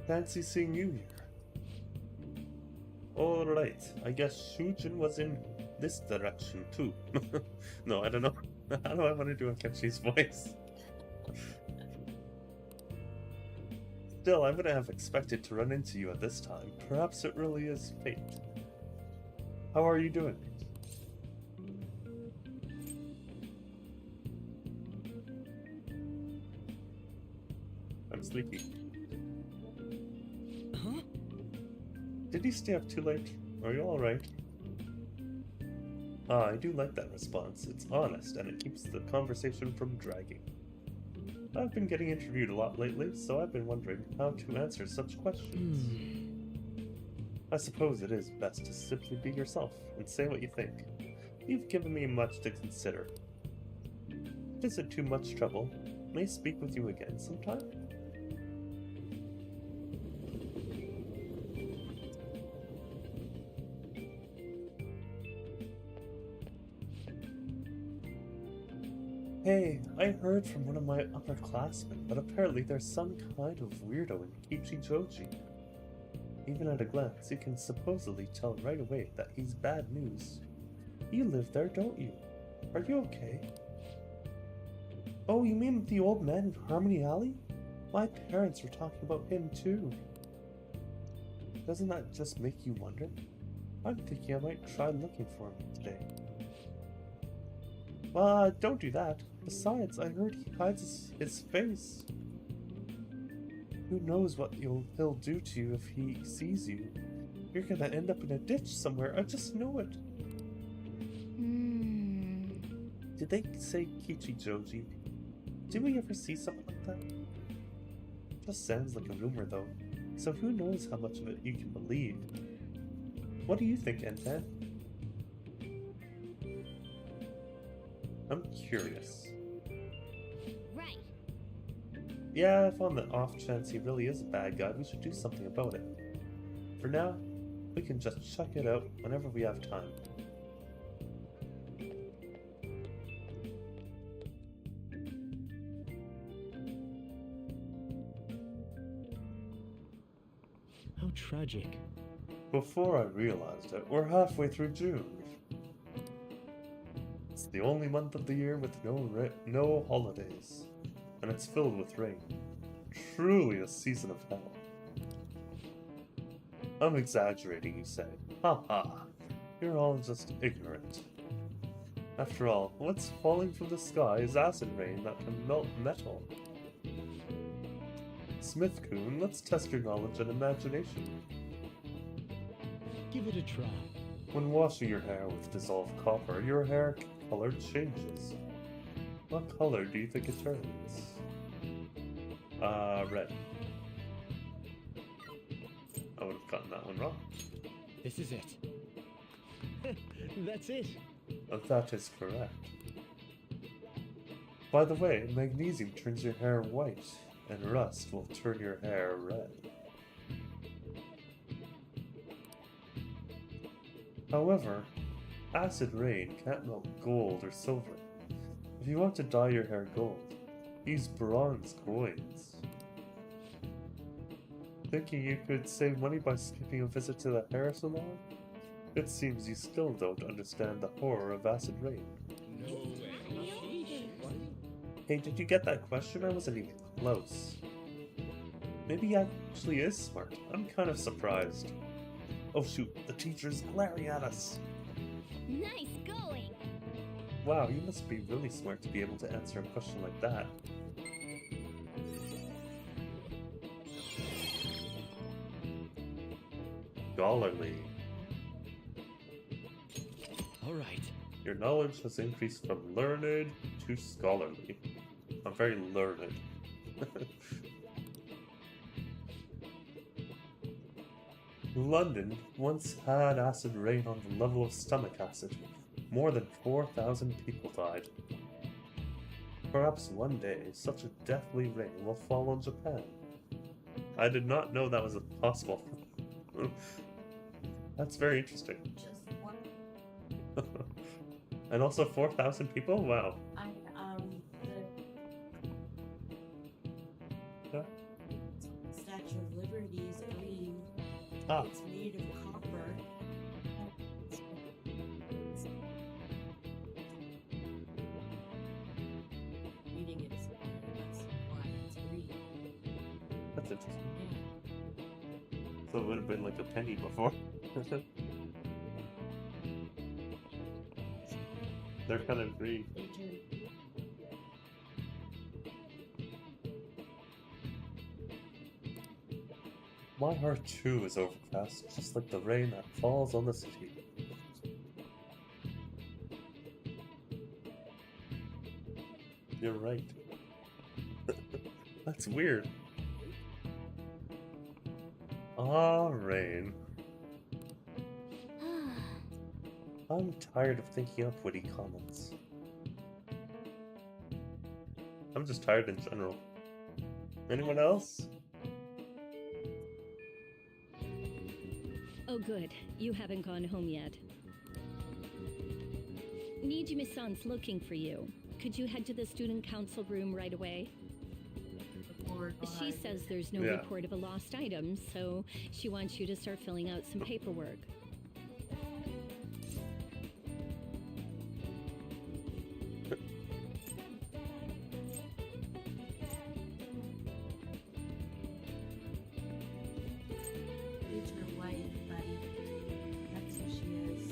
Fancy seeing you here. Alright, I guess Shujin was in this direction too. No, I don't know. How do I want to do a Kenshi's voice? Still, I wouldn't have expected to run into you at this time. Perhaps it really is fate. How are you doing? I'm sleepy. Huh? Did you stay up too late? Are you alright? I do like that response. It's honest, and it keeps the conversation from dragging. I've been getting interviewed a lot lately, so I've been wondering how to answer such questions. I suppose it is best to simply be yourself and say what you think. You've given me much to consider. Is it too much trouble? May I speak with you again sometime? Hey, I heard from one of my upperclassmen, but apparently there's some kind of weirdo in Kichijoji. Even at a glance, you can supposedly tell right away that he's bad news. You live there, don't you? Are you okay? Oh, you mean the old man in Harmony Alley? My parents were talking about him too. Doesn't that just make you wonder? I'm thinking I might try looking for him today. Don't do that. Besides, I heard he hides his face. Who knows what he'll do to you if he sees you? You're gonna end up in a ditch somewhere, I just know it. Did they say Kichijoji? Did we ever see something like that? Just sounds like a rumor though, so who knows how much of it you can believe. What do you think, Entan? I'm curious. Right. Yeah, if on the off chance he really is a bad guy, we should do something about it. For now, we can just check it out whenever we have time. How tragic. Before I realized it, we're halfway through June. It's the only month of the year with no holidays, and it's filled with rain. Truly a season of hell. I'm exaggerating, you say. Ha ha. You're all just ignorant. After all, what's falling from the sky is acid rain that can melt metal. Smith-kun, let's test your knowledge and imagination. Give it a try. When washing your hair with dissolved copper, your hair color changes. What color do you think it turns? Red. I would have gotten that one wrong. This is it. That's it. That is correct. By the way, magnesium turns your hair white, and rust will turn your hair red. However, acid rain can't melt gold or silver. If you want to dye your hair gold, use bronze coins. Thinking you could save money by skipping a visit to the hair salon? It seems you still don't understand the horror of acid rain. No way. Hey, did you get that question? I wasn't even close. Maybe he actually is smart. I'm kind of surprised. Oh shoot, the teacher's glaring at us. Nice going. Wow, you must be really smart to be able to answer a question like that. Scholarly. All right. Your knowledge has increased from learned to scholarly. I'm very learned. London once had acid rain on the level of stomach acid. More than 4,000 people died. Perhaps one day, such a deathly rain will fall on Japan. I did not know that was possible. That's very interesting. Just one. And also 4,000 people? Wow. The Statue of Liberty is green. Ah. It's made of copper. Reading it is that's why it's green. That's interesting. So it would have been like a penny before. They're kind of green. My heart too is overcast, just like the rain that falls on the city. You're right. That's weird. Ah, rain. I'm tired of thinking up witty comments. I'm just tired in general. Anyone else? Oh, good. You haven't gone home yet. Nijimi-san's looking for you. Could you head to the student council room right away? She says there's no report of a lost item, so she wants you to start filling out some paperwork. It's her wife, buddy. That's who she is.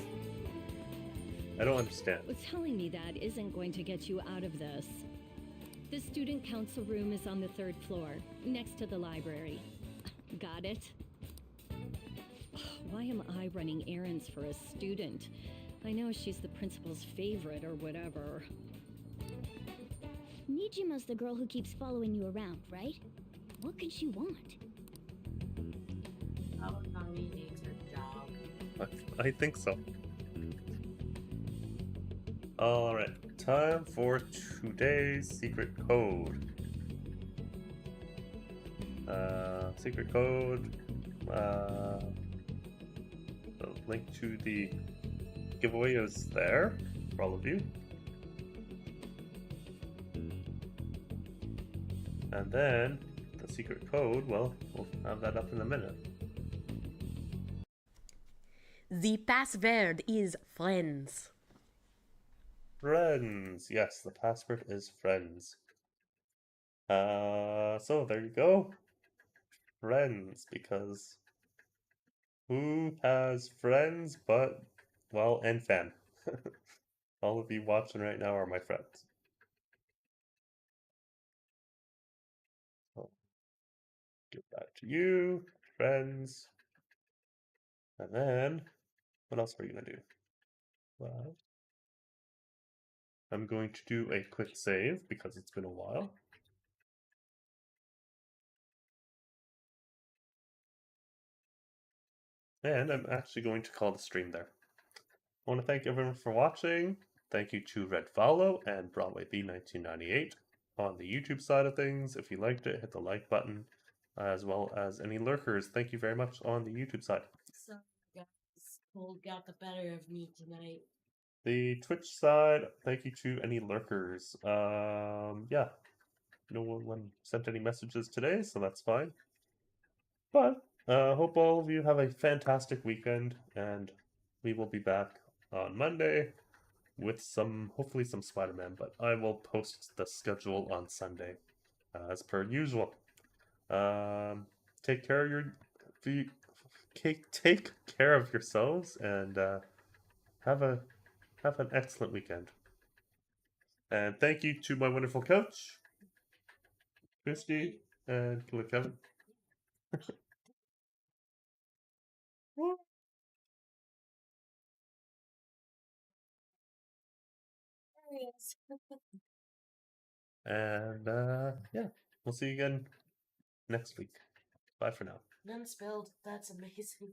I don't understand. Well, telling me that isn't going to get you out of this. The student council room is on the 3rd floor, next to the library. Got it? Why am I running errands for a student? I know she's the principal's favorite or whatever. Nijima's the girl who keeps following you around, right? What could she want? Awakami needs her job. I think so. Alright, time for today's secret code. Secret code. The link to the giveaway is there for all of you. And then the secret code, well, we'll have that up in a minute. The password is friends. Friends. Yes, the password is friends. So there you go. Friends, because who has friends but, well, and fan. All of you watching right now are my friends. So, give that to you, friends. And then, what else are you going to do? Well, I'm going to do a quick save because it's been a while. And I'm actually going to call the stream there. I want to thank everyone for watching. Thank you to Red Follow and Broadway B1998 on the YouTube side of things. If you liked it, hit the like button, as well as any lurkers. Thank you very much on the YouTube side. So, guys, cold got the better of me tonight. The Twitch side, thank you to any lurkers. Yeah, no one sent any messages today, so that's fine. But hope all of you have a fantastic weekend, and we will be back on Monday with hopefully some Spider-Man, but I will post the schedule on Sunday as per usual. Take care of take care of yourselves, and have an excellent weekend. And thank you to my wonderful coach, Kristy and Killer Kevin. Hilarious. And yeah, we'll see you again next week. Bye for now. None spilled. That's amazing.